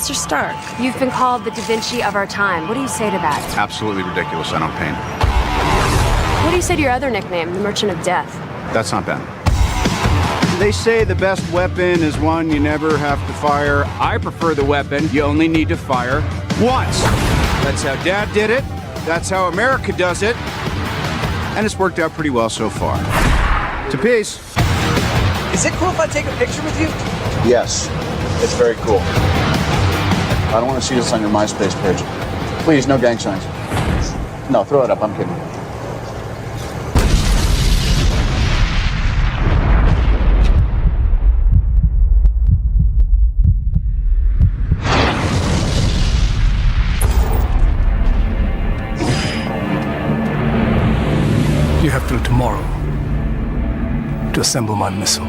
Mr. Stark, you've been called the Da Vinci of our time. What do you say to that? Absolutely ridiculous. I don't paint. What do you say to your other nickname, the Merchant of Death? That's not bad. They say the best weapon is one you never have to fire. I prefer the weapon you only need to fire once. That's how Dad did it. That's how America does it. And it's worked out pretty well so far. To peace. Is it cool if I take a picture with you? Yes, it's very cool. I don't want to see this on your MySpace page. Please, no gang signs. No, throw it up. I'm kidding. You have till tomorrow to assemble my missile.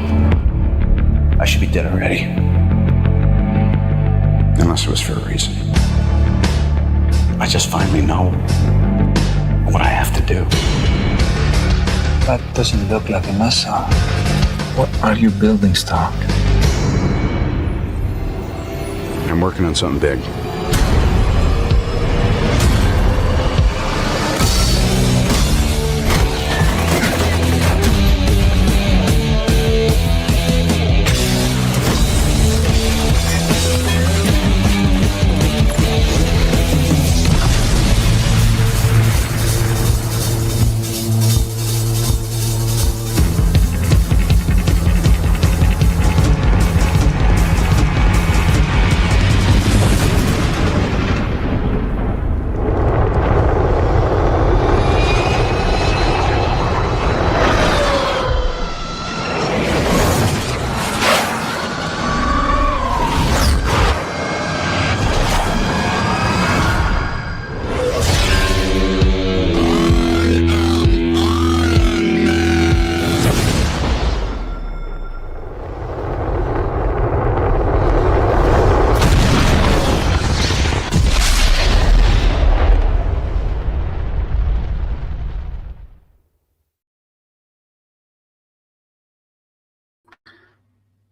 I should be dead already. Unless it was for a reason. I just finally know what I have to do. That doesn't look like a missile. What are you building, Stark? I'm working on something big.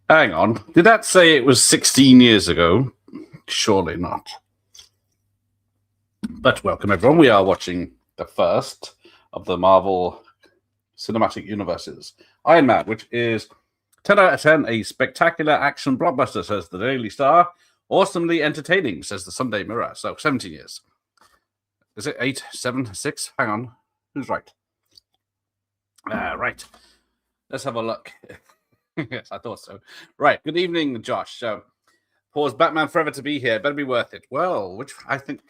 Hang on. Did that say it was 16 years ago? Surely not. But welcome, everyone. We are watching the first of the Marvel Cinematic Universes. Iron Man, which is 10 out of 10, a spectacular action blockbuster, says the Daily Star. Awesomely entertaining, says the Sunday Mirror. So, 17 years. Is it 8, 7, 6? Hang on. Who's right? Right. Let's have a look. Yes, I thought so. Right. Good evening, Josh. Pause Batman Forever to be here. Better be worth it. Well, which I think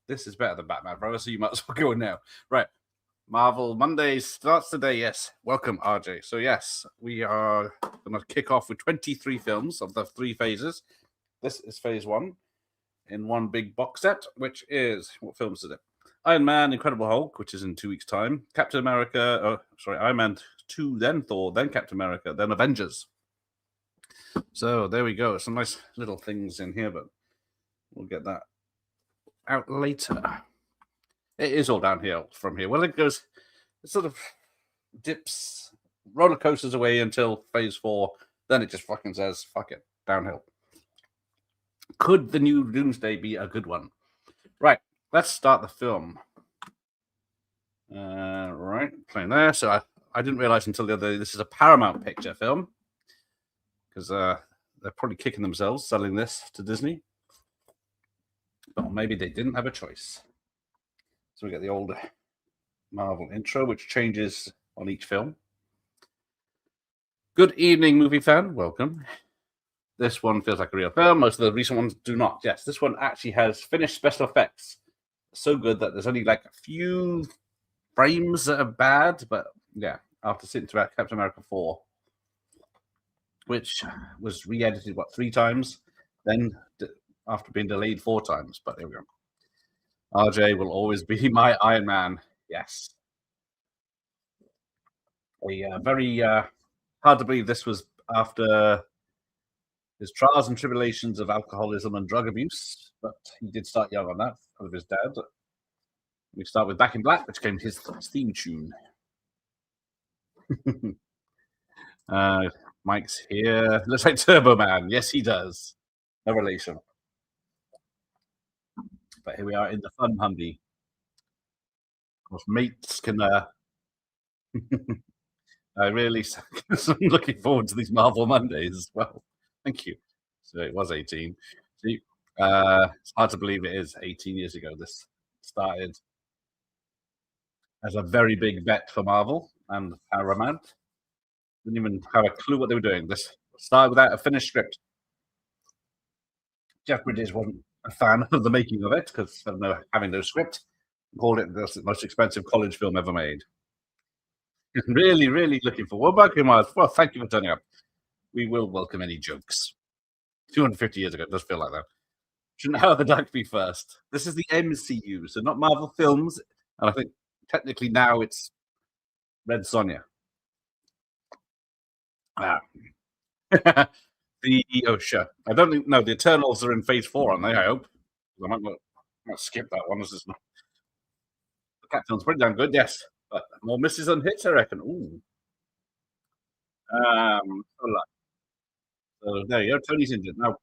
this is better than Batman Forever, so you might as well go now. Right. Marvel Mondays starts today. Yes. Welcome, RJ. So, yes, we are going to kick off with 23 films of the 3 phases. This is phase 1 in one big box set, which is, what films is it? Iron Man, Incredible Hulk, which is in 2 weeks' time. Captain America, Iron Man 2, then Thor, then Captain America, then Avengers. So there we go. Some nice little things in here, but we'll get that out later. It is all downhill from here. Well, it goes, it sort of dips, roller coasters away until phase 4. Then it just fucking says, fuck it, downhill. Could the new Doomsday be a good one? Right, let's start the film. Right, playing there. So I didn't realize until the other day this is a Paramount Picture film because they're probably kicking themselves selling this to Disney. But maybe they didn't have a choice. So we get the old Marvel intro, which changes on each film. Good evening, movie fan. Welcome. This one feels like a real film. Most of the recent ones do not. Yes, this one actually has finished special effects. So good that there's only like a few frames that are bad. But yeah, after sitting through Captain America 4, which was re-edited, 3 times? Then after being delayed 4 times. But there we go. RJ will always be my Iron Man. Yes. Very hard to believe this was after his trials and tribulations of alcoholism and drug abuse, but he did start young on that because of his dad. We start with Back in Black, which came his theme tune. Mike's here. Looks like Turbo Man. Yes, he does. No relation. But here we are in the fun Humvee. Of course, mates can. I really I'm looking forward to these Marvel Mondays as well. Thank you. So it was 18. See, it's hard to believe it is 18 years ago. This started as a very big bet for Marvel and Paramount. Didn't even have a clue what they were doing. This started without a finished script. Jeff Bridges wasn't a fan of the making of it because of having no script. Called it the most expensive college film ever made. Really, really looking forward. Well, thank you for turning up. We will welcome any jokes. 250 years ago, it does feel like that. Shouldn't Howard the Duck be first? This is the MCU, so not Marvel films. And I think technically now it's Red Sonja. Sure. I don't think, no, the Eternals are in phase 4, aren't they? I hope. I might skip that one. The cat film's pretty damn good, yes. But more misses than hits, I reckon. Ooh. So there you go. Tony's injured. Now,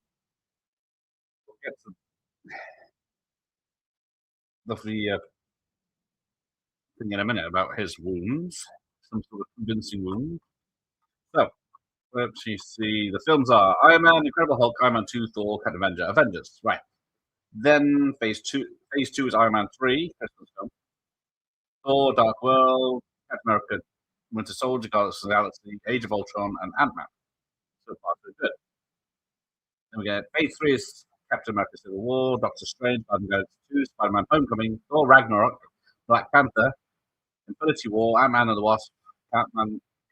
we'll get to the thing in a minute about his wounds. Some sort of convincing wound. So, let's see. The films are Iron Man, Incredible Hulk, Iron Man 2, Thor, Captain Avenger, Avengers. Right. Then phase 2 is Iron Man 3, Christmas film. Thor, Dark World, Captain America, Winter Soldier, Guardians of the Galaxy, Age of Ultron, and Ant-Man. So far, so good. Then we get phase 3 is Captain America Civil War, Doctor Strange, Guardians of the Galaxy 2, Spider-Man Homecoming, Thor Ragnarok, Black Panther, Infinity War, Ant-Man and the Wasp,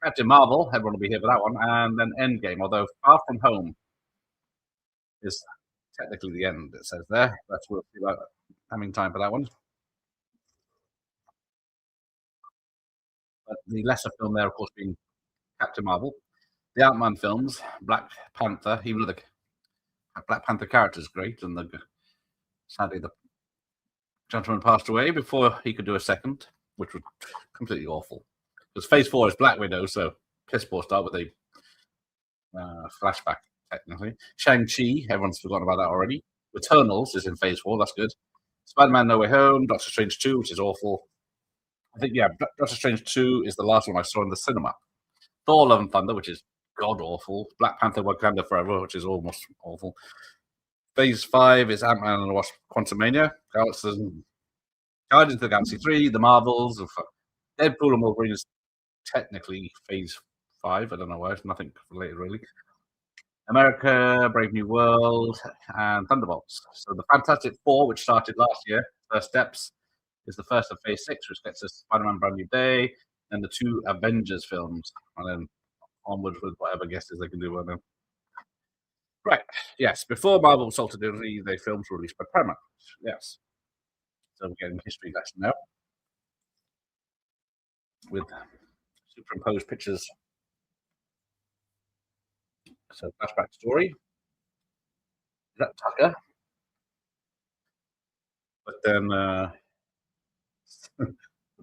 Captain Marvel, everyone will be here for that one, and then Endgame, although Far From Home is technically the end, it says there. That's we'll see about having time for that one. But the lesser film there, of course, being Captain Marvel. The Ant-Man films, Black Panther, even though the Black Panther character is great, and sadly the gentleman passed away before he could do a second, which was completely awful. Because phase 4 is Black Widow, so piss poor start with a flashback, technically. Shang-Chi, everyone's forgotten about that already. Eternals is in phase 4, that's good. Spider-Man No Way Home, Doctor Strange 2, which is awful. I think, yeah, Doctor Strange 2 is the last one I saw in the cinema. Thor Love and Thunder, which is god-awful. Black Panther Wakanda Forever, which is almost awful. Phase 5 is Ant-Man and the Wasp Quantumania. Guardians of the Galaxy 3, The Marvels, Deadpool and Wolverine is technically phase 5. I don't know why. It's nothing related, really. America, Brave New World, and Thunderbolts. So the Fantastic Four, which started last year, First Steps, is the first of phase 6, which gets us Spider-Man Brand New Day, and the 2 Avengers films, and then onwards with whatever guesses they can do with them. Right, yes. Before Marvel sold to Disney, they films were released by Paramount. Yes. So we're getting a history lesson now with superimposed pictures. So flashback story. Is that Tucker? But then the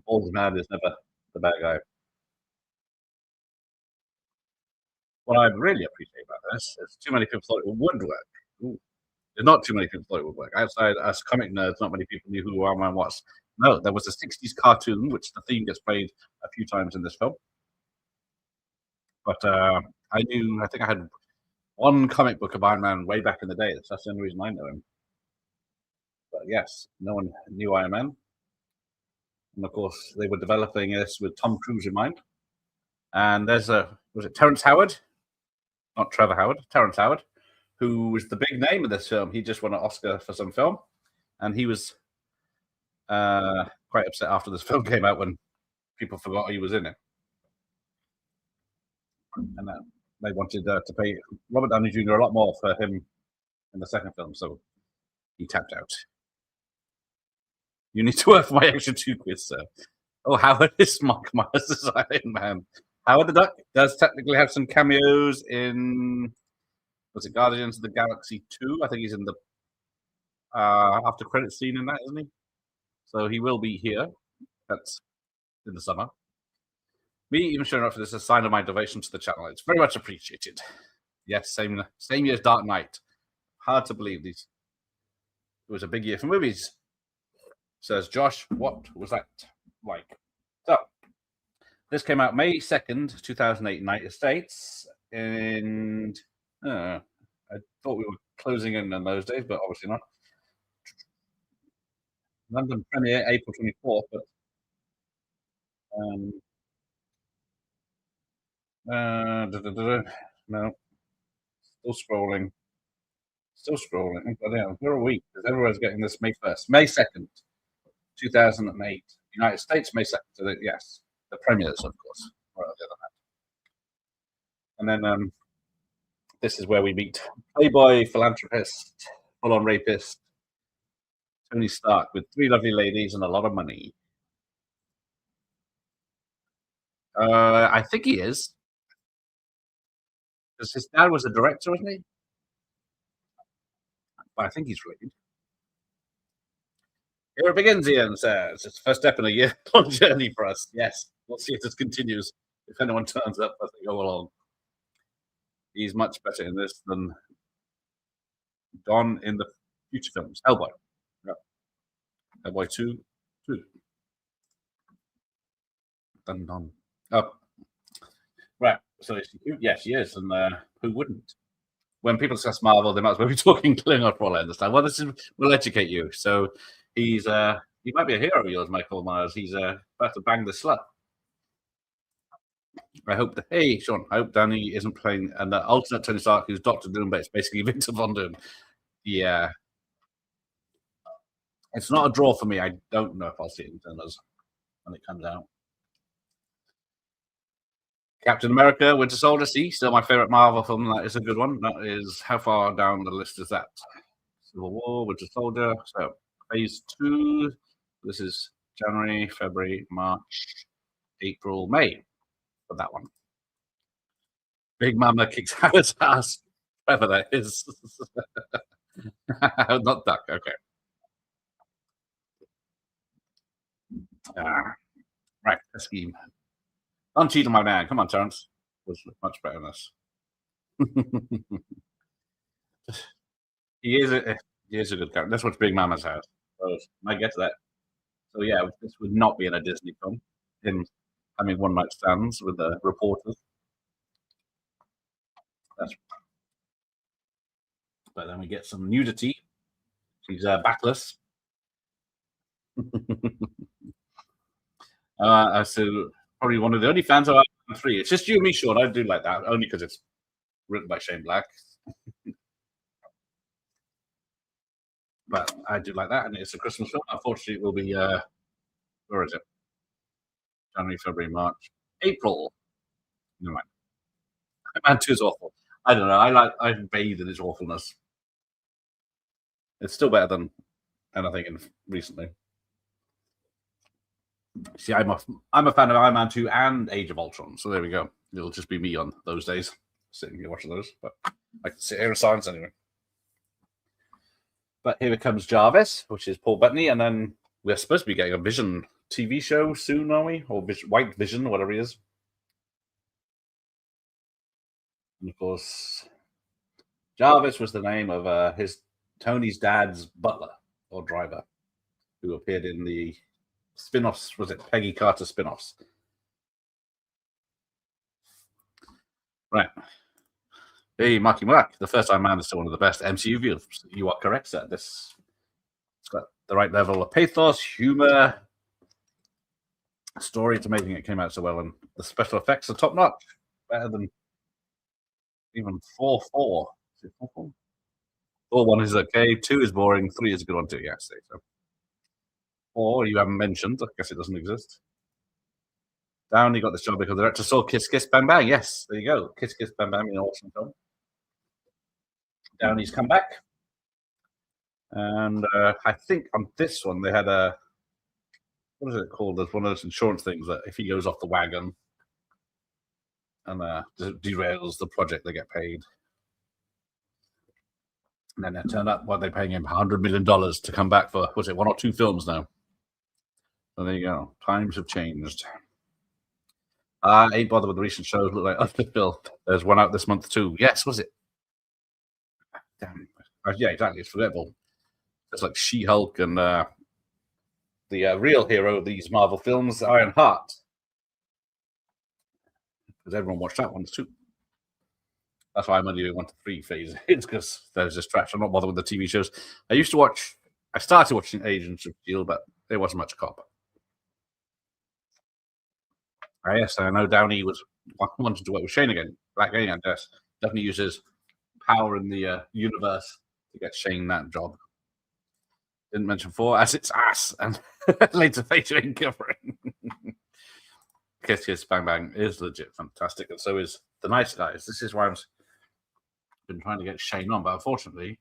bald man is never the bad guy. What I really appreciate about this is too many people thought it would work. Ooh. There's not too many people thought it would work. Outside us comic nerds, not many people knew who Iron Man was. No, there was a 60s cartoon, which the theme gets played a few times in this film. But I think I had one comic book of Iron Man way back in the day. That's the only reason I know him. But yes, no one knew Iron Man. And of course, they were developing this with Tom Cruise in mind. And was it Terrence Howard? Not Trevor Howard, Terrence Howard, who was the big name of this film. He just won an Oscar for some film. And he was quite upset after this film came out when people forgot he was in it. And they wanted to pay Robert Downey Jr. a lot more for him in the second film, so he tapped out. You need to work for my extra 2 quiz, sir. Oh, Howard is Mark Myers' Iron Man. Howard the Duck does technically have some cameos in, was it Guardians of the Galaxy 2? I think he's in the after credit scene in that, isn't he? So he will be here. That's in the summer. Me even showing up for this is a sign of my devotion to the channel. It's very much appreciated. Yes, same year as Dark Knight. Hard to believe these It was a big year for movies. Says Josh, what was that like? So, this came out May 2nd, 2008, United States. And I thought we were closing in on those days, but obviously not. London premiere April 24th, but no, still scrolling. Oh, we're a week because everyone's getting this May 1st, May 2nd, 2008, United States, May 2nd. So yes, the premieres, of course, right on the other hand. And then this is where we meet playboy, philanthropist, full-on rapist, Tony Stark with 3 lovely ladies and a lot of money. I think he is. Because his dad was a director, wasn't he? But I think he's related. Here it begins, Ian says. It's the first step in a year-long journey for us. Yes, we'll see if this continues, if anyone turns up as they go along. He's much better in this than Don in the future films. Hellboy. Yeah. Hellboy 2. Dun. Oh. Right. So is she cute? Yeah, she is. And who wouldn't? When people discuss Marvel, they might as well be talking Klingon for all I understand. Well, will educate you. So he might be a hero of yours, Michael Myers. He's about to bang the slut. I hope hey, Sean, I hope Danny isn't playing an alternate Tony Stark who's Doctor Doom, but it's basically Victor Von Doom. Yeah. It's not a draw for me. I don't know if I'll see it in cinemas when it comes out. Captain America, Winter Soldier, still my favorite Marvel film. That is a good one. That is, how far down the list is that? Civil War, Winter Soldier. So, phase 2. This is January, February, March, April, May for that one. Big Mama kicks Howard's ass. Whatever that is. Not Duck, okay. Right, a scheme. Don't cheat on my man. Come on, Terrence. Was much better than this. He is a good character. That's what Big Mama's house. So I get to that. So yeah, this would not be in a Disney film. Him having one night stands with the reporters. But then we get some nudity. She's backless. So probably one of the only fans of Ironman 3. It's just you and me, Sean. I do like that, only because it's written by Shane Black. But I do like that, and it's a Christmas film. Unfortunately, it will be, where is it? January, February, March, April. Never mind. Ironman 2 is awful. I don't know. I bathe in its awfulness. It's still better than anything recently. See, I'm a fan of Iron Man 2 and Age of Ultron, so there we go. It'll just be me on those days, sitting here watching those, but I can sit here in silence anyway. But here comes Jarvis, which is Paul Bettany, and then we're supposed to be getting a Vision TV show soon, are we? Or White Vision, whatever he is. And of course, Jarvis was the name of Tony's dad's butler or driver, who appeared in the spin-offs. Was it Peggy Carter spin-offs? Right. Hey, Marky Mark. The first Iron Man is still one of the best MCU films. You are correct, sir. It's got the right level of pathos, humor, story. It's amazing it came out so well, and the special effects are top-notch. Better than even 4-4. Is it 4-4? 4-1 is okay. 2 is boring. 3 is a good one too. Yes, so. 4 you haven't mentioned. I guess it doesn't exist. Downey got this job because the director saw Kiss Kiss Bang Bang. Yes, there you go. Kiss Kiss Bang Bang, an awesome film. Downey's come back. And I think on this one they had a, what is it called? There's one of those insurance things that if he goes off the wagon and derails the project, they get paid. And then it turned out, they're paying him $100 million to come back for, was it 1 or 2 films now? So there you go. Times have changed. Ain't bothered with the recent shows. Look like Underfill. There's one out this month too. Yes, was it? Damn. Yeah, exactly. It's forgettable. It's like She-Hulk and the real hero of these Marvel films, Iron Heart, because everyone watched that one too. That's why I'm only doing 1 to 3 phases, because there's just trash. I'm not bothered with the TV shows. I started watching Agents of S.H.I.E.L.D., but there wasn't much cop. Yes, I know Downey wanted to work with Shane again. Black again, I guess. Definitely uses power in the universe to get Shane that job. Didn't mention 4 as its ass, and later featuring covering. Kiss Kiss Bang Bang is legit fantastic, and so is The Nice Guys. This is why I've been trying to get Shane on, but unfortunately,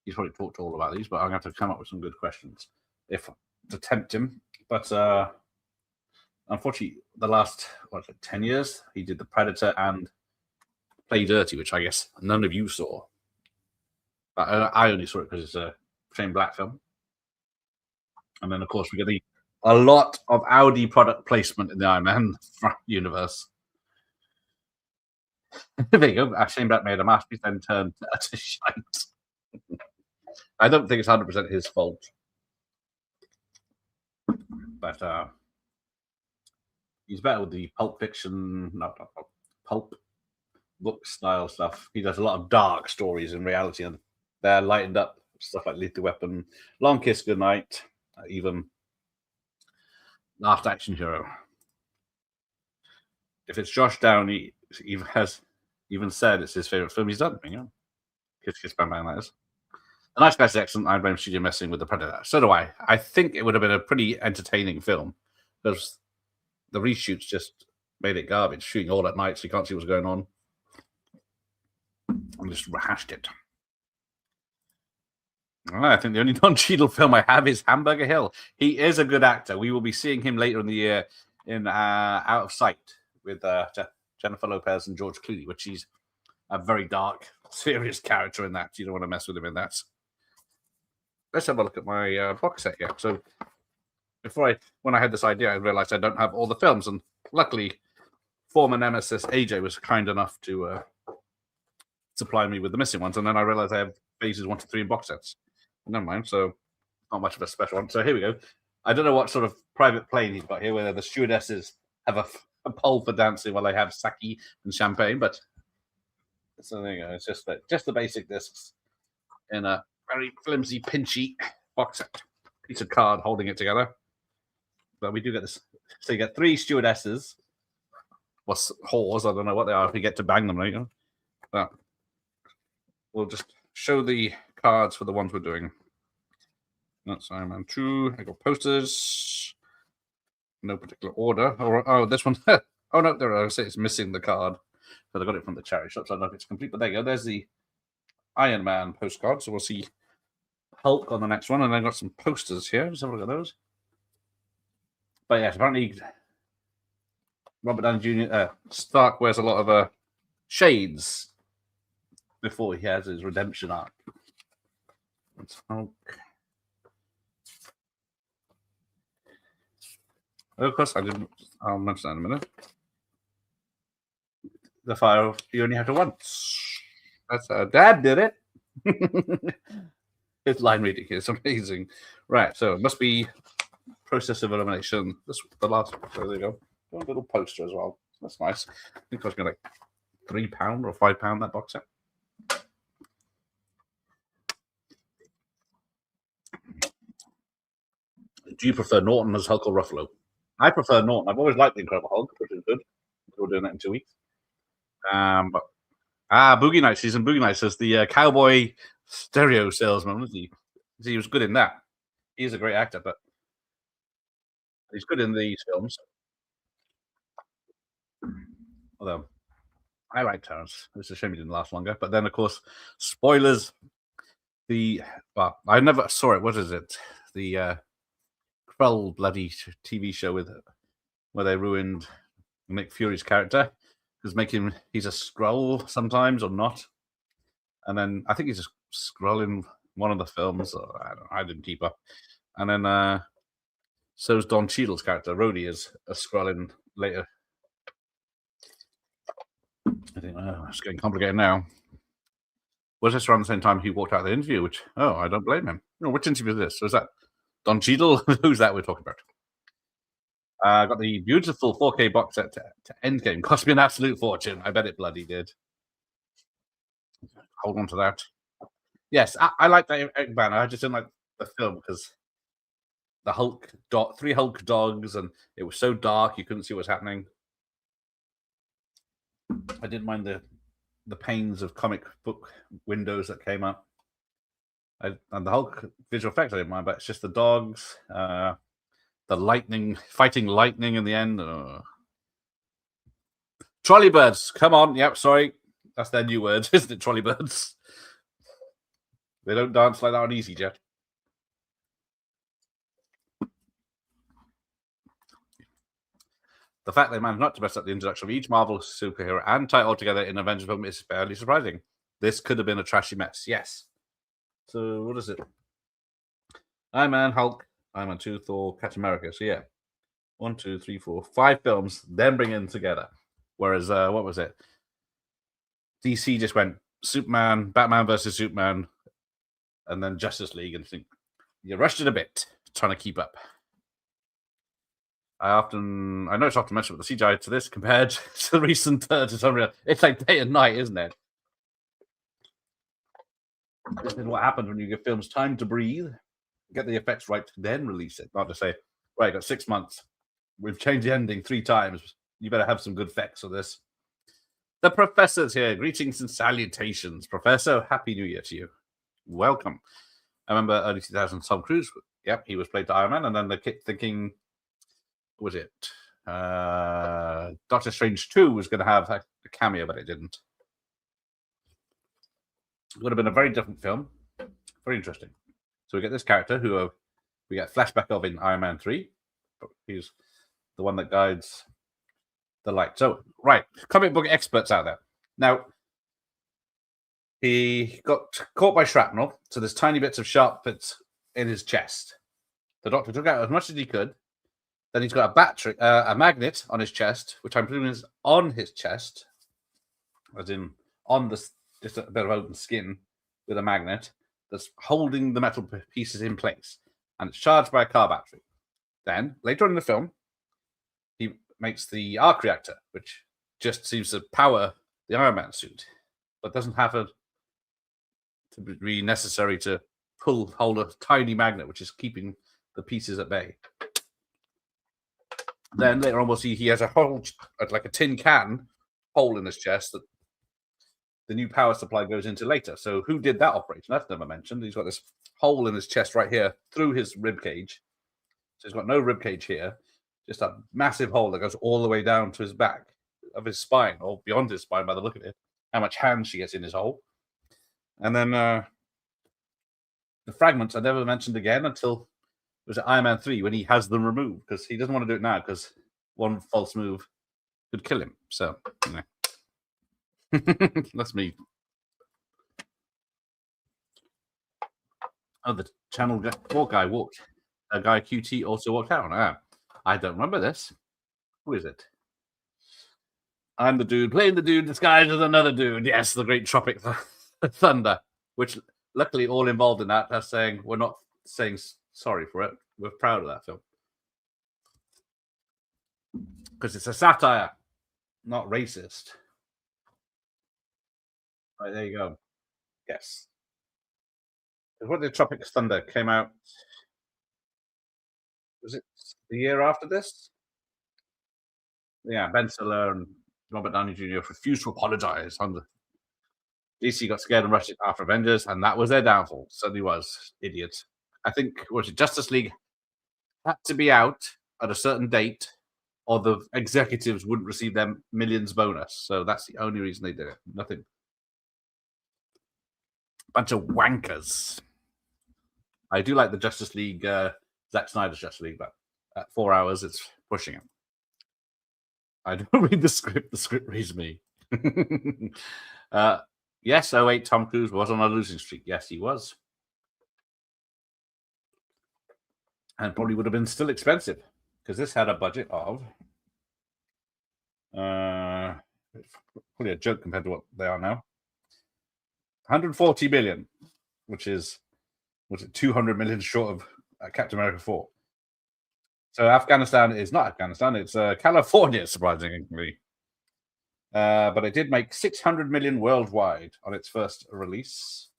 he's probably talked all about these, but I'm going to have to come up with some good questions to tempt him. But unfortunately, the last 10 years, he did The Predator and Play Dirty, which I guess none of you saw. But I only saw it because it's a Shane Black film. And then, of course, we get a lot of Audi product placement in the Ironman universe. There you go. Shane Black made a masterpiece, then turned to shite. I don't think it's 100% his fault. But he's better with the Pulp Fiction, not Pulp book style stuff. He does a lot of dark stories in reality, and they're lightened up. Stuff like Lethal Weapon, Long Kiss Goodnight, even Last Action Hero. If it's Josh Downey, he has even said it's his favorite film he's done. You know, Kiss Kiss Bang Bang, that is. The Nice Guys is excellent. I blame Studio messing with The Predator. So do I. I think it would have been a pretty entertaining film because the reshoots just made it garbage, shooting all at night so you can't see what's going on. And just rehashed it. I think the only Don Cheadle film I have is Hamburger Hill. He is a good actor. We will be seeing him later in the year in Out of Sight with Jennifer Lopez and George Clooney, which he's a very dark, serious character in that. You don't want to mess with him in that. Let's have a look at my box set here. So when I had this idea, I realized I don't have all the films, and luckily, former nemesis AJ was kind enough to supply me with the missing ones, and then I realized I have phases 1 to 3 in box sets. Never mind, so not much of a special one. So here we go. I don't know what sort of private plane he's got here, whether the stewardesses have a pole for dancing while they have sake and champagne, but so there you go. It's just the basic discs in a very flimsy, pinchy box set. Piece of card holding it together. But we do get this. So you get 3 stewardesses. What's whores? I don't know what they are if we get to bang them later. But we'll just show the cards for the ones we're doing. That's Iron Man 2. I got posters. No particular order. Oh, this one. Oh, no, there I say it's missing the card. But I got it from the charity shop, so I don't know if it's complete. But there you go. There's the Iron Man postcard. So we'll see Hulk on the next one. And I got some posters here. Let's have a look at those. But yes, apparently Robert Downey Jr. Stark wears a lot of shades before he has his redemption arc. Let's Hulk. Of course, I'll mention that in a minute. The file you only have to once. That's how Dad did it. His line reading is amazing. Right, so it must be process of elimination. This the last. So there you go. Got a little poster as well. That's nice. I think it was going to like £3 or £5 that box set. Do you prefer Norton as Hulk or Ruffalo? I prefer Norton. I've always liked the Incredible Hulk, which is good. We're doing that in 2 weeks. But Boogie Nights. He's in Boogie Nights as the cowboy stereo salesman, wasn't he? He was good in that. He's a great actor, but he's good in these films. Although I like Terrence. It's a shame he didn't last longer. But then, of course, spoilers. I never saw it. What is it? The Krull bloody TV show where they ruined Nick Fury's character because he's a Skrull sometimes or not, and then I think he's a Skrull in one of the films. I didn't keep up, and then so's Don Cheadle's character Rhodey is a Skrull in later. I think it's getting complicated now. Was this around the same time he walked out of the interview? Which, oh, I don't blame him. No, which interview is this? Was that Don Cheadle? Who's that we're talking about? Got the beautiful 4K box set to Endgame. Cost me an absolute fortune. I bet it bloody did. Hold on to that. Yes, I like that Eggman. I just didn't like the film because the three Hulk dogs, and it was so dark you couldn't see what was happening. I didn't mind the panes of comic book windows that came up. And the Hulk visual effects I didn't mind, but it's just the dogs, the lightning, fighting lightning in the end. Trolley birds, come on. Yep, sorry. That's their new word, isn't it? Trolley birds. They don't dance like that on EasyJet. The fact they managed not to mess up the introduction of each Marvel superhero and tie it all together in an Avengers film is fairly surprising. This could have been a trashy mess, yes. So, what is it? Iron Man, Hulk, Iron Man 2, Thor, Captain America. So, yeah. 1, 2, 3, 4, 5 films, then bring in together. Whereas, what was it? DC just went Superman, Batman versus Superman, and then Justice League, and think you rushed it a bit, trying to keep up. I know it's often mentioned with the CGI to this compared to the recent to it's like day and night, isn't it? This is what happens when you give films time to breathe, get the effects right, then release it. Not to say, right, got 6 months. We've changed the ending 3 times. You better have some good effects for this. The Professor's here. Greetings and salutations. Professor, Happy New Year to you. Welcome. I remember early 2000s, Tom Cruise. Yep, he was played to Iron Man. And then the kid thinking, was it? Doctor Strange 2 was going to have a cameo, but it didn't. It would have been a very different film. Very interesting. So we get this character who we get a flashback of in Iron Man 3. He's the one that guides the light. So, right, comic book experts out there. Now, he got caught by shrapnel, so there's tiny bits of sharp bits in his chest. The doctor took out as much as he could. Then he's got a magnet on his chest, which I'm presuming is on his chest, as in on just a bit of open skin with a magnet that's holding the metal pieces in place, and it's charged by a car battery. Then, later on in the film, he makes the arc reactor, which just seems to power the Iron Man suit, but doesn't have to be necessary to hold a tiny magnet, which is keeping the pieces at bay. Then later on, we'll see he has a hole, like a tin can hole in his chest that the new power supply goes into later. So who did that operation? That's never mentioned. He's got this hole in his chest right here through his rib cage. So he's got no rib cage here, just a massive hole that goes all the way down to his back of his spine, or beyond his spine by the look of it. How much hand she gets in his hole. And then the fragments are never mentioned again until it was Iron Man 3 when he has them removed, because he doesn't want to do it now because one false move could kill him. So, that's me. Oh, the channel 4 guy walked. A guy QT also walked out. I don't remember this. Who is it? I'm the dude playing the dude disguised as another dude. Yes, the great Tropic Thunder, which luckily all involved in that are saying we're not saying sorry for it. We're proud of that film because it's a satire, not racist. Right, there you go. Yes. What did Tropic Thunder came out? Was it the year after this? Yeah, Ben Stiller and Robert Downey Jr. refused to apologize. DC got scared and rushed it after Avengers, and that was their downfall. Certainly was. Idiots. I think, was it Justice League had to be out at a certain date, or the executives wouldn't receive their millions bonus. So that's the only reason they did it. Nothing. Bunch of wankers. I do like the Justice League, Zack Snyder's Justice League, but at 4 hours, it's pushing it. I don't read the script. The script reads me. Yes, 08, Tom Cruise was on a losing streak. Yes, he was. And probably would have been still expensive because this had a budget of probably a joke compared to what they are now. 140 million, which is 200 million short of Captain America 4. So Afghanistan is not Afghanistan; it's California, surprisingly. But it did make 600 million worldwide on its first release.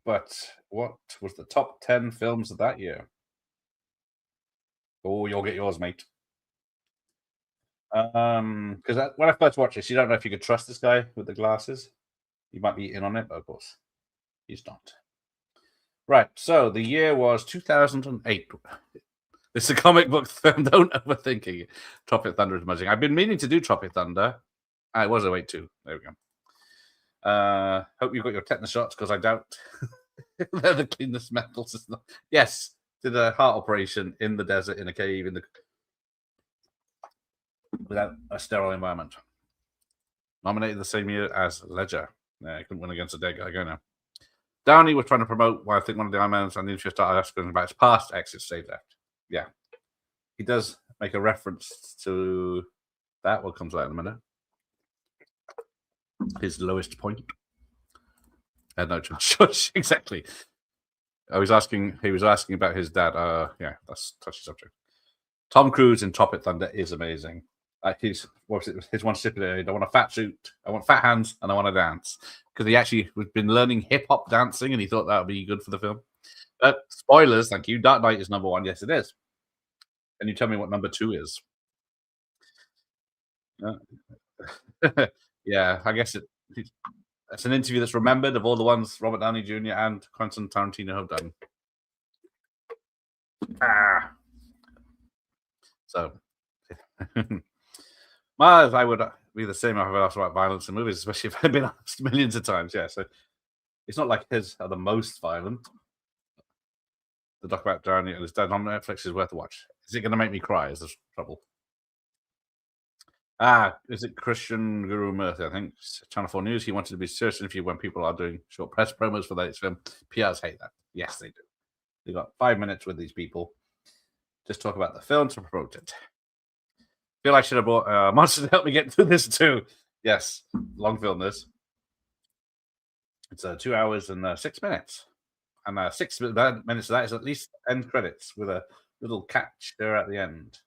But what was the top 10 films of that year? Oh, you'll get yours, mate. Because when I first watched this, you don't know if you could trust this guy with the glasses. You might be in on it, but of course, he's not. Right, so the year was 2008. It's a comic book film. Don't overthink it. Tropic Thunder is emerging. I've been meaning to do Tropic Thunder. It was 08 too. There we go. Hope you got your tetanus shots because I doubt they're the cleanest metals. Yes, did a heart operation in the desert in a cave without a sterile environment. Nominated the same year as Ledger. Yeah, he couldn't win against a dead guy. Go now. Downey was trying to promote I think one of the Ironmans, and the interview started asking about his past exit stage left. Yeah. He does make a reference to that. What comes out in a minute. His lowest point. No, Josh, exactly. He was asking about his dad. Yeah, that's a touchy subject. Tom Cruise in Tropic Thunder is amazing. His one stipulated, I want a fat suit, I want fat hands, and I want to dance. Because he actually has been learning hip-hop dancing, and he thought that would be good for the film. Spoilers, thank you. Dark Knight is number 1. Yes, it is. Can you tell me what number 2 is? Yeah, I guess it's an interview that's remembered of all the ones Robert Downey Jr. and Quentin Tarantino have done. So, I would be the same if I asked about violence in movies, especially if I've been asked millions of times. Yeah, so it's not like his are the most violent. The doc about Downey and his dad on Netflix is worth a watch. Is it going to make me cry? Is the trouble? Is it Christian Guru Murthy? I think Channel 4 News. He wanted to be serious interview when people are doing short press promos for that film. PRs hate that. Yes, they do. They got 5 minutes with these people. Just talk about the film to promote it. Feel I should have brought Monster to help me get through this too. Yes, long film this. It's 2 hours and 6 minutes. And 6 minutes of that is at least end credits with a little catch there at the end.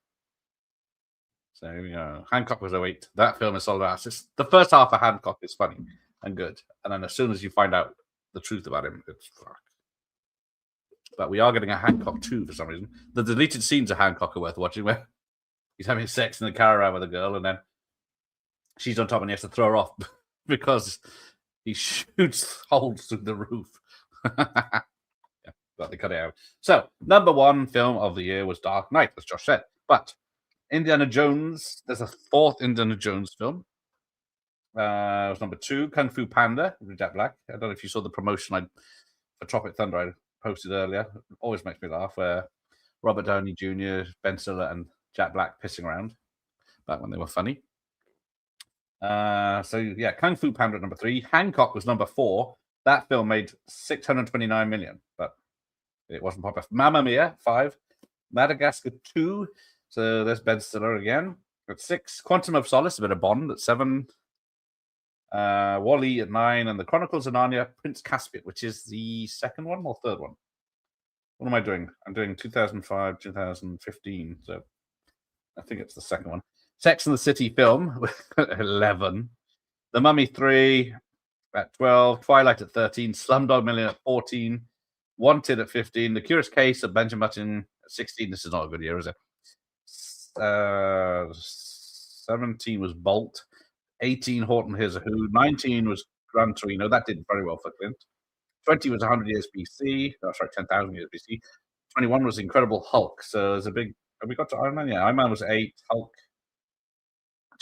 So here we go. Hancock was 08. That film is sold out. The first half of Hancock is funny and good. And then as soon as you find out the truth about him, it's fuck. But we are getting a Hancock 2 for some reason. The deleted scenes of Hancock are worth watching where he's having sex in the caravan with a girl and then she's on top and he has to throw her off because he shoots holes through the roof. Yeah, but they cut it out. So, number 1 film of the year was Dark Knight, as Josh said. But Indiana Jones, there's a 4th Indiana Jones film. It was number 2, Kung Fu Panda with Jack Black. I don't know if you saw the promotion for Tropic Thunder I posted earlier. It always makes me laugh, where Robert Downey Jr., Ben Stiller, and Jack Black pissing around back when they were funny. So, yeah, Kung Fu Panda at number 3. Hancock was number 4. That film made 629 million, but it wasn't popular. Mamma Mia, 5. Madagascar 2. So there's Ben Stiller again at 6. Quantum of Solace, a bit of Bond at 7. Wall-E at 9. And The Chronicles of Narnia, Prince Caspian, which is the second one or third one? What am I doing? I'm doing 2005, 2015. So I think it's the second one. Sex and the City film, 11. The Mummy 3 at 12. Twilight at 13. Slumdog Millionaire at 14. Wanted at 15. The Curious Case of Benjamin Button at 16. This is not a good year, is it? 17 was Bolt. 18, Horton Hears a Who. 19 was Gran Torino. That did very well for Clint. 20 was 100 Years BC. Oh, sorry, 10,000 Years BC. 21 was Incredible Hulk. So there's a big... Have we got to Iron Man? Yeah, Iron Man was 8. Hulk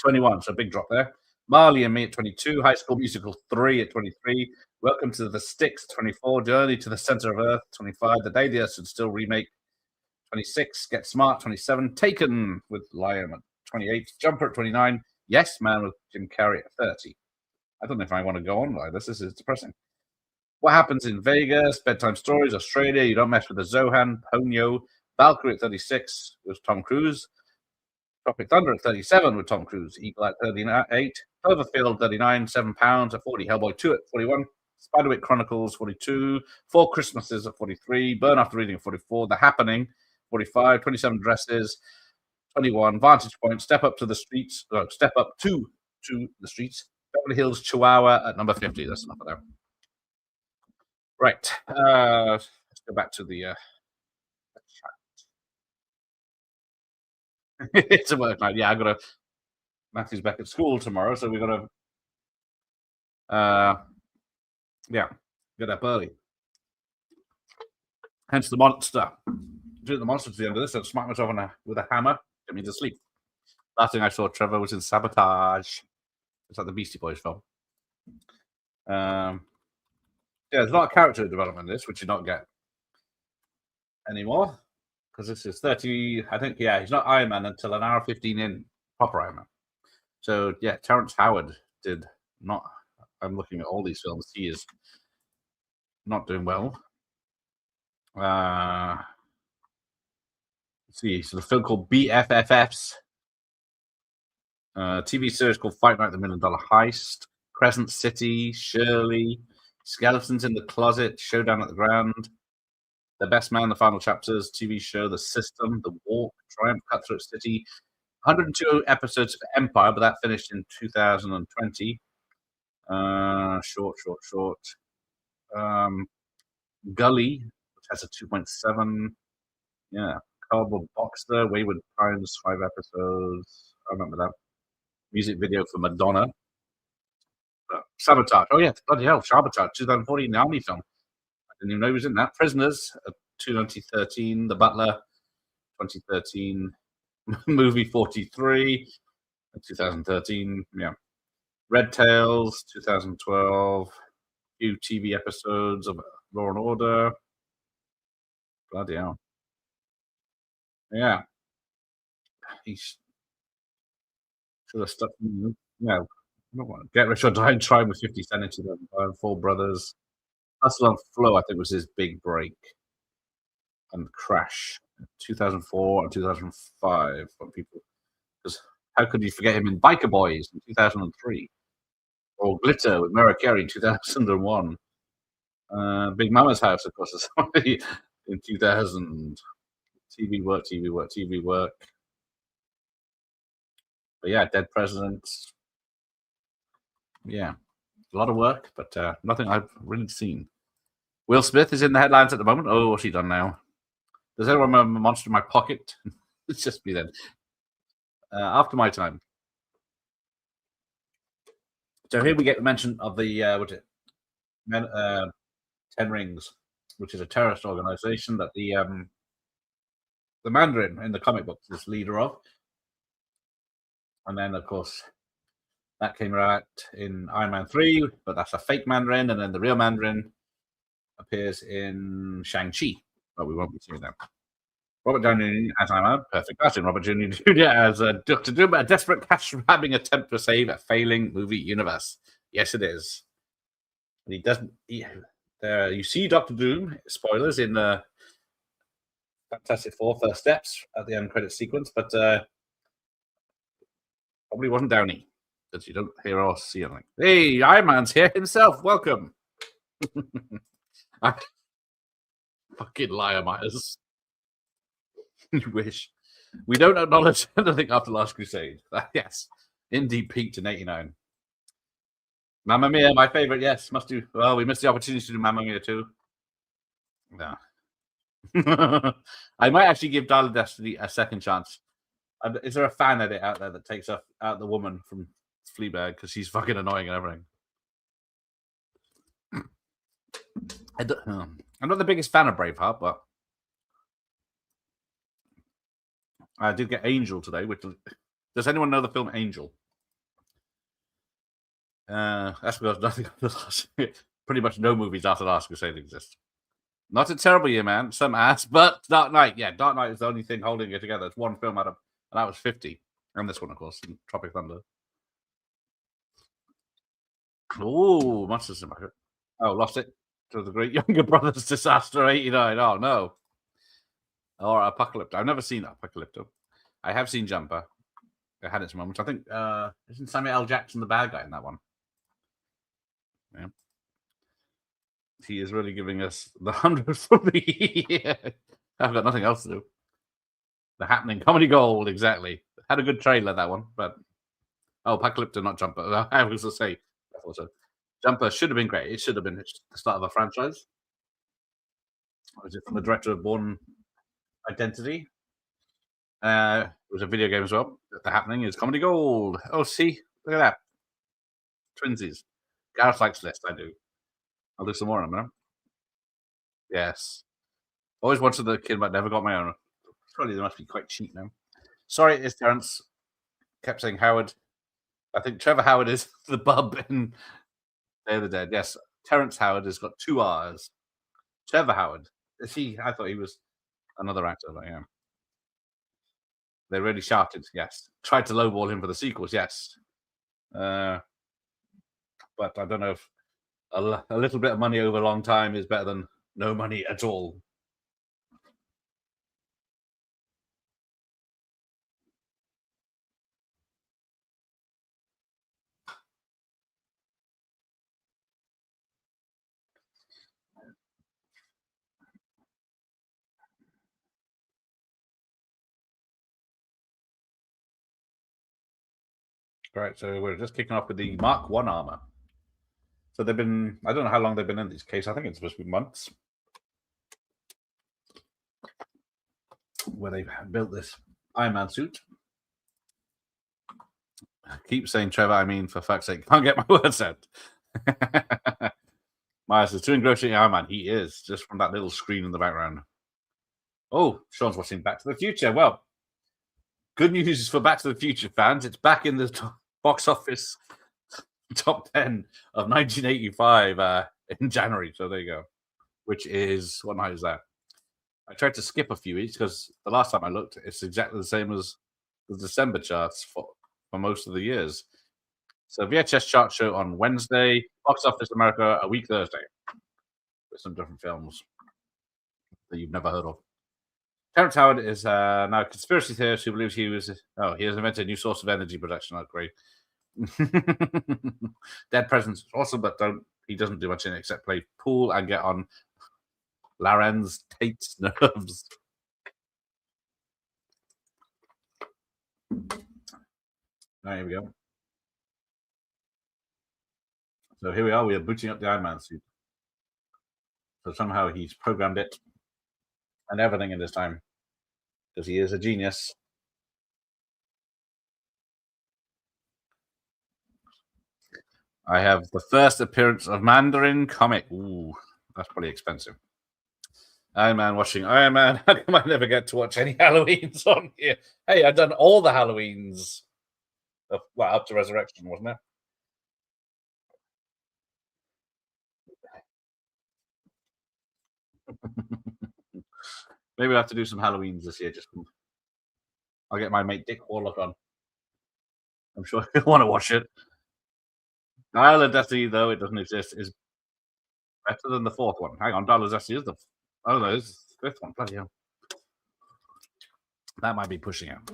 21. So a big drop there. Marley and Me at 22. High School Musical 3 at 23. Welcome to the Sticks 24. Journey to the Center of Earth 25. The Day the Earth Should Still remake 26. Get Smart 27. Taken with Liam at 28. Jumper at 29. Yes Man with Jim Carrey at 30. I don't know if I want to go on like this. This is depressing. What Happens in Vegas? Bedtime Stories, Australia. You Don't Mess with the Zohan. Ponyo. Valkyrie at 36 was Tom Cruise. Tropic Thunder at 37 with Tom Cruise. Eagle at 38. Cloverfield 39, 7 pounds at 40. Hellboy 2 at 41. Spiderwick Chronicles 42. Four Christmases at 43. Burn After Reading at 44. The Happening 45. 27 Dresses 21. Vantage Point. Step Up to the Streets. Step Up to the Streets. Beverly Hills Chihuahua at number 50. That's enough of that. Right. Let's go back to the it's a work night. Yeah, I got to. Matthew's back at school tomorrow, so we got to. Get up early. Hence the monster. Do the monster to the end of this. I'd smack myself with a hammer, get me to sleep. Last thing I saw, Trevor, was in Sabotage. It's like the Beastie Boys film. There's a lot of character development in this, which you don't get anymore. Because this is 30, I think, he's not Iron Man until an hour 15 in, proper Iron Man. So, Terrence Howard did not, I'm looking at all these films, he is not doing well. Let's see, so the film called BFFFs, TV series called Fight Night: The $1 Million Heist, Crescent City, Shirley, Skeletons in the Closet, Showdown at the Grand, The Best Man, The Final Chapters, TV show, The System, The Walk, Triumph, Cutthroat City, 102 episodes of Empire, but that finished in 2020. Short. Gully, which has a 2.7. Yeah. Cardboard Boxer, Wayward Pines, 5 episodes. I remember that. Music video for Madonna. Sabotage. Oh, yeah. Bloody hell. Sabotage, 2014, the Army film. I didn't even know he was in that. Prisoners, 2013. The Butler, 2013. Movie 43, 2013. Yeah. Red Tails, 2012. Few TV episodes of Law and Order. Bloody hell. Yeah. He's should have stuck. Yeah. Get Rich or Die Trying with 50 Cent into them. Four Brothers. Hustle and Flow, I think, was his big break. And Crash, 2004 and 2005. For people, because how could you forget him in Biker Boys in 2003, or Glitter with Mariah Carey in 2001. Big Mama's House, of course, is in 2000. TV work. But yeah, Dead Presidents. Yeah, a lot of work, but nothing I've really seen. Will Smith is in the headlines at the moment. Oh, what's he done now? Does anyone remember Monster in My Pocket? It's just me then. After My Time. So here we get the mention of the 10 Rings, which is a terrorist organization that the Mandarin in the comic books is leader of. And then, of course, that came out in Iron Man 3, but that's a fake Mandarin, and then the real Mandarin appears in Shang-Chi, but we won't be seeing that. Robert Downey as Iron Man, perfect casting. Robert Downey Jr. as Dr. Doom, a desperate cash-grabbing attempt to save a failing movie universe. Yes, it is. And he doesn't. You see Dr. Doom, spoilers, in Fantastic Four: First Steps at the end credit sequence, but probably wasn't Downey, because you don't hear or see anything. Hey, Iron Man's here himself. Welcome. Fucking liar, Myers. You wish. We don't acknowledge anything after Last Crusade. Yes. Indy peaked in 89. Mamma Mia, my favorite. Yes, must do. Well, we missed the opportunity to do Mamma Mia too. No. I might actually give Dial of Destiny a second chance. Is there a fan edit out there that takes out the woman from Fleabag because she's fucking annoying and everything? I'm not the biggest fan of Braveheart, but I did get Angel today. Does anyone know the film Angel? That's because nothing after Last. Pretty much no movies after Last Crusade exist. Not a terrible year, man. Some ass, but Dark Knight. Yeah, Dark Knight is the only thing holding it together. It's one film out of, and that was 50. And this one, of course, in Tropic Thunder. Oh, Monsters in My Pocket. Oh, lost it to the Great Younger Brothers Disaster 89. Oh, no. Or Apocalypto. I've never seen Apocalypto. I have seen Jumper. it had its moments. I think isn't Samuel L. Jackson the bad guy in that one? Yeah. He is really giving us the 100th for the year. I've got nothing else to do. The Happening Comedy Gold, exactly. Had a good trailer, that one, but Apocalypto, not Jumper. I was going to say, I thought so. Jumper should have been great. It should have been the start of a franchise. Was it from the director of Born Identity? It was a video game as well. The Happening is Comedy Gold. Oh, see, look at that. Twinsies. Gareth likes this. I do. I'll do some more on them. Yes. Always wanted the kid, but never got my own. Probably they must be quite cheap now. Sorry, it's Terrence. Kept saying Howard. I think Trevor Howard is the bub in Day of the Dead. Yes, Terrence Howard has got 2 R's. Trevor Howard. Is he? I thought he was another actor, but yeah. They really shouted, yes. Tried to lowball him for the sequels, yes. But I don't know if a little bit of money over a long time is better than no money at all. Right, so we're just kicking off with the Mark 1 armor. So they've been, I don't know how long they've been in these cases. I think it's supposed to be months. Where they've built this Iron Man suit. I keep saying Trevor, I mean, for fuck's sake, can't get my words out. Myers is too engrossing Iron Man. He is, just from that little screen in the background. Oh, Sean's watching Back to the Future. Well, good news for Back to the Future fans. It's back in the box office top 10 of 1985 in January. So there you go. Which is, what night is that? I tried to skip a few weeks because the last time I looked, it's exactly the same as the December charts for most of the years. So VHS chart show on Wednesday, box office America a week Thursday. With some different films that you've never heard of. Terrence Howard is now a conspiracy theorist who believes he has invented a new source of energy production. Oh, great. Dead Presidents is awesome, but he doesn't do much in it except play pool and get on Larenz Tate's nerves. Here we go. So here we are. We are booting up the Iron Man suit. So somehow he's programmed it and everything in this time because he is a genius. I have the first appearance of Mandarin comic. Ooh, that's pretty expensive. Iron Man watching Iron Man. How come I never get to watch any Halloweens on here? Hey, I've done all the Halloweens. Well, up to Resurrection, wasn't it? Maybe I'll have to do some Halloweens this year. I'll get my mate Dick Warlock on. I'm sure he'll want to watch it. Dial of Destiny, though it doesn't exist, is better than the 4th one. Hang on, Dial of Destiny is the it's the 5th one. Bloody hell. That might be pushing out.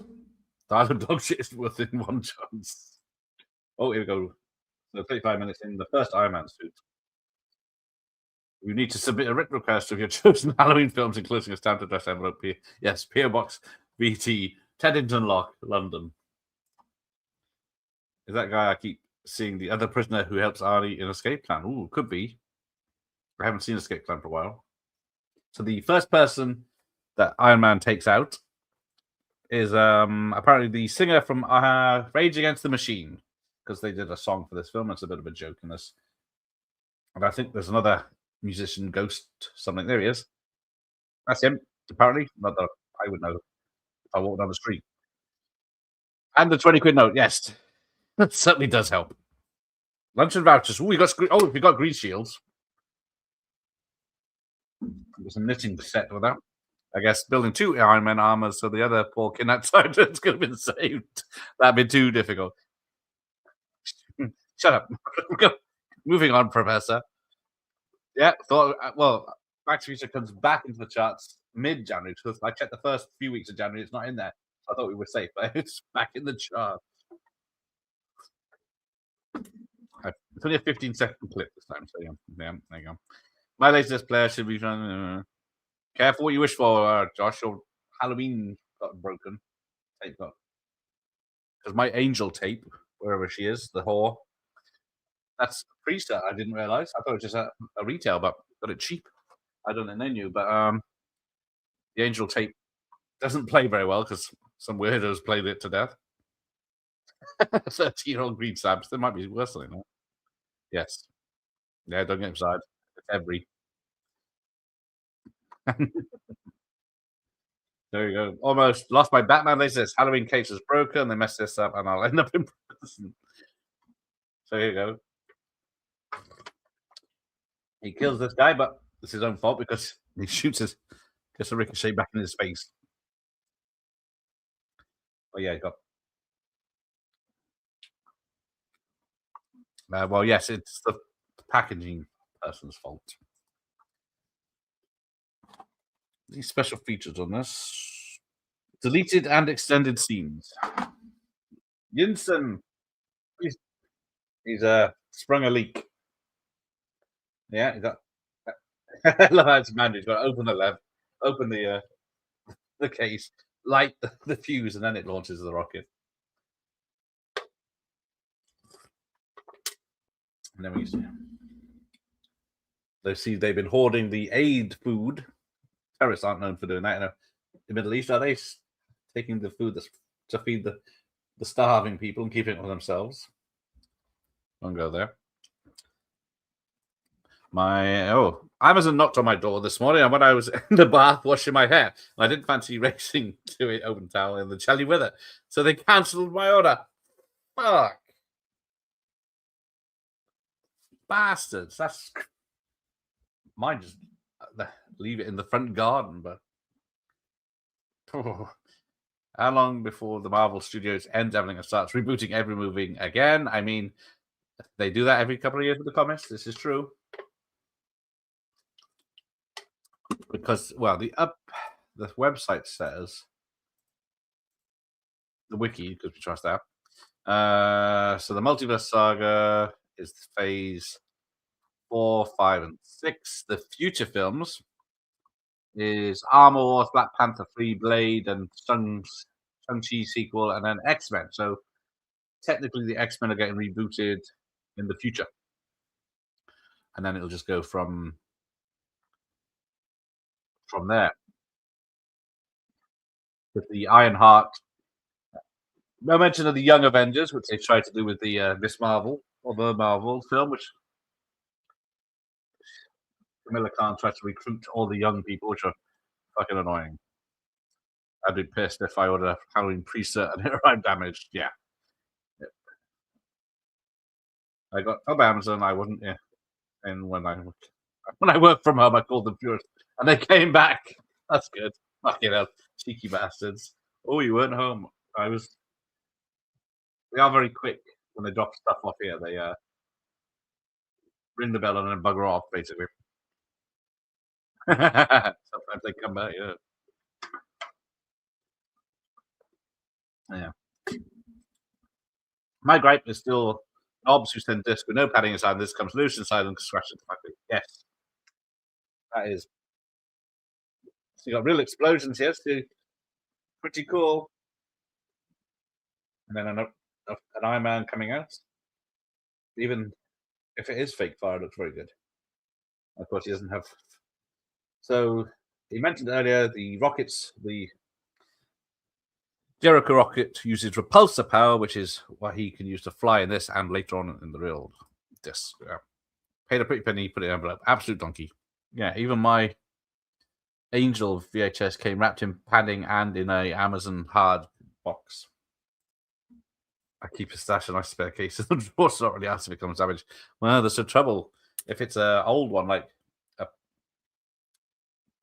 Dial of Dog shit is worth in one chance. Oh, here we go. So 35 minutes in the first Iron Man suit. You need to submit a written request of your chosen Halloween films, including a stamped address envelope. Yes, PO Box VT, Teddington Lock, London. Is that guy I keep seeing the other prisoner who helps Arnie in Escape Plan? Ooh, could be. I haven't seen Escape Plan for a while. So the first person that Iron Man takes out is apparently the singer from Rage Against the Machine, because they did a song for this film. It's a bit of a joke in this. And I think there's another musician, Ghost something. There he is. That's him, apparently. Not that I would know if I walked down the street. And the 20 quid note, yes. That certainly does help. Lunch and vouchers. We got green shields. There's a knitting set with that. I guess building 2 Iron Man armors so the other poor kidnapped sergeants could have been saved. That'd be too difficult. Shut up. Moving on, Professor. Yeah, well, Back to the Future comes back into the charts mid-January because I checked the first few weeks of January, it's not in there. I thought we were safe, but it's back in the chart. It's only a 15-second clip this time, so yeah, there you go. My latest player should be careful what you wish for, Josh. Your Halloween got broken. Tape got because my angel tape, wherever she is, the whore. That's a preset. I didn't realize. I thought it was just a retail, but got it cheap. I don't think they knew, but the angel tape doesn't play very well because some weirdos played it to death. 13-year-old green sabs. There might be worse than that. Yes. Yeah, don't get inside. It's every. There you go. Almost lost my Batman. They says Halloween case is broken. They messed this up, and I'll end up in prison. So here you go. He kills this guy, but it's his own fault because he gets a ricochet back in his face. Oh yeah, he got. Well, yes, it's the packaging person's fault. These special features on this: deleted and extended scenes. Yinsen, he's sprung a leak. Yeah, he got. I love how it's managed. Got to open the lever, open the case, light the fuse, and then it launches the rocket. And then we see they've been hoarding the aid food. Terrorists aren't known for doing that. In the Middle East, are they taking the food to feed the starving people and keeping it for themselves? Don't go there. Amazon knocked on my door this morning, and when I was in the bath washing my hair, and I didn't fancy racing to it open towel in the chilly weather, so they cancelled my order. Fuck. Bastards. That's mine. Just leave it in the front garden, but how long before the Marvel Studios ends everything and starts rebooting every movie again? I mean, they do that every couple of years with the comics. This is true because, well, the website says the wiki because we trust that. So the Multiverse Saga is phase 4, 5, and 6. The future films is Armor Wars, Black Panther 3, Blade, and Shang-Chi sequel, and then X-Men. So technically the X-Men are getting rebooted in the future. And then it'll just go from there. With the Ironheart. No mention of the Young Avengers, which they tried to do with the Miss Marvel, or the Marvel film, which Camilla Khan tried to recruit all the young people, which are fucking annoying. I'd be pissed if I ordered a Halloween preset and it arrived damaged. Yeah. I got from Amazon. I wasn't. Yeah. And when I worked from home, I called them first, and they came back. That's good. Fucking hell, cheeky bastards. Oh, you weren't home. I was. They are very quick when they drop stuff off here. They ring the bell and then bugger off, basically. Sometimes they come back. Yeah. Yeah. My gripe is still knobs who send disc with no padding inside. This comes loose inside and scratches the factory. Yes, that is. So you got real explosions here. So pretty cool. And then an Iron Man coming out. Even if it is fake fire, it looks very good. Of course, he doesn't have. So he mentioned earlier the rockets, the Jericho rocket uses repulsor power, which is what he can use to fly in this and later on in the real disc. Yeah. Paid a pretty penny, put it in an envelope. Absolute donkey. Yeah, even my Angel VHS came wrapped in padding and in a Amazon hard box. I keep a stash in my spare case. Of course, not really asked if it becomes damaged. Well, there's some trouble. If it's an old one, like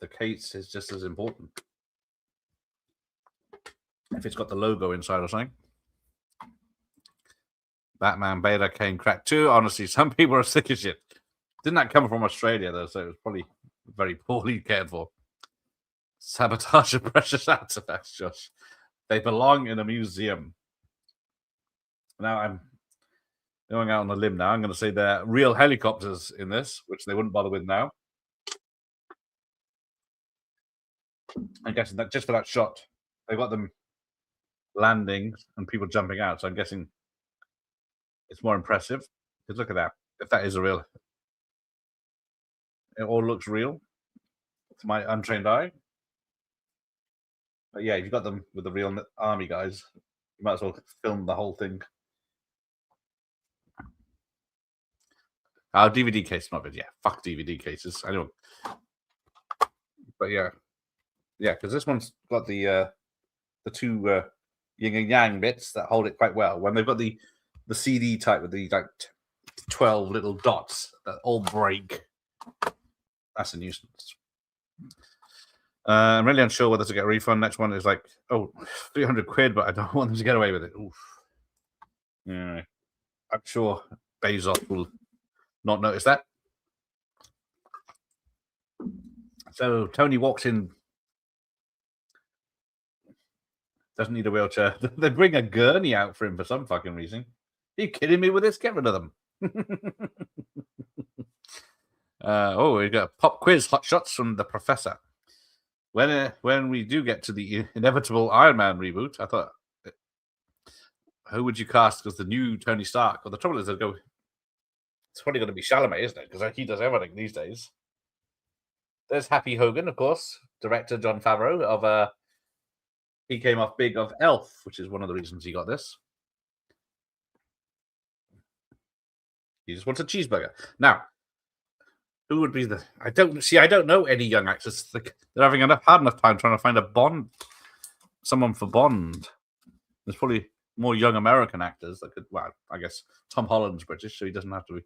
the case is just as important. If it's got the logo inside or something. Batman Beta Kane Crack 2. Honestly, some people are sick as shit. Didn't that come from Australia, though? So it was probably very poorly cared for. Sabotage of precious artifacts, Josh. They belong in a museum. Now I'm going out on a limb now. I'm going to say they're real helicopters in this, which they wouldn't bother with now. I'm guessing that just for that shot, they got them landing and people jumping out. So I'm guessing it's more impressive. Because look at that. If that is a real, it all looks real to my untrained eye. But yeah, if you've got them with the real army guys, you might as well film the whole thing. Our DVD case, not video. Yeah, fuck DVD cases. I don't. But yeah, because this one's got the two yin and yang bits that hold it quite well. When they've got the CD type with the like 12 little dots that all break, that's a nuisance. I'm really unsure whether to get a refund. Next one is like, 300 quid, but I don't want them to get away with it. Oof. Yeah, I'm sure Bezos will not notice that. So Tony walks in, doesn't need a wheelchair. They bring a gurney out for him for some fucking reason. Are you kidding me with this? Get rid of them. We got a pop quiz, hot shots from the professor. When we do get to the inevitable Ironman reboot, I thought, who would you cast as the new Tony Stark? Well, the trouble is, it's probably going to be Chalamet, isn't it? Because he does everything these days. There's Happy Hogan, of course, director Jon Favreau of he came off big of Elf, which is one of the reasons he got this. He just wants a cheeseburger. Now, who would be I don't know any young actors. They're having hard enough time trying to find someone for Bond. There's probably more young American actors that could. Well, I guess Tom Holland's British, so he doesn't have to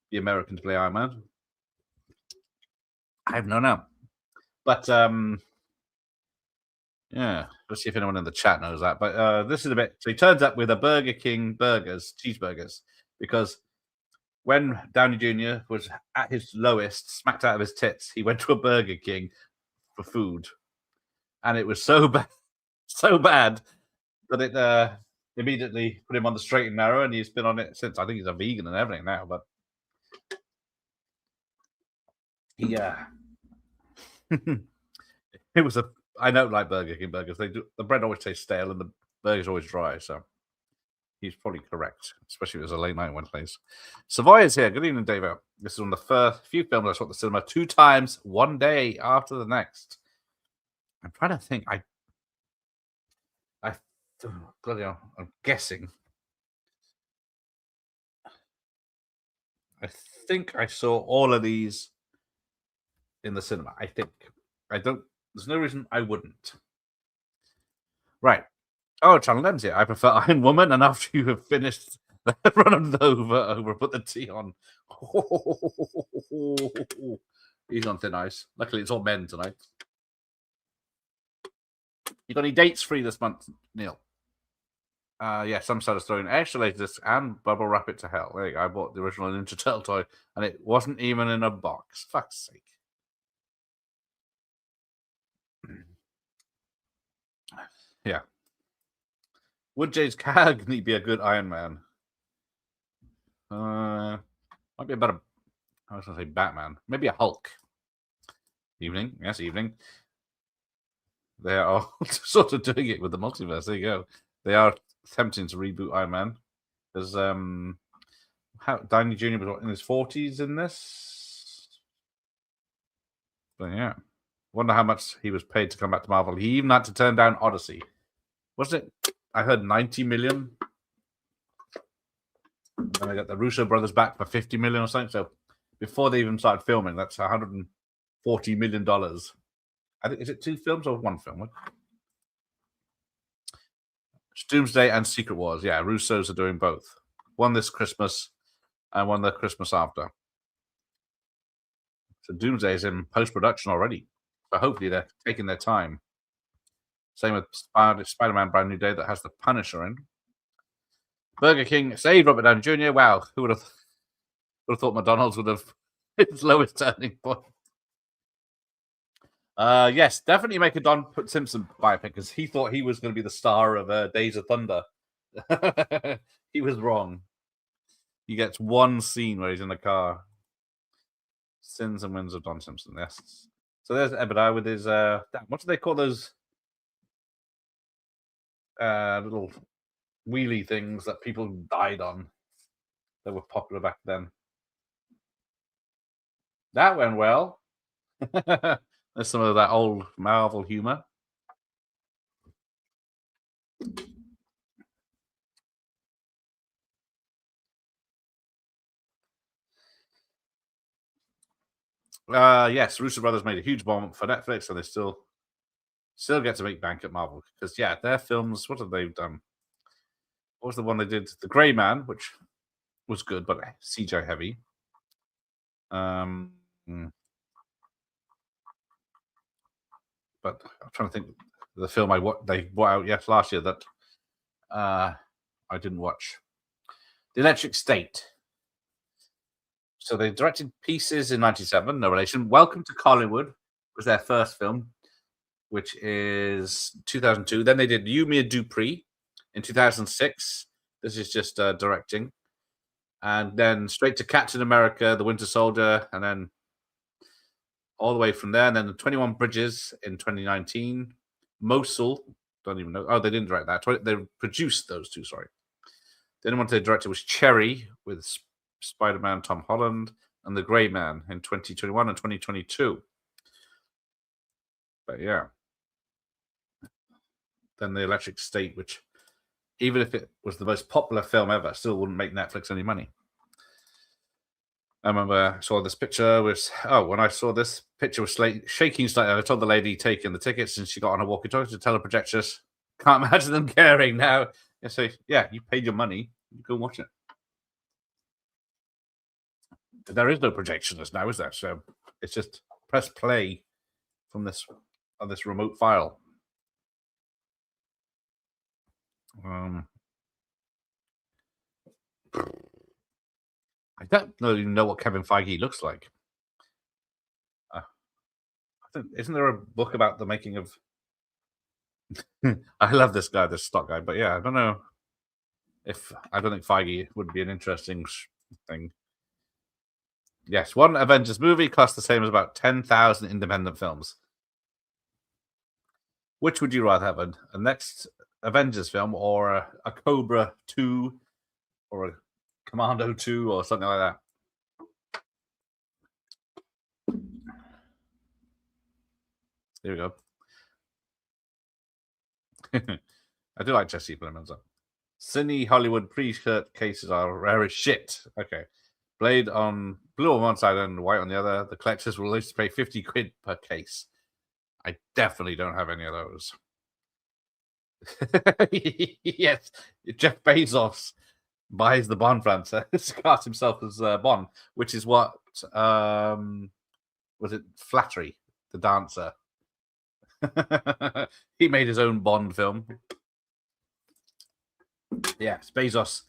be American to play Iron Man. I have no now, but yeah. Let's see if anyone in the chat knows that. But this is a bit. So he turns up with a Burger King cheeseburgers, because when Downey Jr. was at his lowest, smacked out of his tits, he went to a Burger King for food, and it was so bad that it immediately put him on the straight and narrow, and he's been on it since. I think he's a vegan and everything now, but yeah, it was I don't like Burger King burgers. The bread always tastes stale and the burger's always dry, so he's probably correct, especially if it was a late night one place. Savoy is here. Good evening, David. This is one of the first few films I saw at the cinema 2 times, one day after the next. I'm trying to think. Bloody hell, I'm guessing. I think I saw all of these in the cinema. I think. There's no reason I wouldn't. Right. Oh, Channel M's here. I prefer Iron Woman, and after you have finished, run over, put the tea on. He's on thin ice. Luckily, it's all men tonight. You got any dates free this month, Neil? Yeah, some sort of throwing extra latest and bubble wrap it to hell. There you go. I bought the original Ninja Turtle toy, and it wasn't even in a box. Fuck's sake. Yeah. Would James Cagney be a good Iron Man? Might be about I was going to say Batman. Maybe a Hulk. Evening. Yes, evening. They are all sort of doing it with the multiverse. There you go. They are attempting to reboot Iron Man. Because Downey Jr. was in his 40s in this. But yeah. Wonder how much he was paid to come back to Marvel. He even had to turn down Odyssey. Wasn't it? I heard 90 million. And then I got the Russo brothers back for 50 million or something. So before they even started filming, that's $140 million. I think, is it 2 films or 1 film? It's Doomsday and Secret Wars. Yeah, Russos are doing both. One this Christmas and one the Christmas after. So Doomsday is in post-production already. So hopefully they're taking their time. Same with Spider-Man Brand New Day that has the Punisher in. Burger King saved Robert Downey Jr. Wow, who would have thought McDonald's would have its lowest turning point? Yes, definitely make a Don Simpson biopic because he thought he was going to be the star of Days of Thunder. He was wrong. He gets one scene where he's in the car. Sins and Wins of Don Simpson. Yes. So there's Ebadiah with his what do they call those little wheelie things that people died on that were popular back then? That went well. There's some of that old Marvel humor. Yes, Russo Brothers made a huge bomb for Netflix, and they still get to make bank at Marvel because yeah, their films. What have they done? What was the one they did? The Gray Man, which was good but CGI heavy. Hmm. But I'm trying to think the film they brought out last year that I didn't watch. The Electric State. So they directed Pieces in '97, no relation. Welcome to Collywood was their first film, which is 2002. Then they did You, Me, and Dupree in 2006. This is just directing. And then straight to Captain America, The Winter Soldier, and then all the way from there. And then the 21 Bridges in 2019. Mosul, don't even know. Oh, they didn't direct that. They produced those two, sorry. The only one they directed was Cherry with Spider-Man Tom Holland and The Grey Man in 2021 and 2022. But yeah. Then The Electric State, which even if it was the most popular film ever, still wouldn't make Netflix any money. I remember I saw this picture when I saw this picture was shaking slightly. I told the lady taking the tickets and she got on a walkie-talkie to tell her projectors. Can't imagine them caring now. I say, yeah, you paid your money. You go watch it. There is no projectionist now, is there? So it's just press play from this on this remote file. I don't even know what Kevin Feige looks like. Isn't there a book about the making of? I love this guy, this stock guy, but yeah, I don't know if I don't think Feige would be an interesting thing. Yes, one Avengers movie costs the same as about 10,000 independent films. Which would you rather have, a next Avengers film or a Cobra 2 or a Commando 2 or something like that? Here we go. I do like Jesse Plemons. Cine Hollywood pre-shirt cases are rare as shit. Okay. Blue on one side and white on the other. The collectors will at least pay 50 quid per case. I definitely don't have any of those. Yes, Jeff Bezos buys the Bond franchise, cast himself as Bond, which is what was it? Flattery, the dancer. He made his own Bond film. Yes, Bezos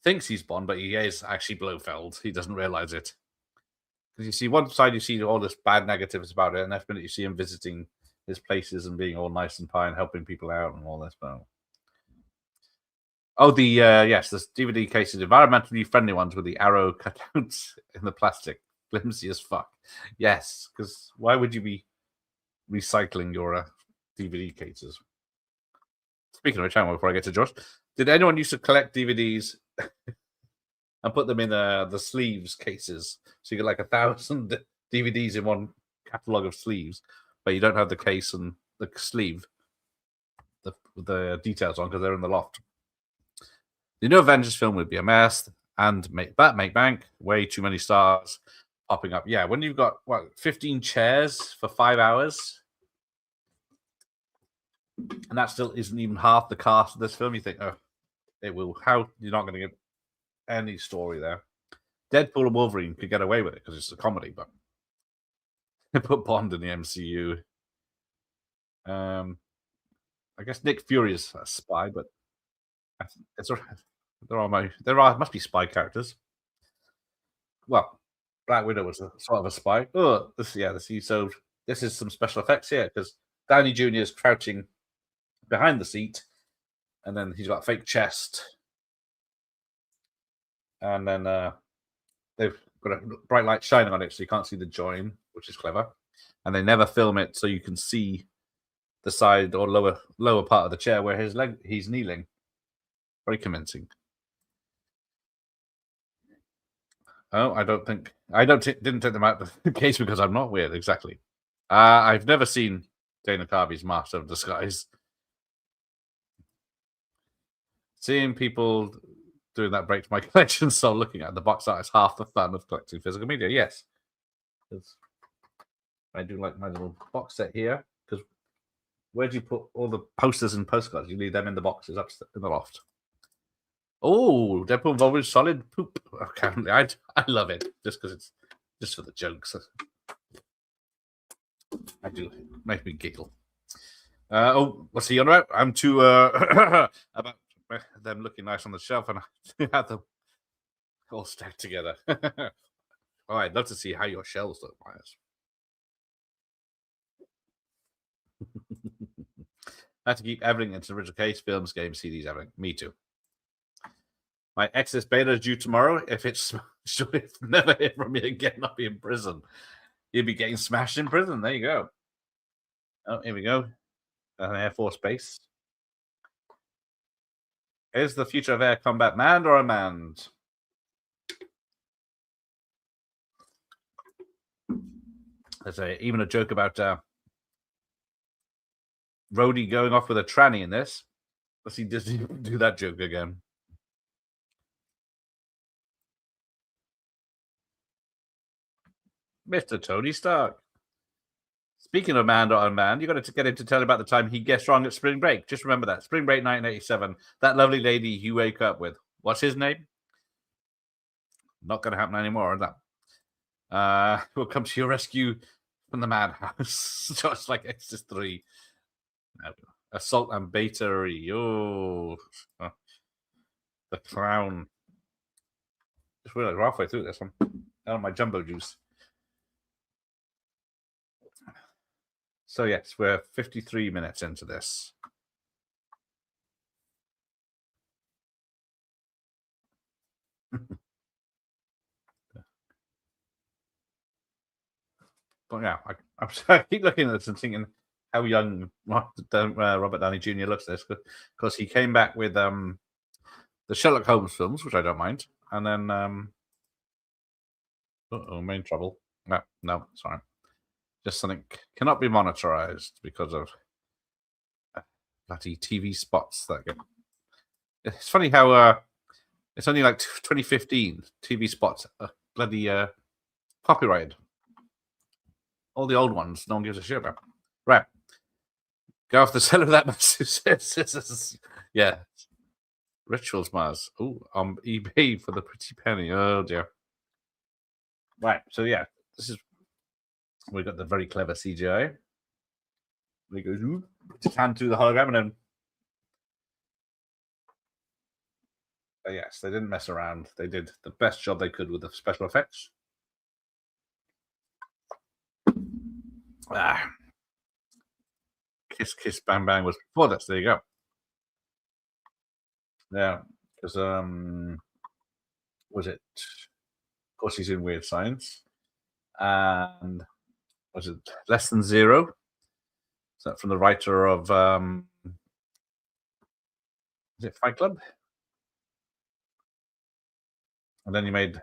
thinks he's Bond, but he is actually Blofeld. He doesn't realize it. Because you see, one side you see all this bad negatives about it, and next minute you see him visiting his places and being all nice and pie and helping people out and all this. But oh, the DVD cases, environmentally friendly ones with the arrow cutouts in the plastic, flimsy as fuck. Yes, because why would you be recycling your DVD cases? Speaking of which, before I get to Josh, did anyone used to collect DVDs and put them in the sleeves cases? So you get like 1,000 DVDs in one catalog of sleeves, but you don't have the case and the sleeve, the details on because they're in the loft. The new Avengers film would be a mess and make bank. Way too many stars popping up. Yeah, when you've got 15 chairs for 5 hours, and that still isn't even half the cast of this film, you think, oh, it will. How you're not going to get any story there? Deadpool and Wolverine could get away with it because it's a comedy, but put Bond in the MCU. I guess Nick Fury is a spy, but it's must be spy characters. Well, Black Widow was a sort of a spy. Oh, the sea sold this is some special effects here because Downey Jr. is crouching behind the seat, and then he's got a fake chest, and then they've got a bright light shining on it, so you can't see the join, which is clever. And they never film it so you can see the side or lower part of the chair where he's kneeling. Very convincing. Oh, didn't take them out of the case because I'm not weird. Exactly. I've never seen Dana Carvey's Master of Disguise. Seeing people doing that breaks my collection, so looking at the box art is half the fun of collecting physical media. Yes. I do like my little box set here, because where do you put all the posters and postcards? You leave them in the boxes up in the loft. Oh, Deadpool and Wolverine solid poop. Okay, I love it just because it's just for the jokes. I do. It makes me giggle. What's he on about? I'm too about them looking nice on the shelf, and I had them all stacked together. Oh, I'd love to see how your shelves look, Myers. I had to keep everything into original case, films, games, CDs, everything. Me too. My Exodus beta is due tomorrow. If it's never hear from me again, I'll be in prison. You'll be getting smashed in prison. There you go. Oh, here we go. An Air Force base. Is the future of air combat manned or unmanned? There's even a joke about Rhodey going off with a tranny in this. Let's see Disney do that joke again. Mr. Tony Stark. Speaking of manned or unmanned, you got to get him to tell about the time he guessed wrong at spring break. Just remember that. Spring break 1987. That lovely lady you wake up with. What's his name? Not going to happen anymore, is that? We'll come to your rescue from the madhouse. Just like Exodus 3. Assault and battery. Oh. The clown. Just realized we're halfway through this one. Out of my jumbo juice. So yes, we're 53 minutes into this. But yeah, I keep looking at this and thinking how young Robert Downey Jr. looks at this, because he came back with the Sherlock Holmes films, which I don't mind, and then main trouble. No, sorry. Just something cannot be monetized because of bloody TV spots that get. It's funny how it's only like 2015 TV spots are bloody copyrighted. All the old ones, no one gives a shit about. Right, go off the seller of that massive. Yeah, Rituals Mars. Oh, on eBay for the pretty penny. Oh dear. Right, so yeah, this is. We got the very clever CGI. He goes, just hand through the hologram, and then. But yes, they didn't mess around. They did the best job they could with the special effects. Kiss, Kiss, Bang, Bang was before this. There you go. Yeah, because was it? Of course, he's in Weird Science, and was it Less Than Zero? Is that from the writer of is it Fight Club? And then he made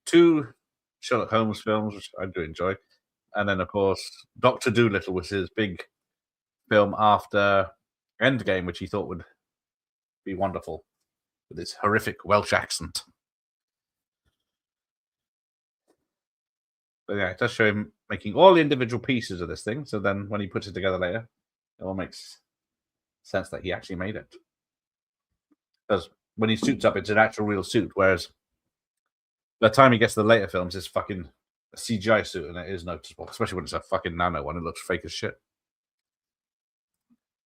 2 Sherlock Holmes films, which I do enjoy, and then of course Dr. Dolittle was his big film after Endgame, which he thought would be wonderful with his horrific Welsh accent. But yeah, it does show him making all the individual pieces of this thing. So then when he puts it together later, it all makes sense that he actually made it. Because when he suits up, it's an actual real suit. Whereas by the time he gets to the later films, it's fucking a CGI suit, and it is noticeable. Especially when it's a fucking nano one. It looks fake as shit.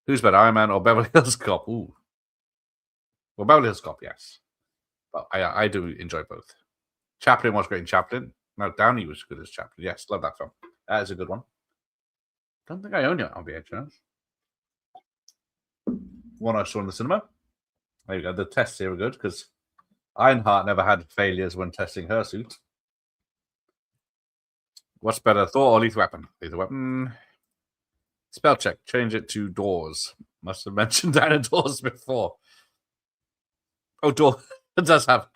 Who's better, Iron Man or Beverly Hills Cop? Ooh. Well, Beverly Hills Cop, yes. But I do enjoy both. Chaplin was great in Chaplin. No, Downey was good as Chaplin. Yes, love that film. That is a good one. Don't think I own it on VHS. One I saw in the cinema. There you go. The tests here are good because Ironheart never had failures when testing her suit. What's better, Thor or Lethal Weapon? Lethal Weapon. Spell check. Change it to doors. Must have mentioned down doors before. Oh, door. It does have.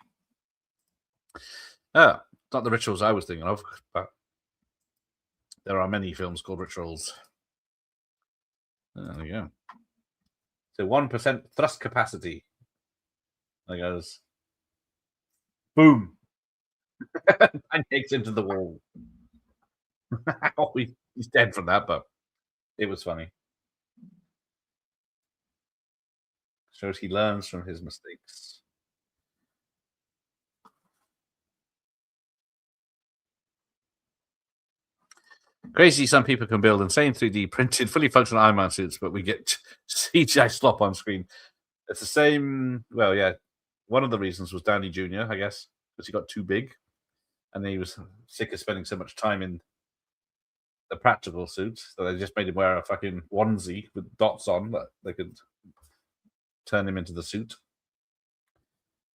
Oh, not the rituals I was thinking of, but there are many films called rituals. There we go. So 1% thrust capacity. There goes. Boom. Pancakes into the wall. Oh, he's dead from that, but it was funny. Shows he learns from his mistakes. Crazy, some people can build insane 3D printed, fully functional Iron Man suits, but we get CGI slop on screen. It's the same. Well, yeah. One of the reasons was Downey Jr., I guess, because he got too big. And then he was sick of spending so much time in the practical suits that they just made him wear a fucking onesie with dots on that they could turn him into the suit.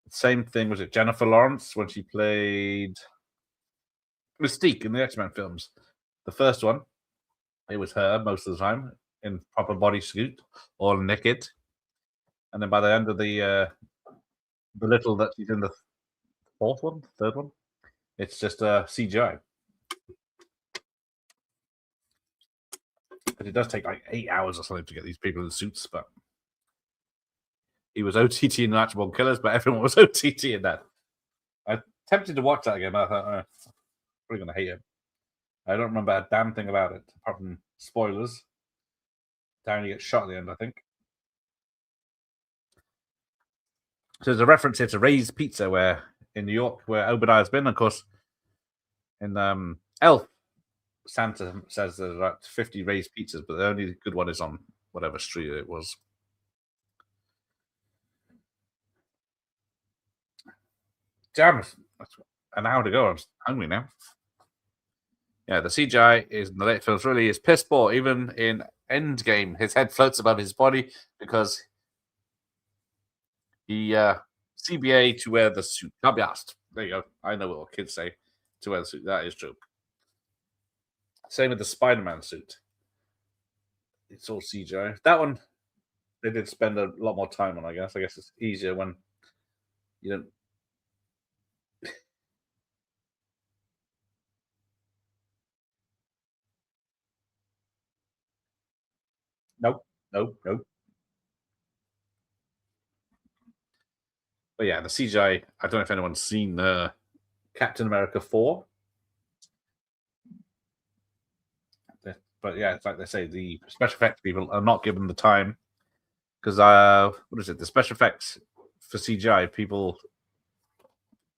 Same thing, was it Jennifer Lawrence when she played Mystique in the X-Men films? The first one, it was her most of the time in proper bodysuit, all naked. And then by the end of the little that she's in the third one, it's just CGI. But it does take like 8 hours or something to get these people in suits. But he was OTT in Natural Born Killers, but everyone was OTT in that. I tempted to watch that again, but I thought, I'm probably going to hate it. I don't remember a damn thing about it, apart from spoilers. Downey gets shot at the end, I think. So there's a reference here to Ray's Pizza, where in New York, where Obadiah's been. Of course, in Elf, Santa says there's about 50 Ray's Pizzas, but the only good one is on whatever street it was. Damn, that's an hour to go. I'm hungry now. Yeah, the CGI is in the late films really is piss poor. Even in Endgame, his head floats above his body because he CBA to wear the suit. Can't be asked. There you go. I know what kids say to wear the suit. That is true. Same with the Spider-Man suit. It's all CGI. That one, they did spend a lot more time on, I guess. I guess it's easier when you don't. Nope. But yeah, the CGI, I don't know if anyone's seen Captain America 4. But yeah, it's like they say, the special effects people are not given the time because, what is it? The special effects for CGI, people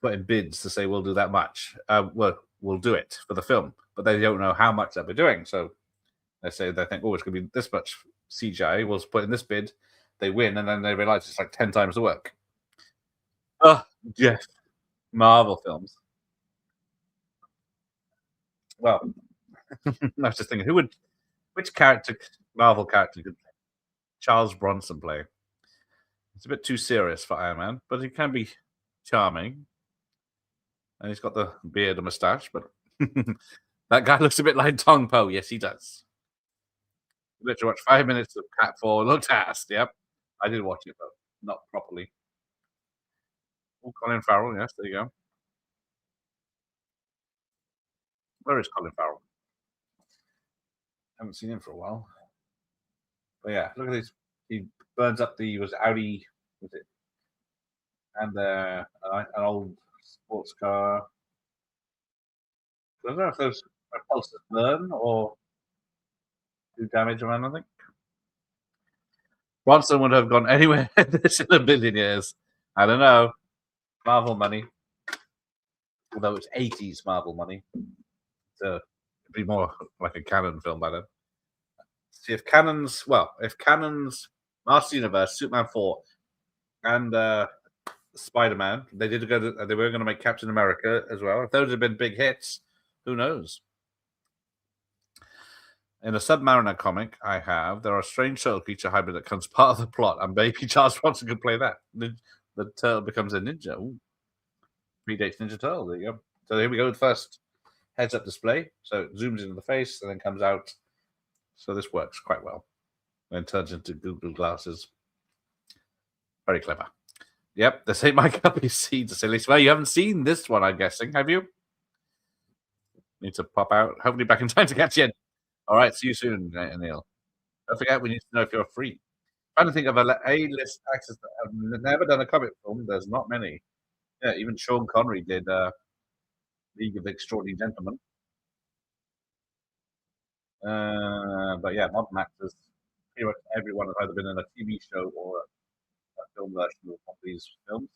put in bids to say, we'll do that much. We'll do it for the film, but they don't know how much they'll be doing. So they say, they think, oh, it's going to be this much CGI. We'll put in this bid. They win, and then they realize it's like 10 times the work. Oh, yes. Marvel films. Well, I was just thinking, which Marvel character could Charles Bronson play? It's a bit too serious for Iron Man, but he can be charming. And he's got the beard and mustache, but that guy looks a bit like Tong Po. Yes, he does. Literally watched 5 minutes of Cat 4. Looked ass. Yep. I did watch it, but not properly. Oh, Colin Farrell. Yes, there you go. Where is Colin Farrell? Haven't seen him for a while. But yeah, look at this. He burns up was Audi, was it? And an old sports car. I don't know if those repulsors burn or do damage around, I think. Bronson would have gone anywhere in a billion years. I don't know. Marvel money. Although it's 80s Marvel money. So it'd be more like a canon film by then. See if Cannon's Master Universe, Superman 4, and Spider-Man, they were going to make Captain America as well. If those had been big hits, who knows? In a Submariner comic I have, there are a strange turtle creature hybrid that becomes part of the plot, and Baby Charles Bronson could play that. The turtle becomes a ninja. Ooh, predates Ninja Turtle. There you go. So here we go with first heads-up display. So it zooms into the face and then comes out. So this works quite well. Then turns into Google glasses. Very clever. Yep, this ain't my cup of tea, to say least. Well, you haven't seen this one, I'm guessing, have you? Need to pop out. Hopefully back in time to catch you in. All right, see you soon, Neil. Don't forget, we need to know if you're free. Trying to think of A-list actors that have never done a comic film. There's not many. Yeah, even Sean Connery did League of Extraordinary Gentlemen. But yeah, modern actors. Pretty much everyone has either been in a TV show or a film version of these films.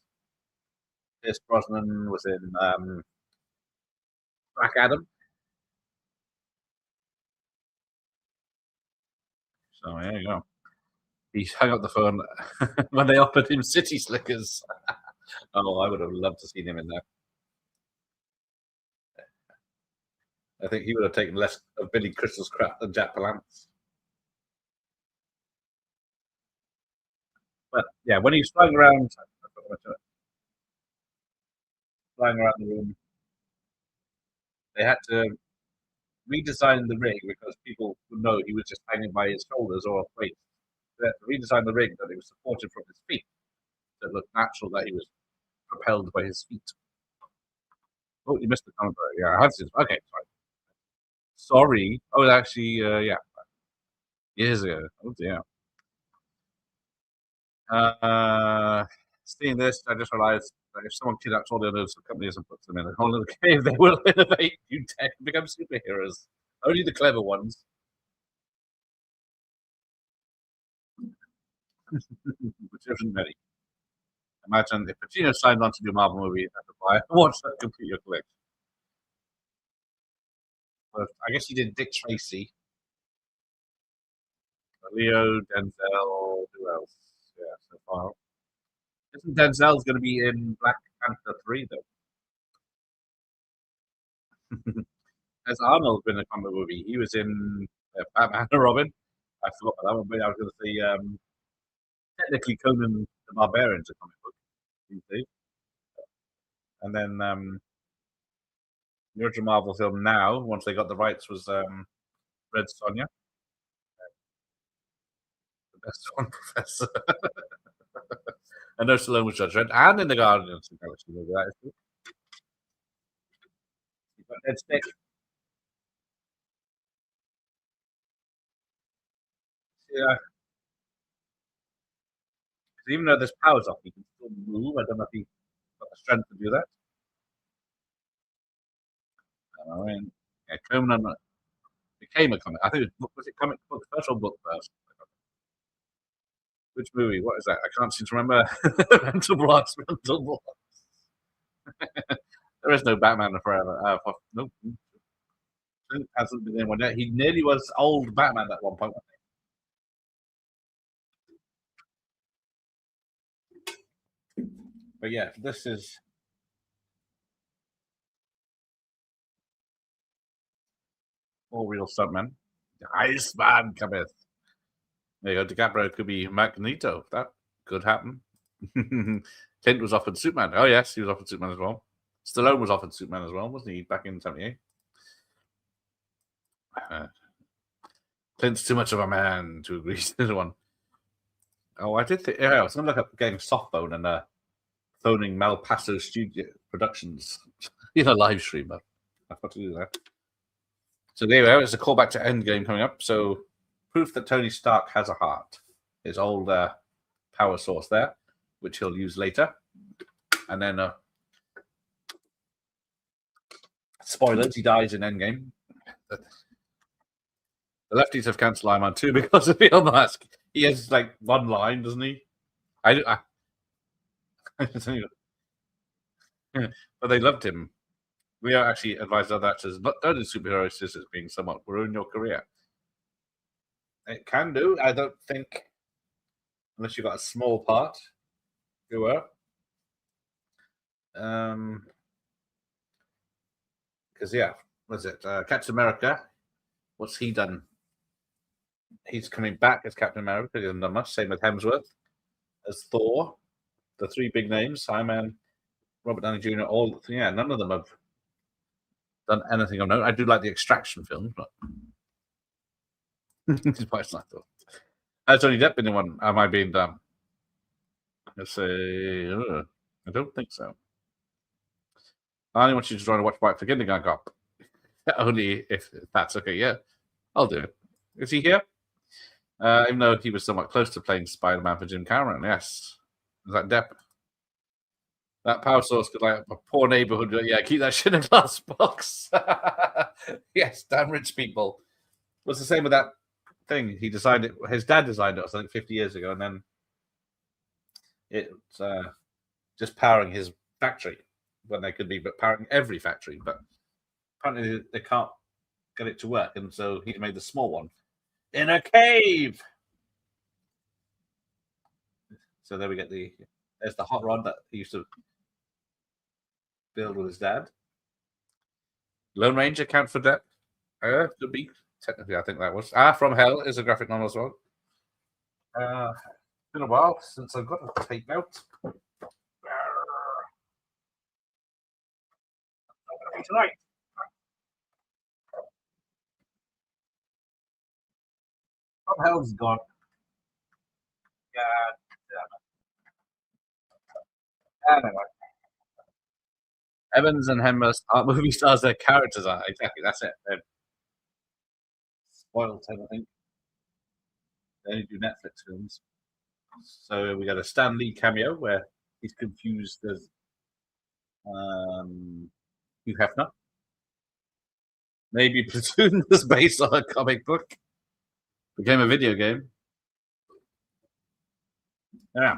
Pierce Brosnan was in Black Adam. So there you go. He hung up the phone when they offered him City Slickers. Oh, I would have loved to see him in there. I think he would have taken less of Billy Crystal's crap than Jack Palance. But yeah, when he's flying around the room, they had to redesign the rig because people would know he was just hanging by his shoulders or waist. They had to redesign the rig that he was supported from his feet, so it looked natural that he was propelled by his feet. Oh, you missed the comment. Yeah, I have seen. Okay, sorry. Sorry. Oh, actually, yeah, years ago. Oh dear. Seeing this, I just realized that if someone kidnaps all the owners of companies and puts them in a hole in the cave, they will innovate new tech and become superheroes. Only the clever ones. Which isn't many. Imagine if Pacino signed on to do a Marvel movie, had to buy watch that complete your collection. But I guess he did Dick Tracy, Leo, Denzel, who else? Yeah, so far. Isn't Denzel's going to be in Black Panther 3, though? Has Arnold been in a comic movie? He was in Batman and Robin. I forgot that one, but I was going to say technically Conan the Barbarian's a comic book these days. And then the original Marvel film now, once they got the rights, was Red Sonja. The best one, Professor. I know Stallone was Judge Dredd, and in the Guardians of the Galaxy movie. That is good. You've got Ed Stick. Yeah. Even though there's powers off, he can still move. I don't know if he's got the strength to do that. I mean, yeah, Conan became a comic. I think it was it comic book first or book first? Which movie? What is that? I can't seem to remember. Mental blocks. Mental blocks. There is no Batman forever. No, hasn't been in one yet. He nearly was old Batman at one point. But yeah, this is all real stuntman. The Iceman cometh. There you go. DiCaprio could be Magneto. That could happen. Clint was offered Superman. Oh yes, he was offered Superman as well. Stallone was offered Superman as well, wasn't he? Back in '78. Clint's too much of a man to agree to the one. Oh, I did think. Yeah, I was going to look up getting Softphone and phoning Malpaso Studio Productions in a live stream, but I've got to do that. So there we go. It's a callback to Endgame coming up. So proof that Tony Stark has a heart. His old power source there, which he'll use later. And then spoilers, he dies in Endgame. The lefties have cancelled Iron Man 2 because of Elon Musk. He has like one line, doesn't he? But they loved him. We are actually advised other actors not don't do superhero assistants being somewhat ruin your career. It can do. I don't think, unless you've got a small part, you were. Because yeah, was it Captain America? What's he done? He's coming back as Captain America. He hasn't done much. Same with Hemsworth as Thor. The three big names: Iron Man, Robert Downey Jr. All none of them have done anything of note. I do like the Extraction films, but it's not though. Has Johnny Depp been in one? Am I being dumb? Let's say, I don't think so. I only want you to join a watch party for Kindergarten Cop. Only if that's okay. Yeah, I'll do it. Is he here? Even though he was somewhat close to playing Spider-Man for Jim Cameron. Yes. Is that Depp? That power source could like a poor neighborhood. Yeah, keep that shit in a glass box. Yes, damn rich people. What's the same with that thing? He designed it. His dad designed it, I think, 50 years ago, and then it's just powering his factory when they could be, but powering every factory. But apparently they can't get it to work, and so he made the small one in a cave. So there we get there's the hot rod that he used to build with his dad. Lone Ranger count for Depp? Could be. Technically, I think that was. From Hell is a graphic novel as well. It's been a while since I've got a tape out. Tonight. From Hell's gone. God damn it. Anyway. Evans and Hemsworth aren't movie stars, their characters are. Exactly, that's it. They're spoiled, I think. They only do Netflix films. So we got a Stan Lee cameo where he's confused as Hugh Hefner. Maybe Platoon was based on a comic book. Became a video game. Yeah.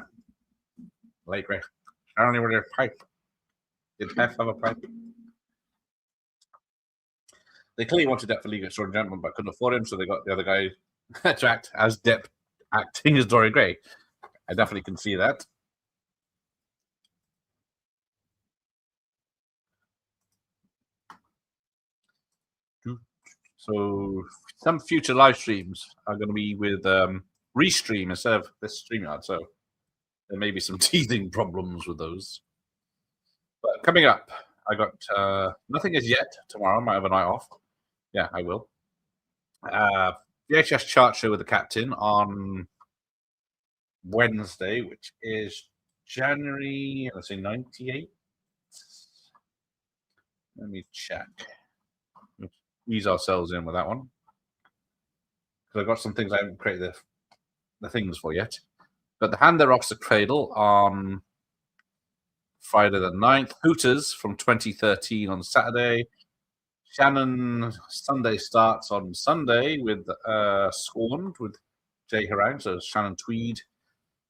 Late Ray. I don't know where their pipe. Did Hef have a pipe? They clearly wanted that for League of Extraordinary Gentlemen, but couldn't afford him, so they got the other guy to act as Depp, acting as Dorian Gray. I definitely can see that. So some future live streams are going to be with Restream instead of this StreamYard. So there may be some teething problems with those. But coming up, I got nothing as yet. Tomorrow, I might have a night off. Yeah, I will. VHS chart show with the captain on Wednesday, which is January, let's say 98. Let me check. Let's ease ourselves in with that one. Because I've got some things I haven't created the things for yet. But the Hand That Rocks the Cradle on Friday the 9th. Hooters from 2013 on Saturday. Shannon Sunday starts on Sunday with Scorned with Jay Harang, so Shannon Tweed.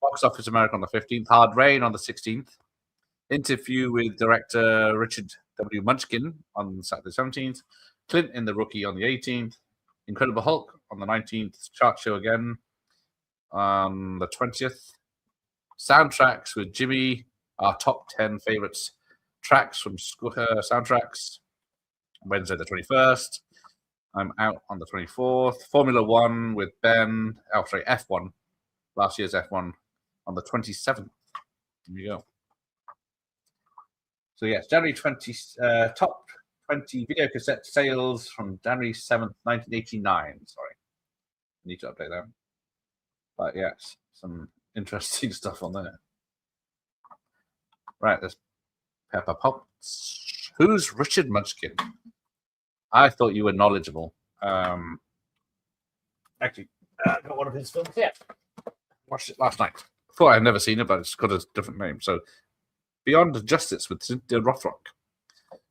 Box Office America on the 15th. Hard Rain on the 16th. Interview with director Richard W. Munchkin on Saturday 17th. Clint in the Rookie on the 18th. Incredible Hulk on the 19th. Chart show again on the 20th. Soundtracks with Jimmy. Our top 10 favorites tracks from soundtracks. Wednesday the 21st. I'm out on the 24th. Formula One with Ben. Oh, sorry, F1. Last year's F1 on the 27th. There you go. So yes, January 20, top 20 video cassette sales from January 7th, 1989. Sorry. I need to update that. But yes, some interesting stuff on there. Right, there's Pepper Potts. Who's Richard Munchkin? I thought you were knowledgeable. Actually, I got one of his films here. Watched it last night. Thought I'd never seen it, but it's got a different name. So, Beyond Justice with Cynthia Rothrock.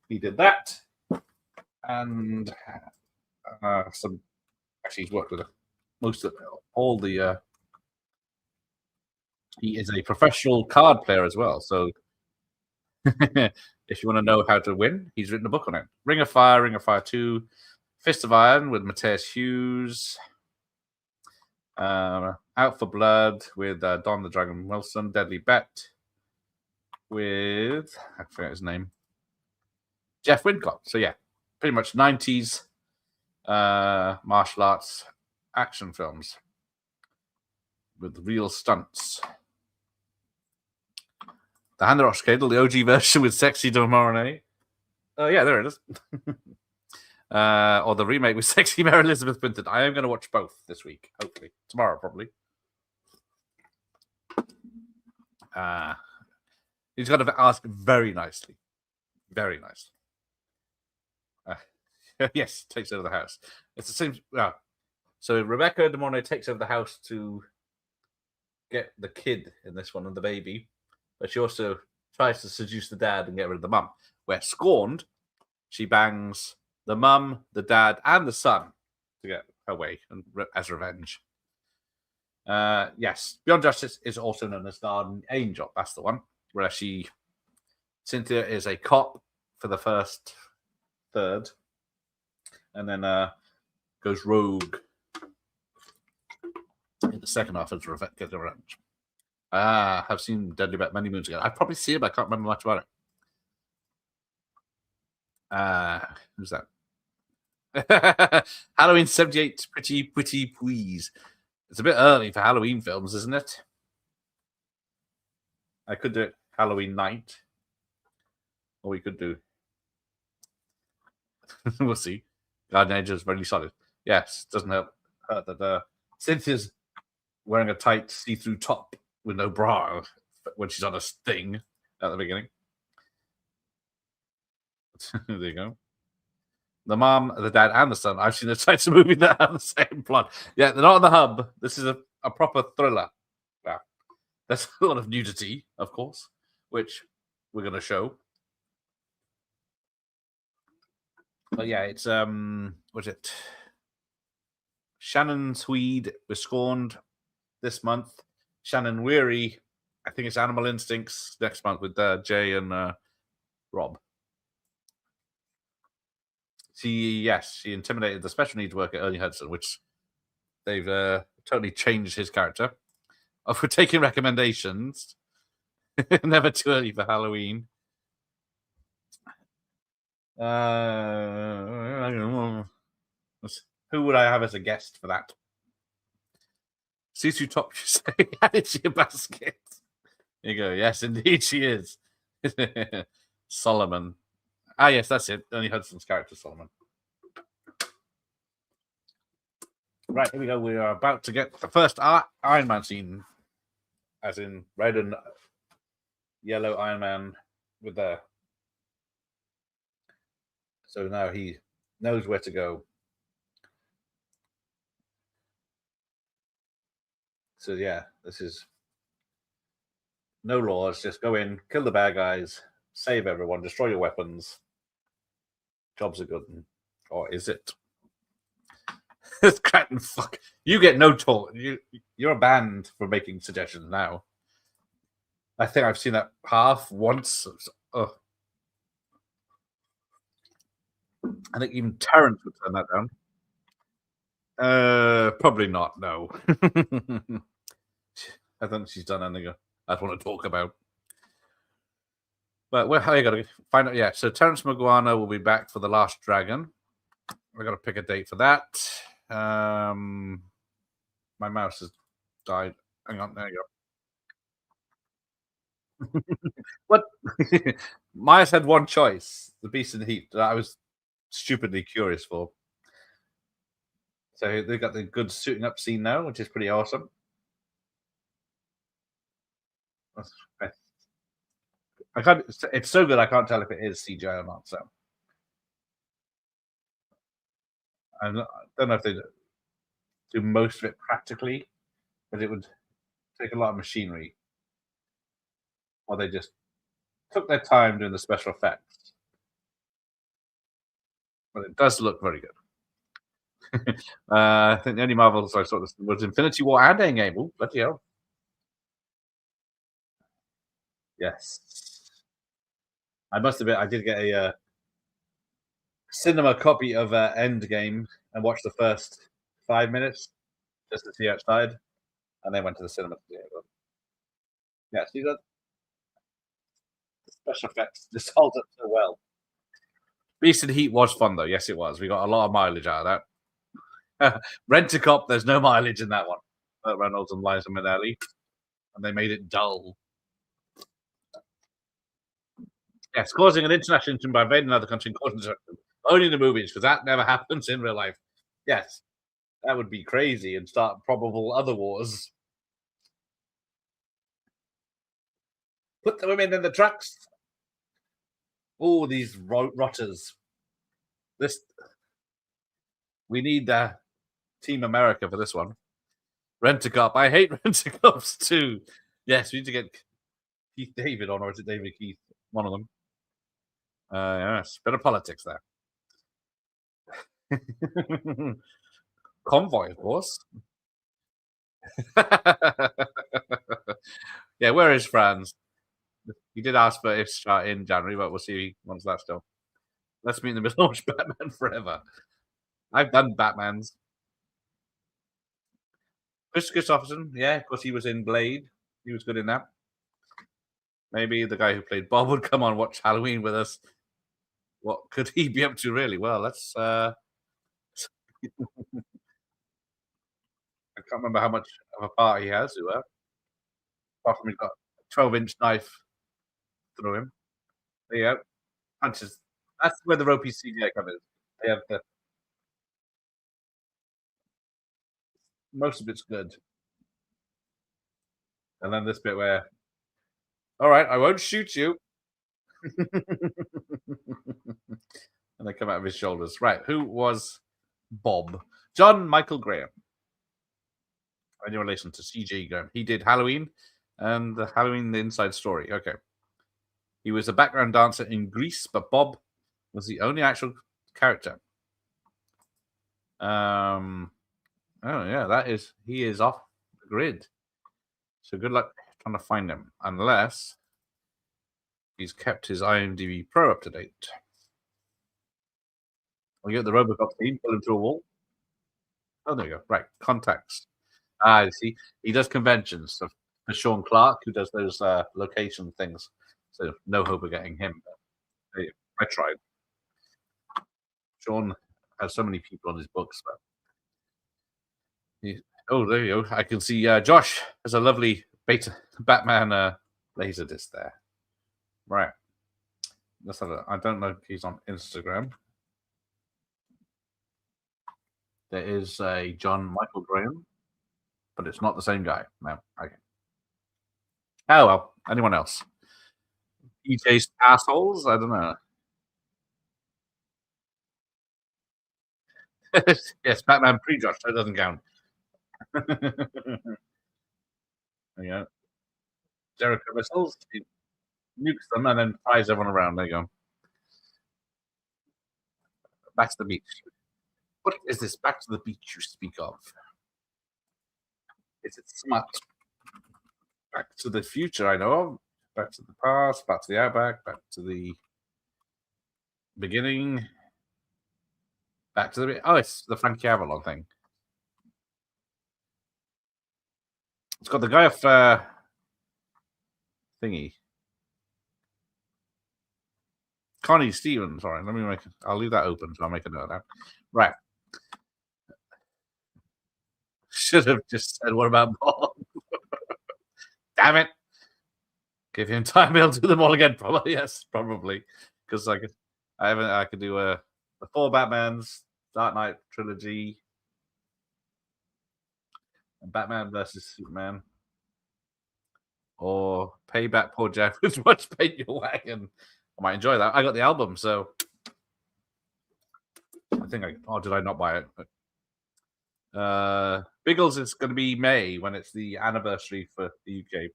He did that, and some. Actually, he's worked with most of all the. He is a professional card player as well. So, if you want to know how to win, he's written a book on it. Ring of Fire 2, Fist of Iron with Matthias Hughes. Out for Blood with Don the Dragon Wilson. Deadly Bet with, I forget his name, Jeff Wincott. So yeah, pretty much 90s martial arts action films with real stunts. The Hand Rock Cradle, the OG version with sexy Domorone. Oh, yeah, there it is. Or the remake with sexy Mary Elizabeth Winstead. I am going to watch both this week, hopefully. Tomorrow, probably. He's got to ask very nicely. Very nicely. Yes, takes over the house. It's the same. So Rebecca De Mornay takes over the house to get the kid in this one and the baby, but she also tries to seduce the dad and get rid of the mum. Where Scorned, she bangs the mum, the dad, and the son to get her way and as revenge. Yes, Beyond Justice is also known as Guardian Angel. That's the one where Cynthia is a cop for the first third, and then goes rogue in the second half as get the revenge. I've seen Deadly Bet many moons ago. I've probably seen it, but I can't remember much about it. Who's that? Halloween 78, pretty please. It's a bit early for Halloween films, isn't it? I could do it Halloween night. Or we could do... we'll see. Guardian Angel is really solid. Yes, doesn't hurt that Cynthia's wearing a tight see-through top with no bra when she's on a sting at the beginning. There you go. The mom, the dad, and the son. I've seen the types of movie that have the same plot. Yeah, they're not on the hub. This is a proper thriller. Yeah. There's a lot of nudity, of course, which we're going to show. But yeah, it's what's it? Shannon Tweed was Scorned this month. Shannon Weary, I think it's Animal Instincts next month with Jay and Rob. She intimidated the special needs worker Ernie Hudson, which they've totally changed his character. For taking recommendations, never too early for Halloween. Who would I have as a guest for that? Sisu Top, you say? Added to your basket. There you go. Yes, indeed, she is. Solomon. Yes, that's it. Ernie Hudson's character, Solomon. Right, here we go. We are about to get the first Ironman scene, as in red and yellow Ironman with the... So now he knows where to go. So yeah, this is no laws. Just go in, kill the bad guys, save everyone, destroy your weapons. Jobs are good. Or is it? Cratton, fuck. You get no talk. You're banned for making suggestions now. I think I've seen that half once. I think even Terrence would turn that down. Probably not, no. I think she's done anything I'd want to talk about. But how you got to find out? Yeah, so Terrence Maguana will be back for The Last Dragon. We've got to pick a date for that. My mouse has died. Hang on, there you go. What? Myers had one choice: The Beast in the Heat. That I was stupidly curious for. So they've got the good suiting up scene now, which is pretty awesome. I can't. It's so good. I can't tell if it is CGI or not. So I don't know if they do most of it practically, but it would take a lot of machinery, or they just took their time doing the special effects. But it does look very good. I think the only Marvels I saw was Infinity War and Endgame. Oh, bloody hell! Yes. I must admit, I did get a cinema copy of Endgame and watched the first 5 minutes just to see outside, and then went to the cinema to see it. Yeah, see that? The special effects just hold up so well. Beast in Heat was fun, though. Yes, it was. We got a lot of mileage out of that. Rent-A-Cop, there's no mileage in that one. Burt Reynolds and Liza Minnelli, and they made it dull. Yes, causing an international incident by invading another country and causing destruction. Only in the movies, because that never happens in real life. Yes, that would be crazy and start probable other wars. Put the women in the trucks. Oh, these rotters. This we need Team America for this one. Rent-A-Cop. I hate Rent-A-Cops too. Yes, we need to get Keith David on, or is it David Keith? One of them. Yes, bit of politics there. Convoy, of course. Yeah, where is Franz? He did ask for Ishtar in January, but we'll see once that's done. Let's meet in the middle. Watch Batman Forever. I've done Batman's. Chris Christopherson, yeah, of course he was in Blade. He was good in that. Maybe the guy who played Bob would come on watch Halloween with us. What could he be up to, really? Well, let's. I can't remember how much of a part he has. Apart from he's got a 12-inch knife through him. There you go. Punches. That's where the ropey CGI comes in. They have the most of it's good, and then this bit where, all right, I won't shoot you, and they come out of his shoulders. Right, who was Bob? John Michael Graham. In relation to CG Graham, he did Halloween and the Halloween the Inside Story. Okay, he was a background dancer in Grease, but Bob was the only actual character. Oh yeah, he is off the grid. So good luck trying to find him, unless he's kept his IMDb Pro up to date. We get the Robocop team, pull him through a wall. Oh, there you go. Right, contacts. I see. He does conventions. So for Sean Clark, who does those location things. So no hope of getting him. But, hey, I tried. Sean has so many people on his books. But oh, there you go. I can see Josh has a lovely beta Batman laser disc there. Right. Let's have a. I don't know if he's on Instagram. There is a John Michael Graham, but it's not the same guy. No. Okay. Oh well. Anyone else? EJ's assholes? I don't know. Yes, Batman pre-Josh, so it doesn't count. There you go. Jericho missiles. He nukes them and then fires everyone around. There you go. Back to the beach. What is this back to the beach you speak of? Is it smart? Back to the future, I know of. Back to the past, back to the outback, back to the beginning. Back to the. Oh, it's the Frankie Avalon thing. It's got the guy off thingy. Connie Stevens. Sorry, let me make. I'll leave that open, so I'll make a note of that. Right. Should have just said, "What about Bob?" Damn it! Give him time. He'll do them all again. Probably yes, probably because I could do the 4 Batmans, Dark Knight trilogy, and Batman versus Superman, or Payback Poor Jeff with Watch Paint Your Wagon. I might enjoy that. I got the album, so I think did I not buy it? But, Biggles is going to be May when it's the anniversary for the UK.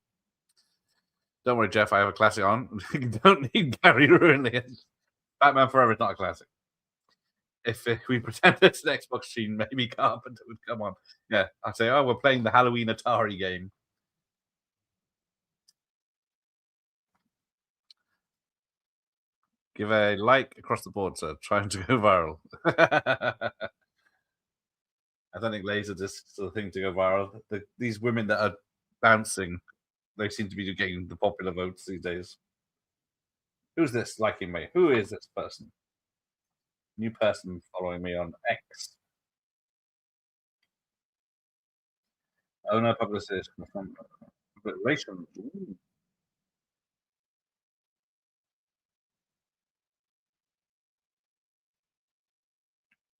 Don't worry, Jeff. I have a classic on. You don't need Gary ruining it. Batman Forever is not a classic. If we pretend it's an Xbox stream, maybe Carpenter would come on. Yeah, I'd say, oh, we're playing the Halloween Atari game. Give a like across the board, sir. Trying to go viral. I don't think Laserdisc is the thing to go viral. These women that are bouncing, they seem to be getting the popular votes these days. Who's this liking me? Who is this person? New person following me on X. Owner publicist. Relations. Ooh.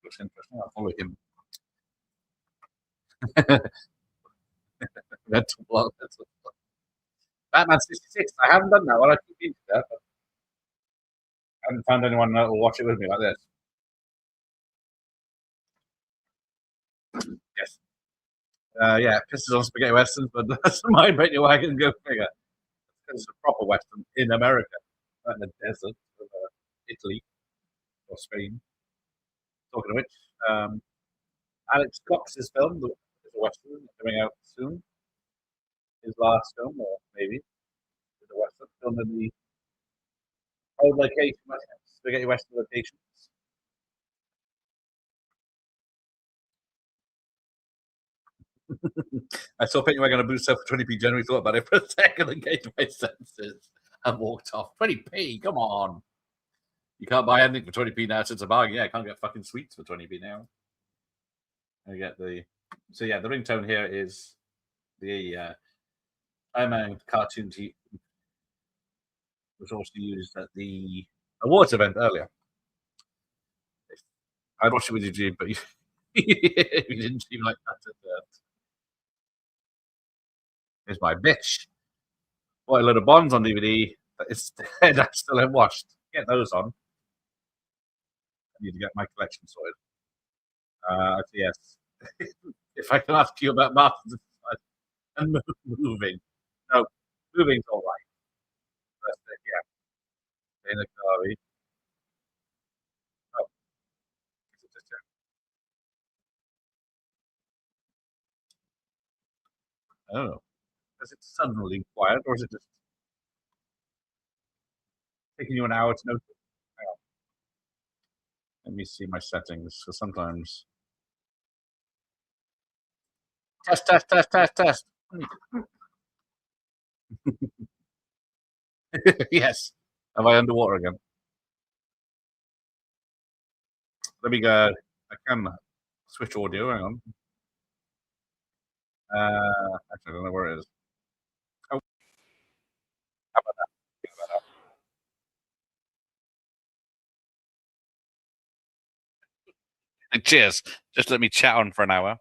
Looks interesting. I'll follow him. Mental block. Batman 66. I haven't done that one. I keep into that, but I haven't found anyone that will watch it with me like this. Yes. Yeah, pisses on spaghetti westerns, but doesn't mind Paint Your Wagon, go figure. It's a proper western in America, not in the desert of Italy or Spain. Talking of which, Alex Cox's film is a western coming out soon. His last film, or maybe, is a western filmed in the old location, spaghetti western locations. I saw Paint Your Wagon on a booth sale for 20p. Generally thought about it for a second and gained my senses and walked off. 20p, come on. You can't buy anything for 20p now since a bargain. Yeah, I can't get fucking sweets for 20p now. I get the. So yeah, the ringtone here is the Ironman cartoon was also used at the awards event earlier. I'd watch it with you, but you, you didn't seem like that. Here's my bitch. Bought a load of Bonds on DVD. It's dead. I still haven't watched. Get those on. I need to get my collection sorted. Yes. If I can ask you about Masters and moving. No, moving's all right. But, yeah, in a car. Oh, oh, is it suddenly quiet, or is it just taking you an hour to notice? Hang on. Let me see my settings. So sometimes test. Yes. Am I underwater again? Let me go. I can switch audio. Hang on. Actually, I don't know where it is. Oh, how about that? Cheers. Just let me chat on for an hour.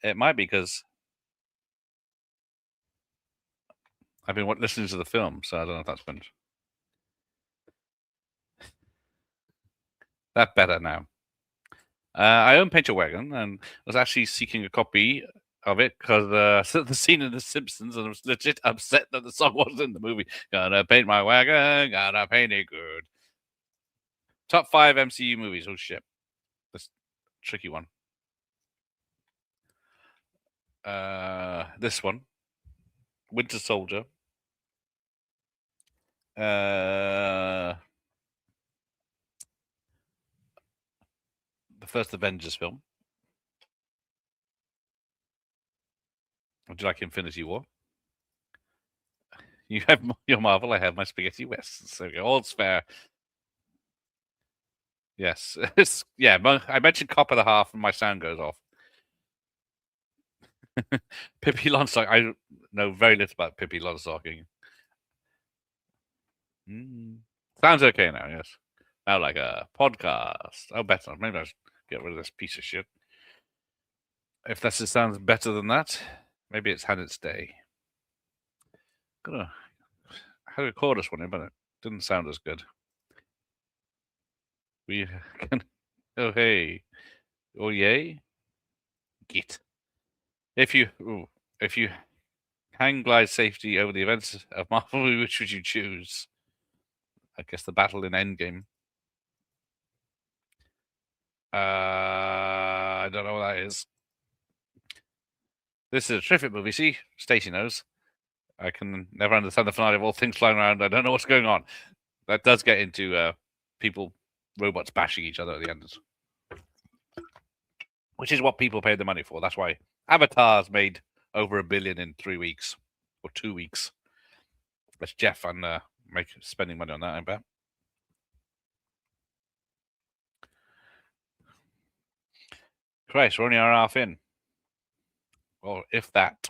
It might be because I've been listening to the film, so I don't know if that's been that better now. I own Paint Your Wagon and was actually seeking a copy of it because the scene in The Simpsons, and I was legit upset that the song wasn't in the movie. Gonna paint my wagon, gotta paint it good. Top 5 MCU movies. Oh shit, this tricky one. This one, Winter Soldier. The first Avengers film. Would you like Infinity War? You have your Marvel, I have my Spaghetti West. So all's fair. Yes. Yeah, I mentioned Cop of the Half and my sound goes off. Pippi Longstocking. I know very little about Pippi Longstocking. Sounds okay now, yes. Now like a podcast. Oh, better. Maybe I should get rid of this piece of shit. If that sounds better than that, maybe it's had its day. I had to record this one, but it didn't sound as good. We can. Oh hey, oh yay, git. If you hang glide safety over the events of Marvel, which would you choose? I guess the battle in Endgame. I don't know what that is. This is a terrific movie. See, Stacey knows. I can never understand the finale of all things flying around. I don't know what's going on. That does get into people, robots bashing each other at the end, which is what people paid the money for. That's why Avatar's made over $1 billion in 3 weeks or 2 weeks. That's Jeff and spending money on that, I bet. Christ, we're only an hour and a half in. Or if that.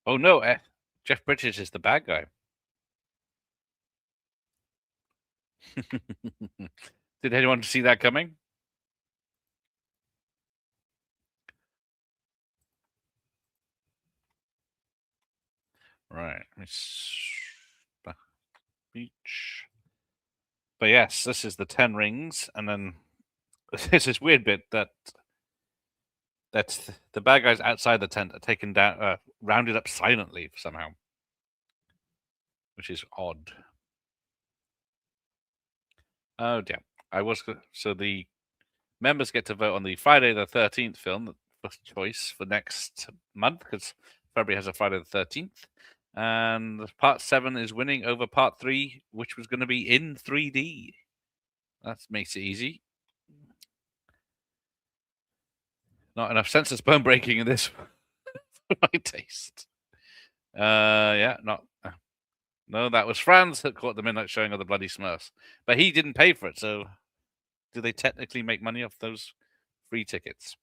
Oh no, Jeff Bridges is the bad guy. Did anyone see that coming? Right. Beach. But yes, this is the 10 rings, and then there's this weird bit that the bad guys outside the tent are taken down, rounded up silently somehow, which is odd. Oh dear. So the members get to vote on the Friday the 13th film, the first choice for next month, because February has a Friday the 13th. And part 7 is winning over part 3, which was going to be in 3D. That makes it easy. Not enough senseless bone breaking in this for my taste. Yeah, not. No, that was Franz that caught the midnight showing of the Bloody Smurfs. But he didn't pay for it, so do they technically make money off those free tickets?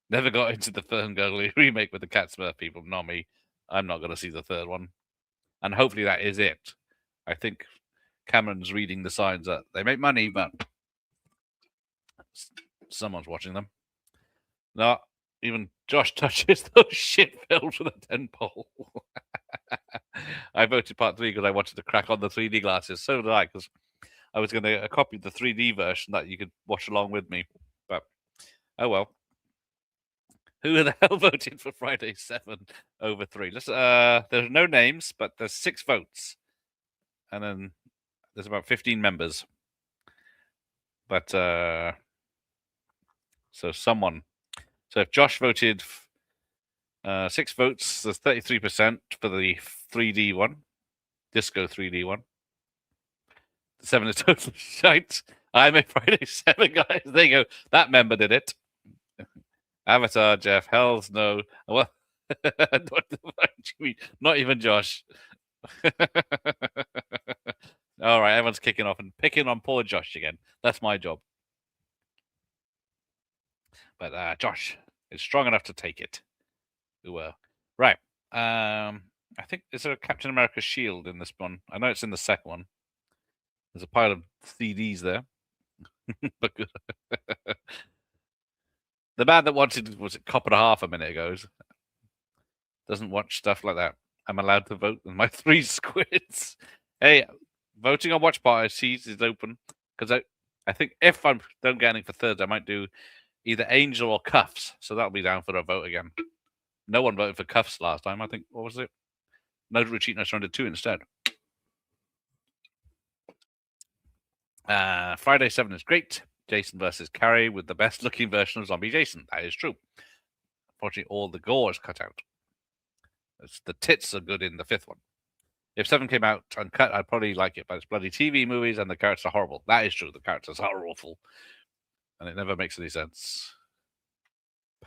Never got into the Ferngully remake with the Cat Smurf people. Not me. I'm not going to see the third one. And hopefully that is it. I think Cameron's reading the signs that they make money, but someone's watching them. No, even Josh touches those shit films with a 10 pole. I voted part 3 because I wanted to crack on the 3D glasses. So did I, because I was going to copy the 3D version that you could watch along with me. But, oh well. Who the hell voted for Friday 7 over 3? There's no names, but there's 6 votes. And then there's about 15 members. But, so if Josh voted 6 votes, there's 33% for the 3D one, Disco 3D one. 7 is totally shite. I'm a Friday 7, guys. There you go. That member did it. Avatar, Jeff, Hells no. Well, not even Josh. All right, everyone's kicking off and picking on poor Josh again. That's my job. But Josh is strong enough to take it. Right. I think, is there a Captain America shield in this one? I know it's in the second one. There's a pile of CDs there. But the man that wanted, was it Cop and a Half a minute ago, doesn't watch stuff like that. I'm allowed to vote with my 3 squids. Hey, voting on watch parties is open, because I think if I don't get anything for Thursday, I might do either Angel or Cuffs. So that'll be down for a vote again. No one voted for Cuffs last time. I think, what was it? No Retreat, No Surrender 2 instead. Friday 7 is great. Jason versus Carrie with the best looking version of Zombie Jason. That is true. Unfortunately, all the gore is cut out. The tits are good in the 5th one. If 7 came out uncut, I'd probably like it, but it's bloody TV movies and the characters are horrible. That is true. The characters are awful. And it never makes any sense.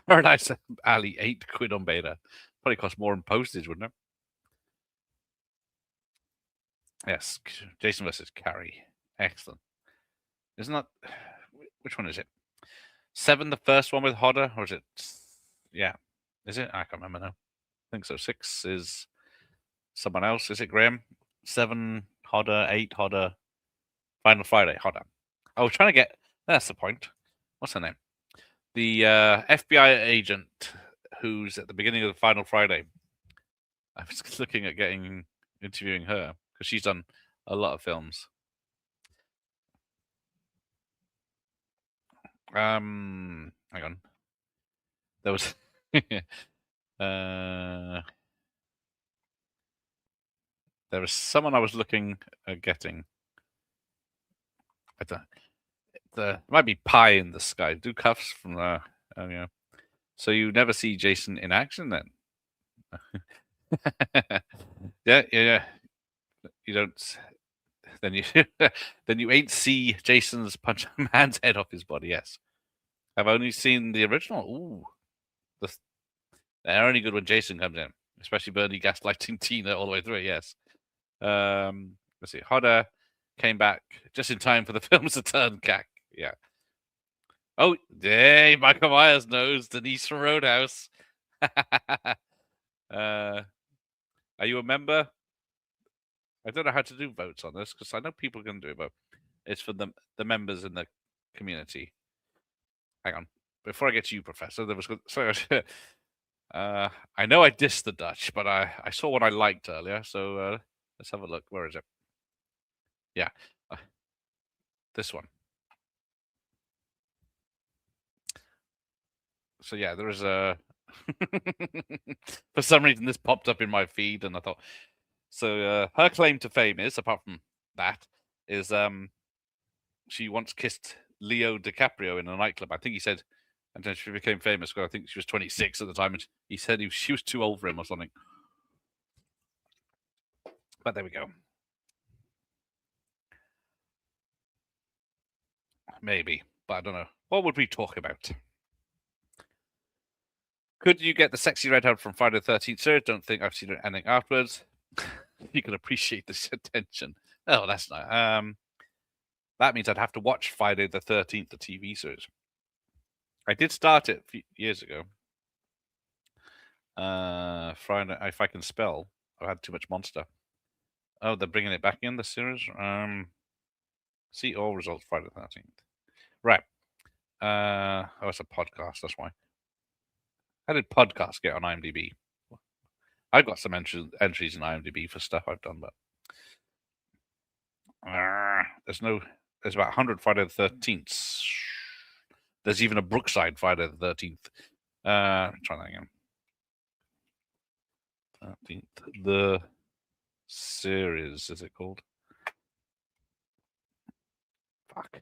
Paradise Alley, 8 quid on beta. Probably cost more in postage, wouldn't it? Yes, Jason versus Carrie. Excellent. Isn't that... Which one is it? 7, the first one with Hodder? Or is it... Yeah. Is it? I can't remember now. I think so. 6 is someone else. Is it Graham? 7, Hodder. 8, Hodder. Final Friday, Hodder. I was trying to get... That's the point. What's her name? The FBI agent who's at the beginning of the Final Friday. I was looking at interviewing her, because she's done a lot of films. Hang on. There was there was someone I was looking at getting. There might be Pie in the Sky. Do Cuffs from the So you never see Jason in action then? yeah. You don't. Then you ain't see Jason's punch a man's head off his body. Yes, I've only seen the original. Ooh, they're only good when Jason comes in, especially Bernie gaslighting Tina all the way through. Yes. Let's see. Hodder came back just in time for the films to turn cack. Yeah. Oh, hey, Michael Myers knows Denise from Roadhouse. Are you a member? I don't know how to do votes on this because I know people can do it, but it's for the members in the community. Hang on. Before I get to you, Professor, there was sorry. I know I dissed the Dutch, but I saw what I liked earlier, so let's have a look. Where is it? Yeah, this one. So yeah, there is a. For some reason, this popped up in my feed, and I thought. So her claim to fame is, apart from that, is she once kissed Leo DiCaprio in a nightclub. I think he said, and then she became famous because I think she was 26 at the time, and he said she was too old for him or something. But there we go. Maybe, but I don't know. What would we talk about? Could you get the sexy redhead from Friday the 13th series? Don't think I've seen anything afterwards. You can appreciate this attention. Oh, that's nice. That means I'd have to watch Friday the 13th, the TV series. I did start it a few years ago. Friday, if I can spell, I've had too much monster. Oh, they're bringing it back in the series. See all results Friday the 13th. Right. Oh, it's a podcast. That's why. How did podcasts get on IMDb? I've got some entries in IMDb for stuff I've done, but there's about 100 Friday the 13th. There's even a Brookside Friday the 13th. Try that again. 13th. The series, is it called? Fuck.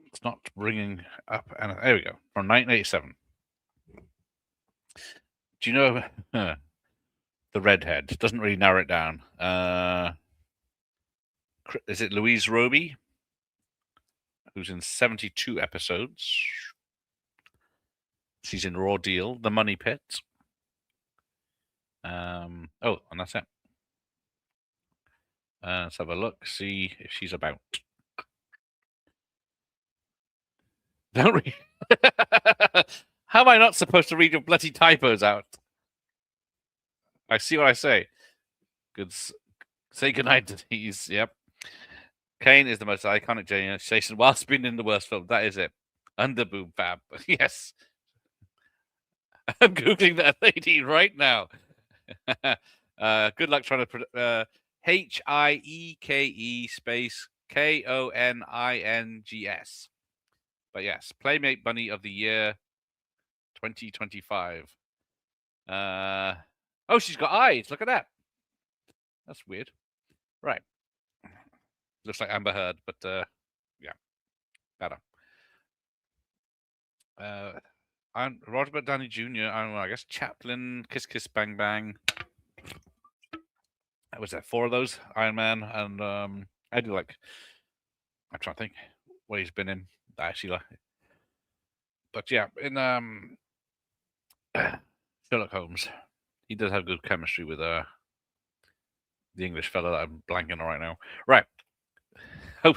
It's not bringing up. And there we go. From 1987. Do you know the redhead? Doesn't really narrow it down. Is it Louise Roby? Who's in 72 episodes. She's in Raw Deal, The Money Pit. And that's it. Let's have a look, see if she's about. Don't read. How am I not supposed to read your bloody typos out? I see what I say. Good. Say goodnight to these. Yep. Kane is the most iconic Jason whilst being in the worst film. That is it. Underboob fab. Yes. I'm Googling that lady right now. Good luck trying to HIEKE space KONINGS. But yes, Playmate Bunny of the Year 2025. Oh, she's got eyes. Look at that. That's weird. Right. Looks like Amber Heard, but yeah, better. I'm Robert Downey Jr. I don't know. I guess Chaplin, Kiss Kiss Bang Bang. Was there 4 of those? Ironman, and I do like. I'm trying to think what he's been in. I actually like. But yeah, in Sherlock Holmes, he does have good chemistry with the English fellow that I'm blanking on right now. Right. Oh,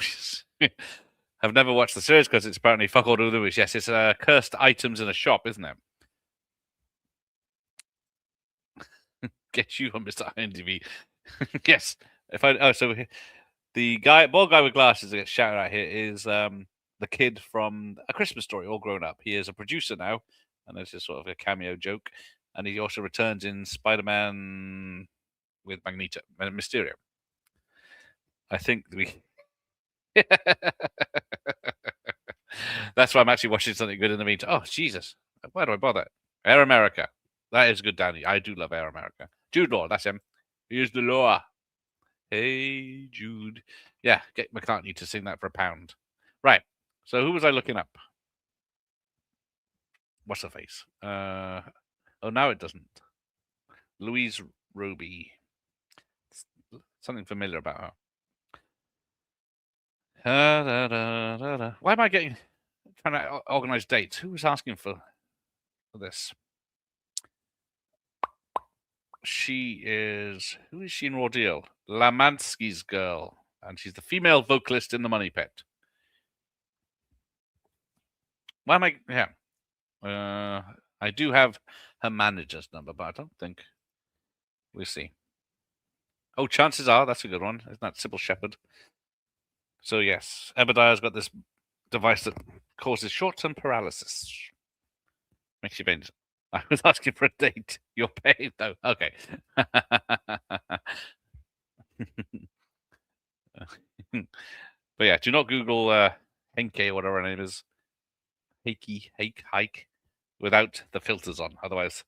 I've never watched the series because it's apparently fuck all to do with. Yes, it's cursed items in a shop, isn't it? Get you on Mr. IMDb. Yes. So the bald guy with glasses that gets shouted at here is the kid from A Christmas Story, all grown up. He is a producer now, and this is sort of a cameo joke. And he also returns in Spider-Man with Magneto and Mysterio. I think that's why I'm actually watching something good in the meantime. Oh, Jesus. Why do I bother? Air America. That is good, Danny. I do love Air America. Jude Law, that's him. Here's the law. Hey, Jude. Yeah, get McCartney to sing that for £1. Right. So who was I looking up? What's her face? Oh, now it doesn't. Louise Roby. Something familiar about her. Why am I trying to organize dates? Who was asking for this? Who is she in Raw Deal? Lamansky's girl, and she's the female vocalist in The Money Pit. Why am I? Yeah, I do have her manager's number, but I don't think we'll see. Oh, chances are that's a good one. Isn't that Sybil Shepherd? So yes, Ebediah's got this device that causes short-term paralysis. Makes you faint. I was asking for a date. You're paid though. Okay. But yeah, do not Google Henke or whatever her name is. Hike without the filters on. Otherwise,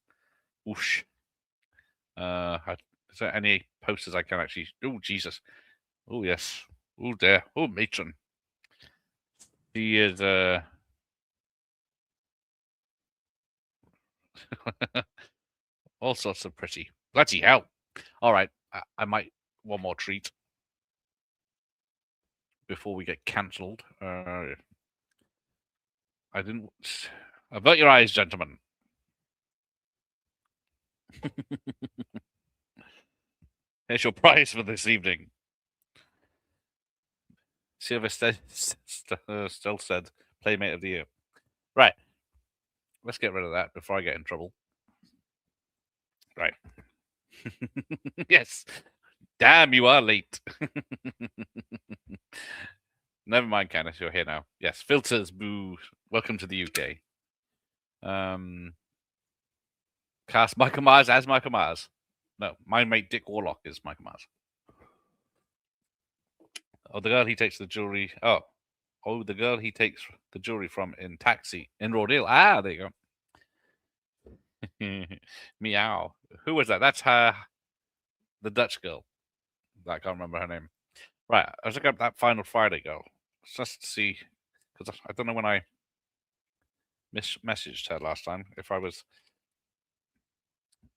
whoosh. Is there any posters I can actually? Oh Jesus! Oh yes! Oh dear! Oh matron! She is all sorts of pretty. Bloody hell! All right, I might one more treat before we get cancelled. I didn't. Avert your eyes, gentlemen. Here's your prize for this evening. Silver still said Playmate of the Year. Right. Let's get rid of that before I get in trouble. Right. Yes. Damn, you are late. Never mind, Candice, you're here now. Yes, filters, boo. Welcome to the UK. Cast Michael Myers as Michael Myers. No, my mate Dick Warlock is Michael Myers. Oh, the girl he takes the jewelry. Oh, the girl he takes the jewelry from in Taxi in Rodale. Ah, there you go. Meow. Who was that? That's her, the Dutch girl. I can't remember her name. Right, I was looking up that Final Friday girl just to see, because I don't know when I messaged her last time. If I was,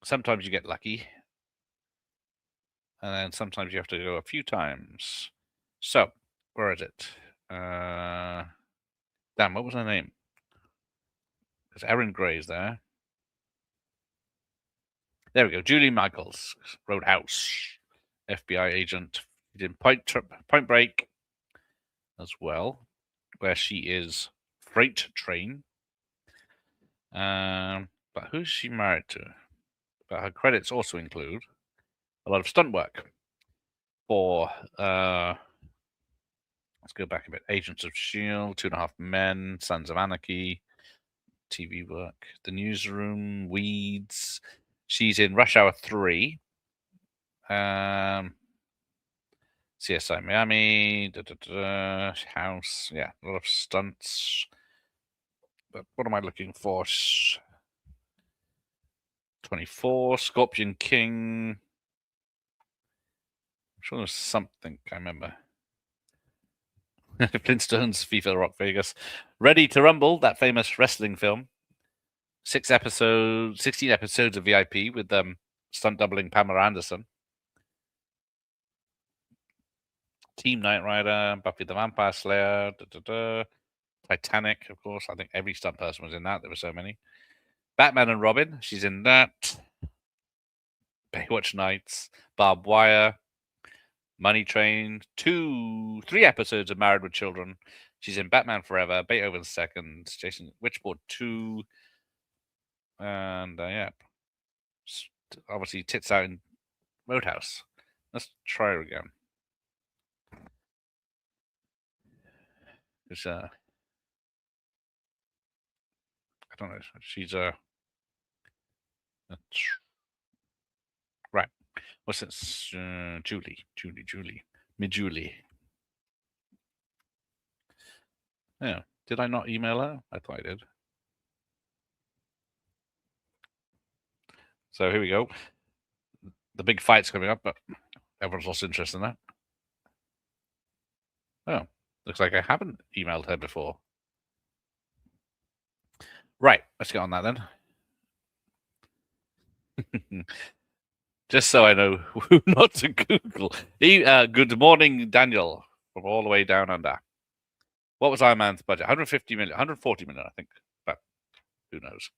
sometimes you get lucky, and then sometimes you have to go a few times. So, where is it? Damn, what was her name? Because Erin Gray's there. There we go. Julie Michaels, Roadhouse, FBI agent. She did Point Break as well, where she is Freight Train. But who's she married to? But her credits also include a lot of stunt work for, let's go back a bit, Agents of S.H.I.E.L.D., 2.5 Men, Sons of Anarchy, TV work, The Newsroom, Weeds. She's in Rush Hour 3, CSI Miami, House, yeah, a lot of stunts. But what am I looking for? 24, Scorpion King. I'm sure there's something I remember. Flintstones, FIFA Rock Vegas. Ready to Rumble, that famous wrestling film. 16 episodes of VIP with stunt doubling Pamela Anderson. Team Knight Rider, Buffy the Vampire Slayer, Titanic, of course. I think every stunt person was in that. There were so many. Batman and Robin, she's in that. Baywatch Nights, Barbed Wire, Money Train, 3 episodes of Married with Children. She's in Batman Forever, Beethoven's Second, Jason Witchboard 2, and yeah, obviously tits out in Roadhouse. Let's try her again. It's I don't know. She's right. What's this? Julie. Julie. Yeah. Did I not email her? I thought I did. So here we go. The big fight's coming up, but everyone's lost interest in that. Oh, looks like I haven't emailed her before. Right, let's get on that then. Just so I know who not to Google. Good morning, Daniel, from all the way down under. What was Iron Man's budget? 150 million, 140 million, I think. But who knows?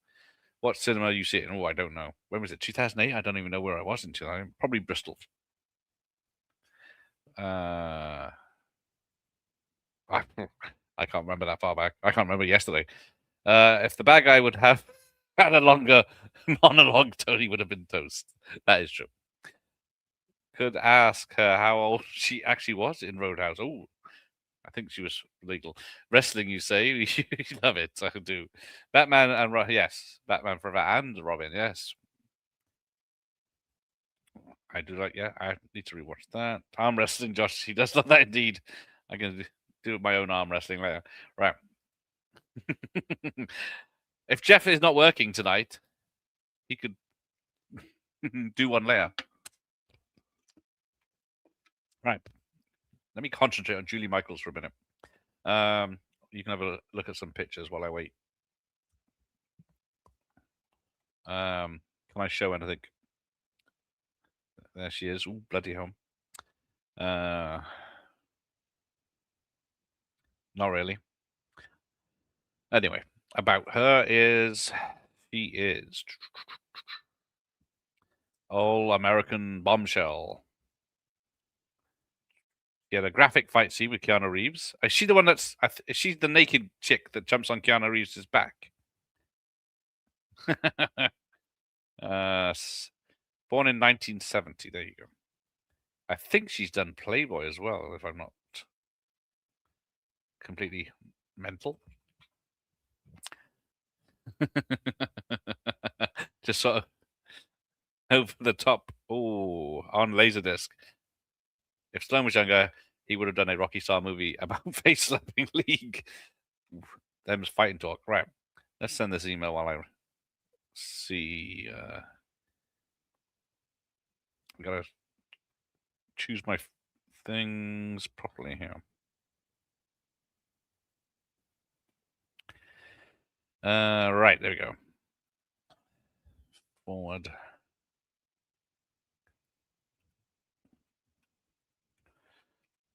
What cinema are you see it in? Oh, I don't know. When was it? 2008? I don't even know where I was in 2008. Probably Bristol. I can't remember that far back. I can't remember yesterday. If the bad guy would have had a longer monologue, Tony would have been toast. That is true. Could ask her how old she actually was in Roadhouse. Oh, I think she was legal. Wrestling, you say? You love it. I do. Batman and yes, Batman Forever and Robin. Yes, I do like. Yeah, I need to rewatch that. Arm wrestling, Josh. He does love that indeed. I can do my own arm wrestling later. Right. If Jeff is not working tonight, he could do one later. Right. Let me concentrate on Julie Michaels for a minute. You can have a look at some pictures while I wait. Can I show anything? There she is. Ooh, bloody hell. Not really. Anyway, about her is she is all American bombshell. She had a graphic fight scene with Keanu Reeves. Is she the one that's? Is she the naked chick that jumps on Keanu Reeves' back? Born in 1970. There you go. I think she's done Playboy as well, if I'm not completely mental. Just sort of over the top. Oh, on Laserdisc. If Sloan was younger, he would have done a Rocky Star movie about face slapping League. Them's fighting talk. Right. Let's send this email while I see. I gotta choose my things properly here. Right, there we go. Forward.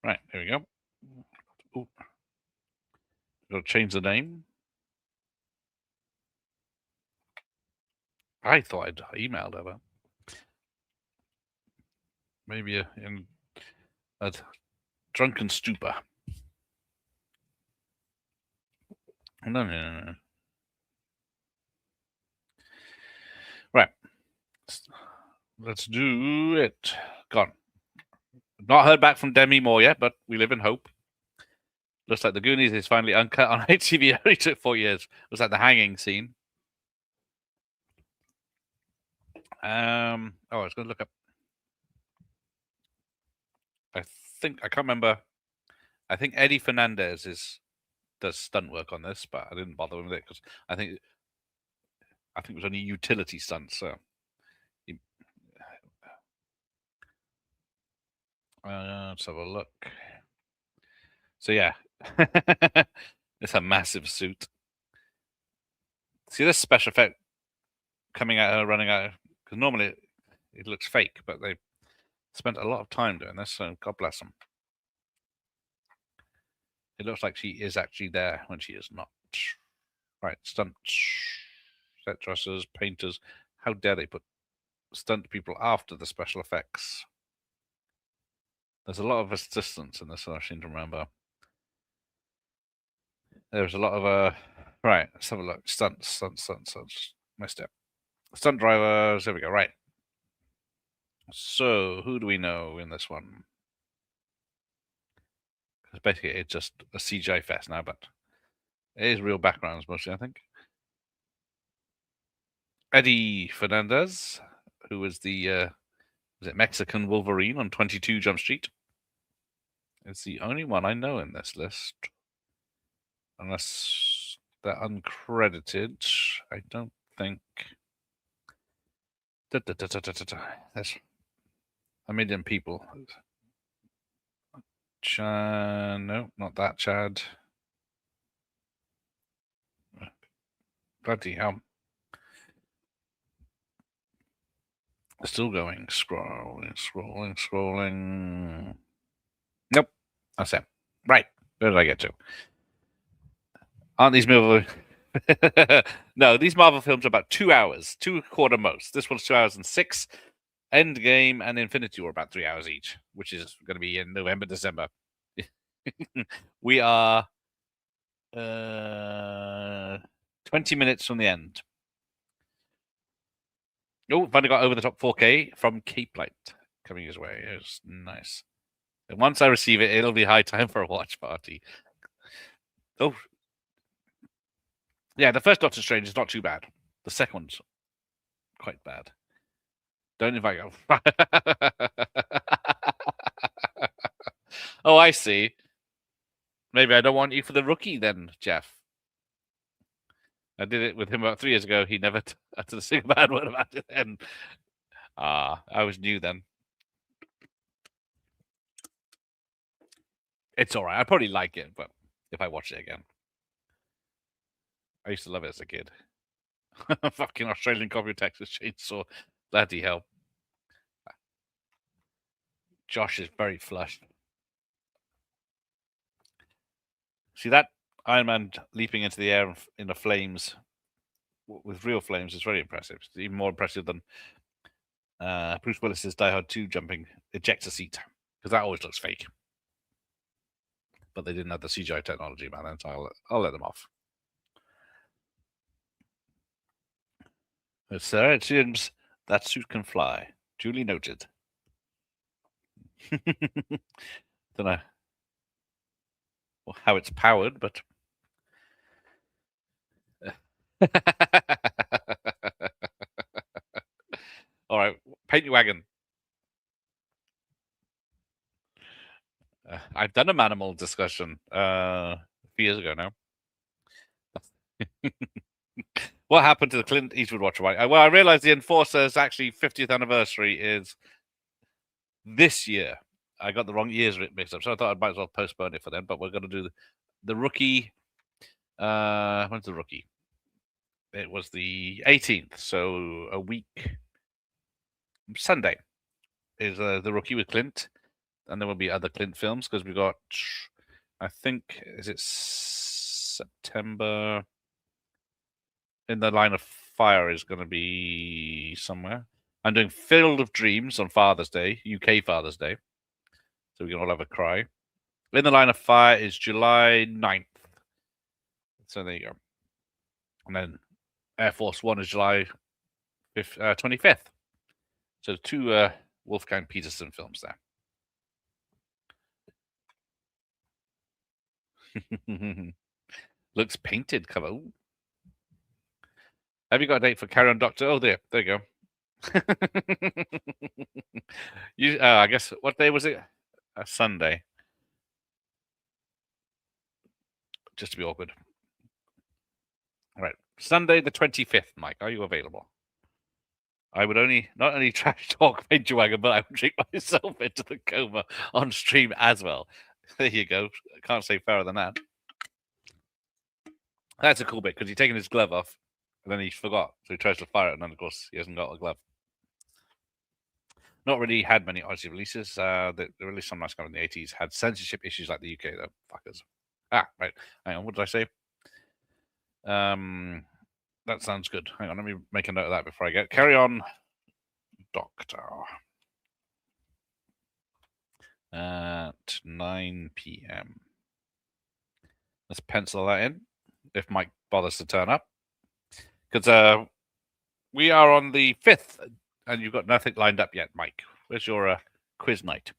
Right, there we go. Ooh. Gotta change the name. I thought I'd emailed her. Maybe in a drunken stupor. No. Right. Let's do it. Gone. Not heard back from Demi Moore yet, but we live in hope. Looks like The Goonies is finally uncut on HTV. It only took 4 years. Looks like the hanging scene. I was going to look up. I can't remember. I think Eddie Fernandez does stunt work on this, but I didn't bother with it because I think it was only utility stunts. So let's have a look. So yeah, it's a massive suit. See this special effect coming at her, running at her, because normally it looks fake, but they spent a lot of time doing this, so God bless them. It looks like she is actually there when she is not. Right, stunts, set dressers, painters. How dare they put stunt people after the special effects? There's a lot of assistance in this, I seem to remember. There's a lot of right, let's have a look. Stunts. Missed it. Stunt drivers, there we go, right. So who do we know in this one? Because basically it's just a CGI fest now, but it is real backgrounds mostly, I think. Eddie Fernandez, who was the Mexican Wolverine on 22 Jump Street. It's the only one I know in this list. Unless they're uncredited. I don't think. There's a million people. No, not that Chad. Bloody hell. Still going. Scrolling. Nope. That's it. Right. Where did I get to? Aren't these Marvel? No, these Marvel films are about 2 hours, 2.25 most. This one's 2 hours and 6. Endgame and Infinity War about 3 hours each, which is going to be in November, December. We are 20 minutes from the end. Oh, finally got over the top 4K from Cape Light coming his way. It's nice. And once I receive it, it'll be high time for a watch party. Oh, yeah, the first Doctor Strange is not too bad. The second one's quite bad. Don't invite you. Oh, I see. Maybe I don't want you for the rookie then, Jeff. I did it with him about 3 years ago. He never uttered a single bad word about it then. I was new then. It's all right. I probably like it, but if I watch it again. I used to love it as a kid. Fucking Australian copy of Texas Chainsaw. Bloody hell. Josh is very flushed. See that Iron Man leaping into the air in the flames with real flames is very impressive. It's even more impressive than Bruce Willis's Die Hard 2 jumping ejector seat, because that always looks fake. But they didn't have the CGI technology, man, so I'll let them off. Sir, it seems that suit can fly. Duly noted. Don't know how it's powered, but all right, paint your wagon. I've done a Manimal discussion a few years ago now. What happened to the Clint Eastwood watch? Well, I realized the Enforcer's actually 50th anniversary is this year. I got the wrong years mixed up, so I thought I might as well postpone it for then. But we're going to do the rookie. When's the rookie? It was the 18th, so a week. Sunday is the rookie with Clint, and there will be other Clint films because we've got, I think, is it September? In the Line of Fire is going to be somewhere. I'm doing Field of Dreams on Father's Day, UK Father's Day, so we can all have a cry. In the Line of Fire is July 9th. So there you go. And then Air Force One is July 25th. So two Wolfgang Peterson films there. Looks painted cover. Ooh. Have you got a date for Carry On Doctor? Oh, there you go. I guess, what day was it? A Sunday. Just to be awkward. All right. Sunday the 25th, Mike. Are you available? I would not only trash talk Paint Your Wagon, but I would drink myself into the coma on stream as well. There you go. Can't say fairer than that. That's a cool bit because he's taking his glove off and then he forgot. So he tries to fire it, and then, of course, he hasn't got a glove. Not really had many Aussie releases. They released some nice stuff in the 80s. Had censorship issues like the UK, though. Fuckers. Right. Hang on. What did I say? That sounds good. Hang on. Let me make a note of that before I get. Carry On, Doctor. At 9 p.m. Let's pencil that in if Mike bothers to turn up. Because we are on the 5th, and you've got nothing lined up yet, Mike. Where's your quiz night?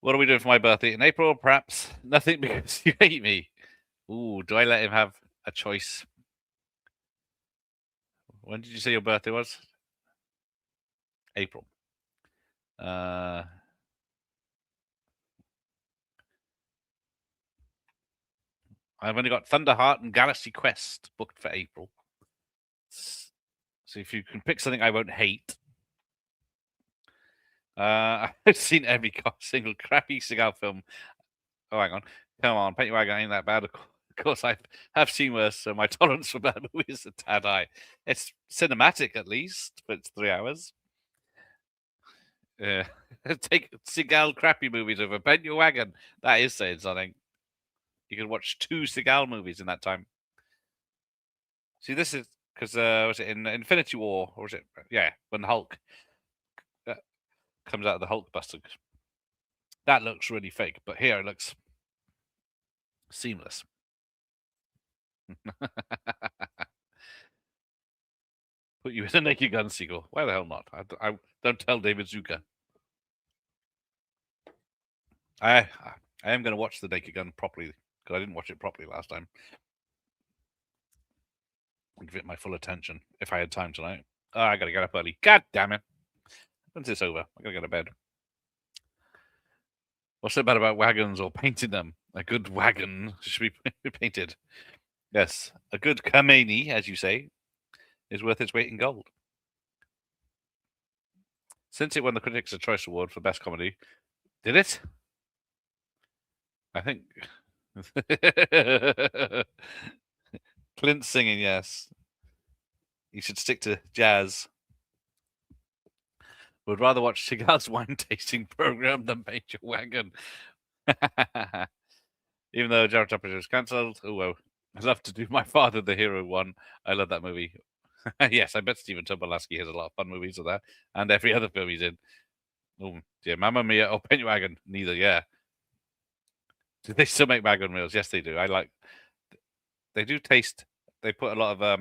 What are we doing for my birthday in April? Perhaps nothing because you hate me. Ooh, do I let him have a choice? When did you say your birthday was? April. I've only got Thunderheart and Galaxy Quest booked for April. So if you can pick something I won't hate. I've seen every single crappy Seagal film. Oh, hang on. Come on, Paint Your Wagon ain't that bad. Of course, I have seen worse, so my tolerance for bad movies is a tad high. It's cinematic, at least, but it's 3 hours. Yeah. Take Seagal crappy movies over Paint Your Wagon. That is saying something. You can watch 2 Seagal movies in that time. See, this is because was it in Infinity War, or was it? Yeah, when Hulk comes out of the Hulkbuster. That looks really fake, but here it looks seamless. put you in a Naked Gun sequel. Why the hell not? I don't tell David Zucker. I am going to watch the Naked Gun properly because I didn't watch it properly last time. Give it my full attention if I had time tonight. Oh, I got to get up early. God damn it! When's this over? I got to go to bed. What's so bad about wagons or painting them? A good wagon should be painted. Yes, a good Khomeini, as you say, is worth its weight in gold. Since it won the Critics' Choice Award for Best Comedy, did it? I think. Clint singing, yes. You should stick to jazz. Would rather watch Seagal's wine tasting program than paint your wagon. Even though Jared Topper was cancelled, oh well. I'd love to do My Father the Hero one. I love that movie. Yes, I bet Stephen Tobolowsky has a lot of fun movies of that, and every other film he's in. Oh dear, Mamma Mia or Paint Your Wagon? Neither. Yeah. Do they still make wagon wheels? Yes, they do. I like. They do taste. They put a lot of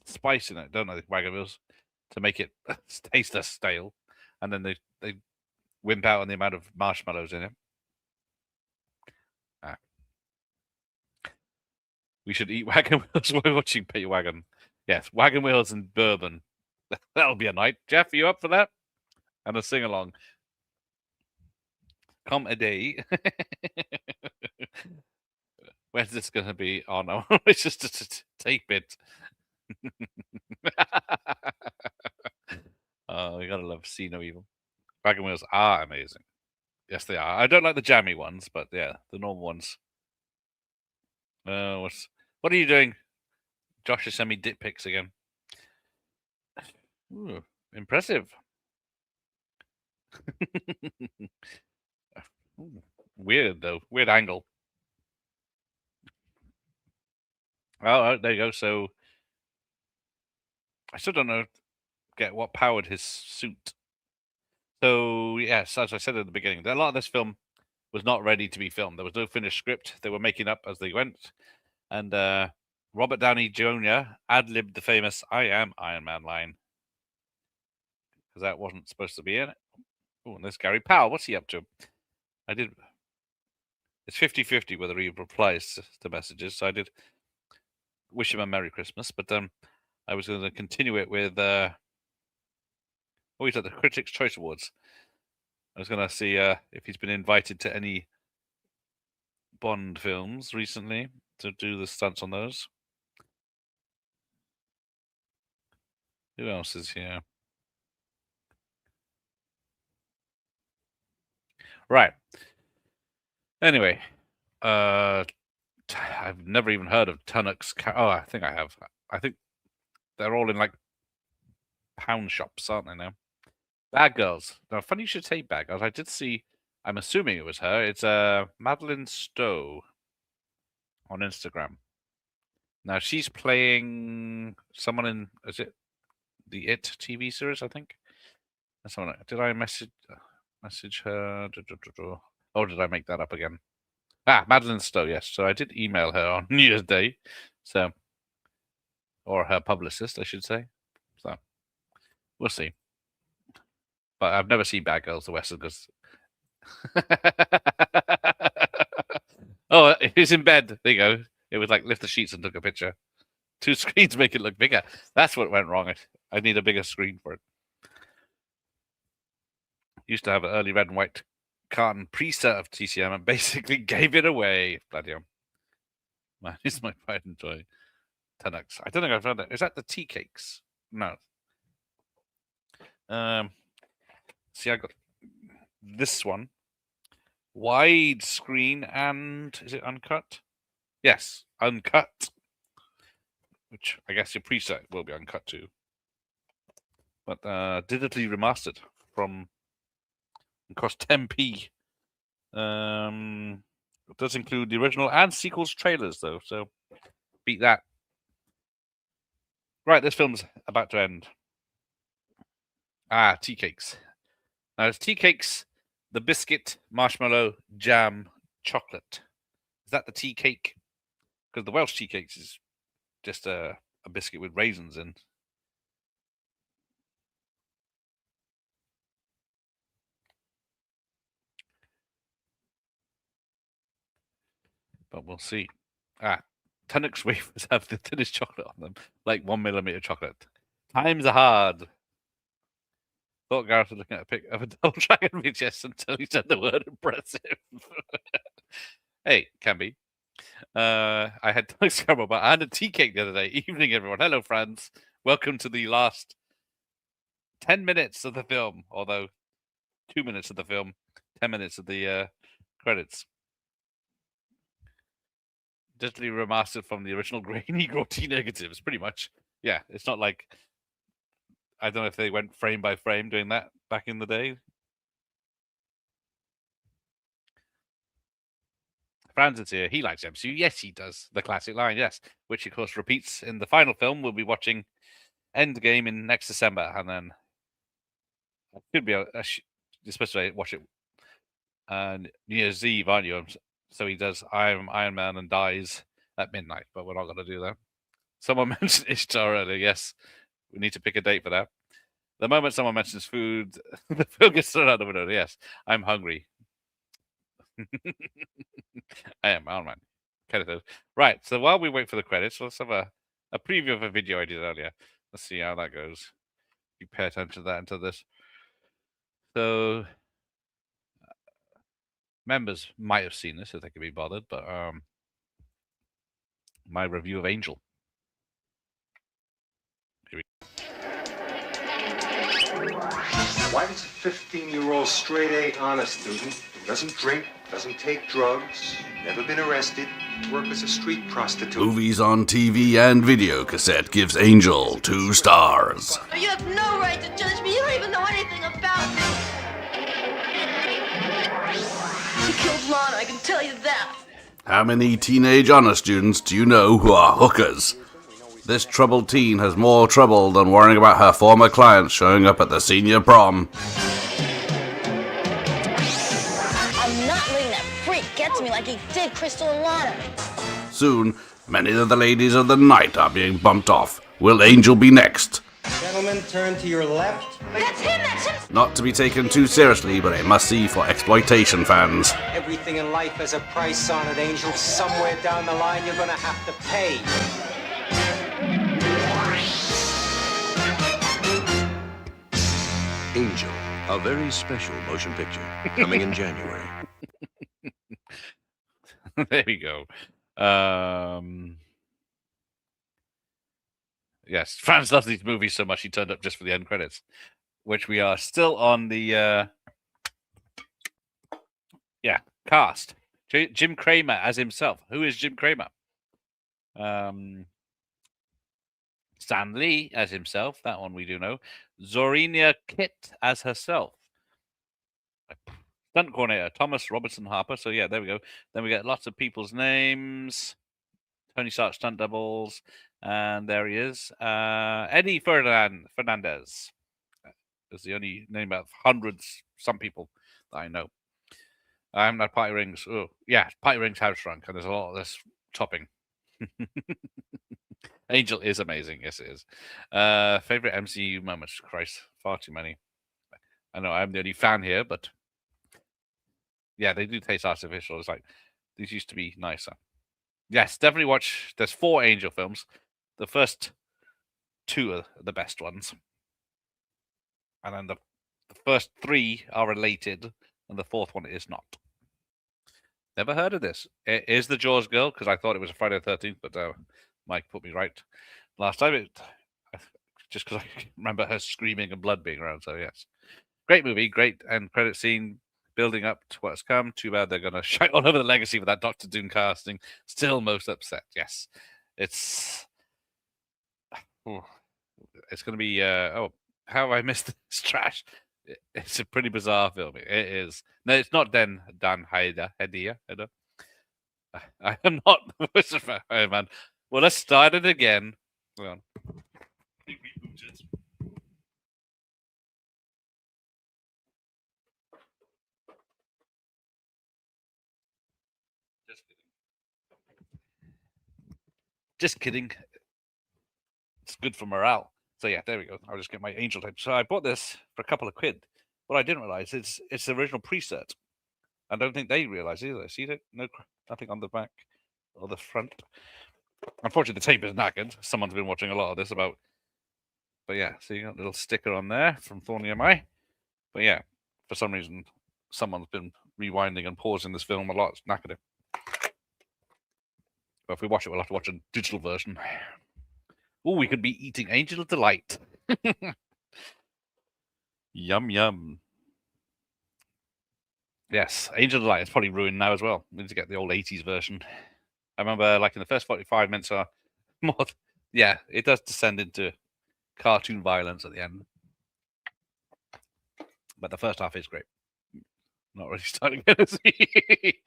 spice in it, don't they? Wagon wheels to make it taste less stale, and then they wimp out on the amount of marshmallows in it. We should eat wagon wheels while watching Paint Your Wagon. Yes, wagon wheels and bourbon. That'll be a night. Jeff, are you up for that? And a sing along. Come a day. Where's this going to be? Oh no, it's just to tape it. Oh, you gotta love See No Evil. Wagon wheels are amazing. Yes, they are. I don't like the jammy ones, but yeah, the normal ones. What are you doing? Josh has sent me dick pics again. Ooh, impressive. Ooh, weird though. Weird angle. Oh, there you go. So I still don't know get what powered his suit. So yes, as I said at the beginning, a lot of this film was not ready to be filmed. There was no finished script. They were making up as they went. And Robert Downey Jr. ad-libbed the famous "I am Iron Man" line. Because that wasn't supposed to be in it. Oh, and there's Gary Powell. What's he up to? It's 50-50 whether he replies to messages. So I did wish him a Merry Christmas, but I was going to continue it with he's at the Critics' Choice Awards. I was going to see if he's been invited to any Bond films recently to do the stunts on those. Who else is here? Right. Anyway, I've never even heard of Tunnock's. I think I have. I think they're all in like pound shops, aren't they now? Bad Girls. Now, funny you should say Bad Girls. I did see. I'm assuming it was her. It's Madeline Stowe on Instagram. Now she's playing someone in. Is it the It TV series? I think. Someone. Did I message her? Or did I make that up again? Madeline Stowe, yes. So I did email her on New Year's Day. So, or her publicist, I should say. So, we'll see. But I've never seen Bad Girls, the Western, because. Oh, he's in bed. There you go. It was like lift the sheets and took a picture. 2 screens make it look bigger. That's what went wrong. I need a bigger screen for it. Used to have an early red and white carton preset of TCM and basically gave it away. Bloody hell. Man, it's my pride and joy. 10x. I don't think I've heard that. Is that the tea cakes? No. See, I got this one. Widescreen and is it uncut? Yes, uncut. Which I guess your preset will be uncut too. But digitally remastered from cost 10p. It does include the original and sequels trailers though, so beat that. Right, this film's about to end. Tea cakes. Now it's tea cakes, the biscuit, marshmallow, jam, chocolate. Is that the tea cake? Because the Welsh tea cakes is just a a biscuit with raisins in. But we'll see. Tunnocks wafers have the thinnest chocolate on them, like 1 millimeter chocolate. Times are hard. Thought Gareth was looking at a pic of a double dragon VHS until he said the word impressive. Hey, can be. I had Tunnocks caramel, but I had a tea cake the other day. Evening, everyone. Hello, friends. Welcome to the last 10 minutes of the film, although 2 minutes of the film, 10 minutes of the credits. Digitally remastered from the original grainy, grotty negatives, pretty much. Yeah, it's not like I don't know if they went frame by frame doing that back in the day. Franz is here. He likes MCU. Yes, he does. The classic line, yes, which of course repeats in the final film. We'll be watching Endgame in next December, and then it should be you're supposed to watch it New Year's Eve, aren't you? So he does Iron Man and dies at midnight, but we're not going to do that. Someone mentioned Ishtar earlier. Yes, we need to pick a date for that. The moment someone mentions food, the film gets thrown out the window. Yes, I'm hungry. I am Iron Man. Kenneth. Right, so while we wait for the credits, let's have a preview of a video I did earlier. Let's see how that goes. You pay attention to that into this. So members might have seen this if they could be bothered, but my review of Angel. Why does a 15-year-old straight-A honest student who doesn't drink, doesn't take drugs, never been arrested, work as a street prostitute? Movies on TV and video cassette gives Angel 2 stars. You have no right to judge me. You don't even know anything about me. He killed Lana, I can tell you that. How many teenage honor students do you know who are hookers? This troubled teen has more trouble than worrying about her former clients showing up at the senior prom. I'm not letting that freak get to me like he did Crystal and Lana. Soon, many of the ladies of the night are being bumped off. Will Angel be next? Gentlemen, turn to your left. That's him, that's him! Not to be taken too seriously, but a must-see for exploitation fans. Everything in life has a price on it, Angel. Somewhere down the line, you're gonna have to pay. Angel, a very special motion picture, coming in January. There we go. Yes, Franz loves these movies so much he turned up just for the end credits, which we are still on the cast. Jim Cramer as himself. Who is Jim Cramer? Stan Lee as himself. That one we do know. Zorina Kitt as herself. Stunt coordinator Thomas Robertson Harper. So yeah, there we go. Then we get lots of people's names. Tony Stark stunt doubles, and there he is. Eddie Fernandez is the only name out of hundreds, some people that I know. I haven't had party rings. Oh yeah, party rings house shrunk, and there's a lot of this topping. Angel is amazing. Yes, it is. Favorite MCU moments? Christ, far too many. I know I'm the only fan here, but yeah, they do taste artificial. It's like these used to be nicer. Yes, definitely watch. There's 4 Angel films. The first 2 are the best ones, and then the first 3 are related, and the 4th one is not. Never heard of this. It is the Jaws girl because I thought it was a Friday the 13th, but Mike put me right last time. Just because I remember her screaming and blood being around. So yes, great movie, great end credit scene, building up to what's come. Too bad they're gonna shite all over the legacy with that Doctor Doom casting. Still most upset. Yes, it's gonna be. How have I missed this trash? It's a pretty bizarre film. It is. No, it's not Dan Hedier. I am not the voice of Iron Man. Well, let's start it again. Hold on. Just kidding. it's good for morale. So yeah, there we go. I'll just get my angel type. So I bought this for a couple of quid. What I didn't realize it's the original preset. I don't think they realize either. See that? Nothing on the back or the front. Unfortunately, the tape is knackered. Someone's been watching a lot of this about. But yeah, so you got a little sticker on there from Thorny MI. But yeah, for some reason, someone's been rewinding and pausing this film a lot. It's knackered it. But if we watch it, we'll have to watch a digital version. Oh, we could be eating Angel Delight. Yum, yum. Yes, Angel Delight is probably ruined now as well. We need to get the old 80s version. I remember, like, in the first 45 minutes are more... Yeah, it does descend into cartoon violence at the end. But the first half is great. Not really starting to see.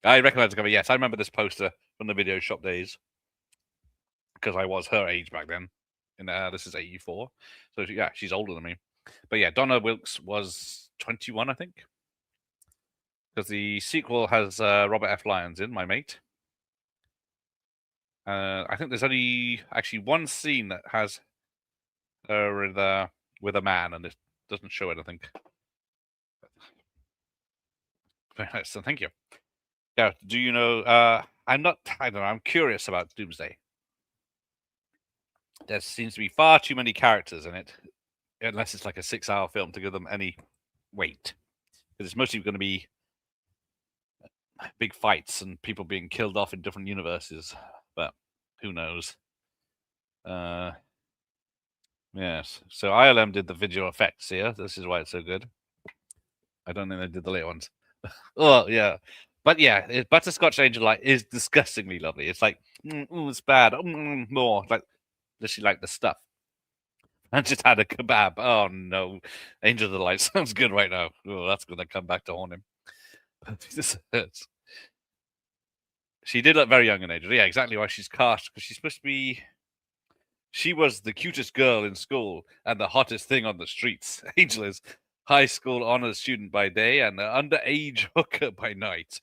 I recognise the cover. Yes, I remember this poster from the video shop days because I was her age back then. And this is 84. So, yeah, she's older than me. But yeah, Donna Wilkes was 21, I think. Because the sequel has Robert F. Lyons in, my mate. I think there's only actually one scene that has her with a man, and it doesn't show it, I think. Very nice, so thank you. Yeah, do you know? I don't know. I'm curious about Doomsday. There seems to be far too many characters in it, unless it's like a 6-hour film to give them any weight. Because it's mostly going to be big fights and people being killed off in different universes. But who knows? Yes. So ILM did the visual effects here. This is why it's so good. I don't think they did the later ones. Oh yeah, but yeah, Butterscotch Angel Light is disgustingly lovely. It's like, it's bad. More like, literally like the stuff. I just had a kebab. Oh no, Angel of the Light sounds good right now. Oh, that's gonna come back to haunt him. This hurts. She did look very young in age. Yeah, exactly why she's cast, because she's supposed to be. She was the cutest girl in school and the hottest thing on the streets. Angel is high school honors student by day and an underage hooker by night.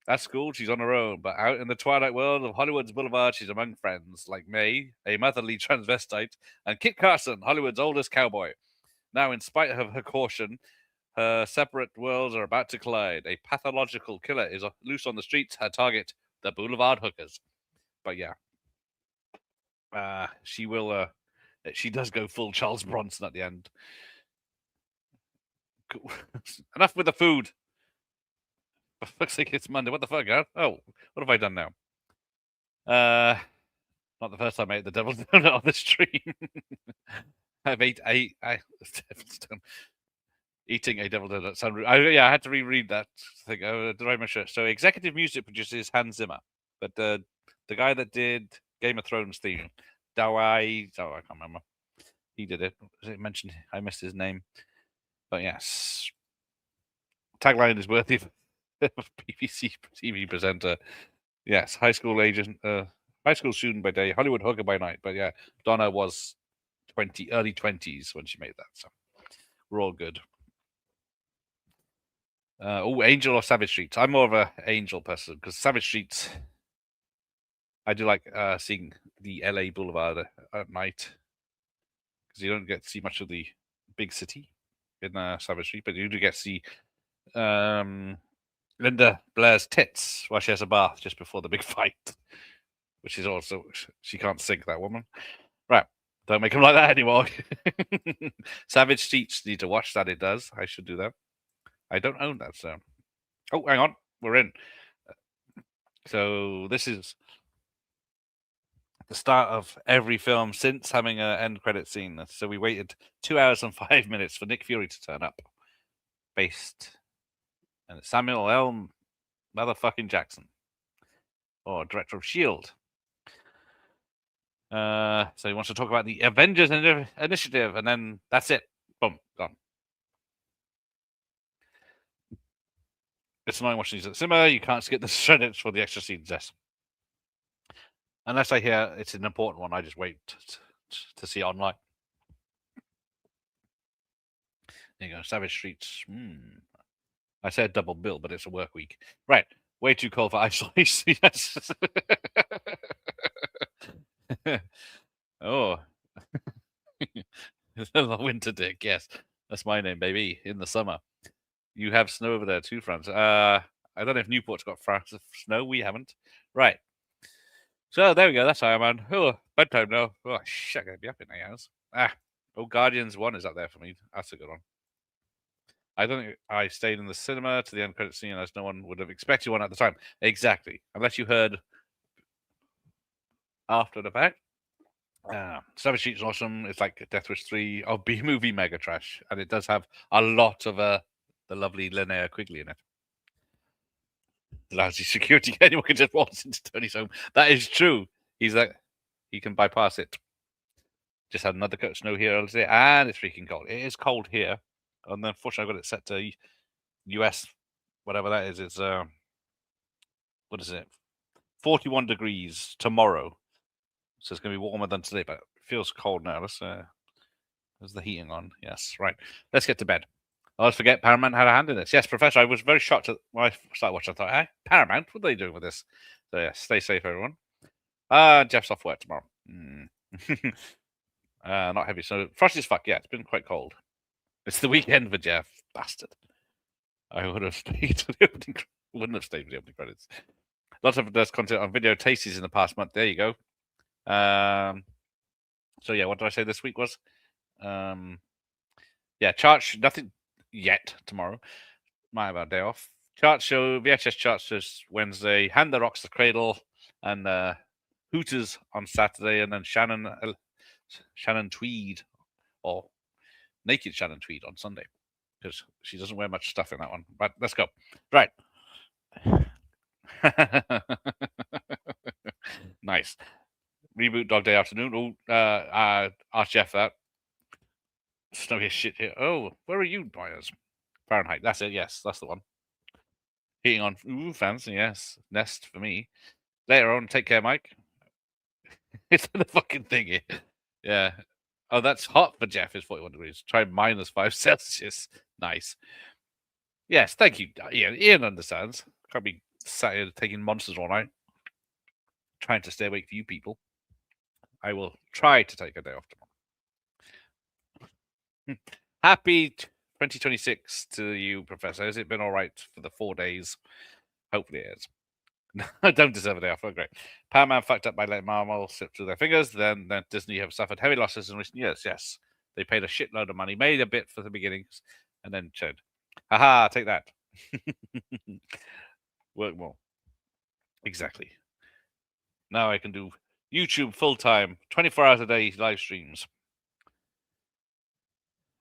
At school, she's on her own, but out in the twilight world of Hollywood's Boulevard, she's among friends like May, a motherly transvestite, and Kit Carson, Hollywood's oldest cowboy. Now, in spite of her caution, her separate worlds are about to collide. A pathological killer is loose on the streets. Her target, the Boulevard hookers. But yeah, she will. She does go full Charles Bronson at the end. Enough with the food. For fuck's sake, it's Monday. What the fuck, huh? Oh, what have I done now? Not the first time I ate the devil's donut on the stream. I've eating a devil's donut. I had to reread that thing. Did I miss it? So, executive music producer is Hans Zimmer, but the guy that did Game of Thrones theme, I can't remember. He did it. Was it mentioned? I missed his name. But yes, tagline is worthy of BBC TV presenter. Yes, high school student by day, Hollywood hooker by night. But yeah, Donna was early 20s when she made that. So we're all good. Angel or Savage Streets? I'm more of a Angel person because Savage Streets, I do like seeing the LA Boulevard at night because you don't get to see much of the big city in Savage Street, but you do get to see Linda Blair's tits while she has a bath just before the big fight, which is also, she can't sink, that woman. Right, don't make him like that anymore. Savage Streets, need to watch that. It does. I should do that. I don't own that, so. Oh, hang on, we're in. So this is the start of every film since having an end credit scene. So we waited 2 hours and 5 minutes for Nick Fury to turn up. Based, and it's Samuel L. motherfucking Jackson, or director of S.H.I.E.L.D. So he wants to talk about the Avengers Initiative, and then that's it. Boom, gone. It's annoying watching these at the cinema. You can't skip the credits for the extra scenes. Yes. Unless I hear it's an important one, I just wait to see it online. There you go, Savage Streets. I said double bill, but it's a work week. Right. Way too cold for isolation. Yes. Oh, The winter dick, yes. That's my name, baby. In the summer. You have snow over there too, France. I don't know if Newport's got France snow. We haven't. Right. So there we go. That's Ironman. Oh, bedtime now. Oh, shit. I'm going to be up in 8 hours. Oh, Guardians 1 is up there for me. That's a good one. I don't think I stayed in the cinema to the end credit scene as no one would have expected one at the time. Exactly. Unless you heard after the fact. Seven Sheets awesome. It's like Death Wish 3 or B movie mega trash. And it does have a lot of the lovely Linnea Quigley in it. The lousy security. Anyone can just walk into Tony's home. That is true. He's like, he can bypass it. Just had another coat of snow here today, and it's freaking cold. It is cold here. And then, unfortunately, I've got it set to US, whatever that is. It's, what is it? 41 degrees tomorrow. So it's going to be warmer than today, but it feels cold now. There's the heating on. Yes, right. Let's get to bed. I always forget Paramount had a hand in this. Yes, Professor, I was very shocked when I started watching. I thought, hey, Paramount, what are they doing with this? So, yeah, stay safe, everyone. Jeff's off work tomorrow. Not heavy. So, frosty as fuck. Yeah, it's been quite cold. It's the weekend for Jeff. Bastard. I would have stayed to the opening wouldn't have stayed for the opening credits. Lots of there's content on video tasties in the past month. There you go. So yeah, what did I say this week was? Yeah, chart nothing yet tomorrow. Might have a day off. Chart show, VHS charts this Wednesday, Hand the Rocks the Cradle, and Hooters on Saturday, and then Shannon Tweed, or Naked Shannon Tweed on Sunday, because she doesn't wear much stuff in that one. But let's go. Right. Nice. Reboot Dog Day Afternoon. Oh, ask Jeff that. Snowy as shit here. Oh, where are you, Myers? Fahrenheit. That's it. Yes, that's the one. Heating on. Ooh, fancy. Yes. Nest for me. Later on. Take care, Mike. It's the fucking thing here. Yeah. Oh, that's hot for Jeff. Is 41 degrees. Try -5 Celsius. Nice. Yes, thank you, Ian. Ian understands. Can't be sat here taking monsters all night. Trying to stay awake for you people. I will try to take a day off tomorrow. Happy 2026 to you, Professor. Has it been all right for the 4 days? Hopefully it is. I don't deserve a day off. Oh, great. Paramount fucked up by letting Marvel slip through their fingers. Then Disney have suffered heavy losses in recent years. Yes. They paid a shitload of money, made a bit for the beginnings, and then churned. Haha, take that. Work more. Exactly. Now I can do YouTube full time, 24 hours a day live streams.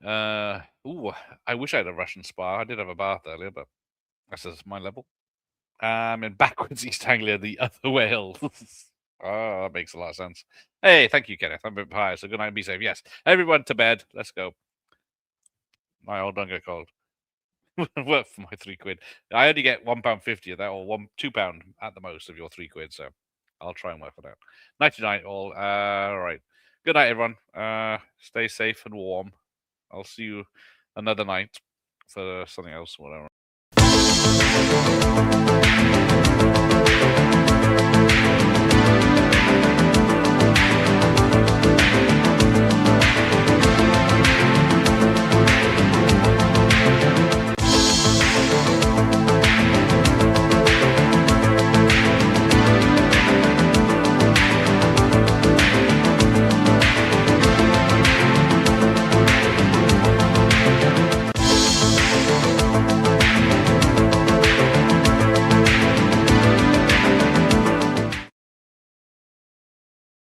Ooh, I wish I had a Russian spa. I did have a bath earlier, but that's just my level. In backwards East Anglia, the other Wales. Oh, that makes a lot of sense. Hey, thank you, Kenneth. I'm a bit tired, so good night and be safe. Yes, everyone to bed. Let's go. My old don't get cold. Work for my £3. I only get £1.50 of that, or £2 at the most of your £3. So I'll try and work for that. 99 all. All right. Good night, everyone. Stay safe and warm. I'll see you another night for something else, whatever.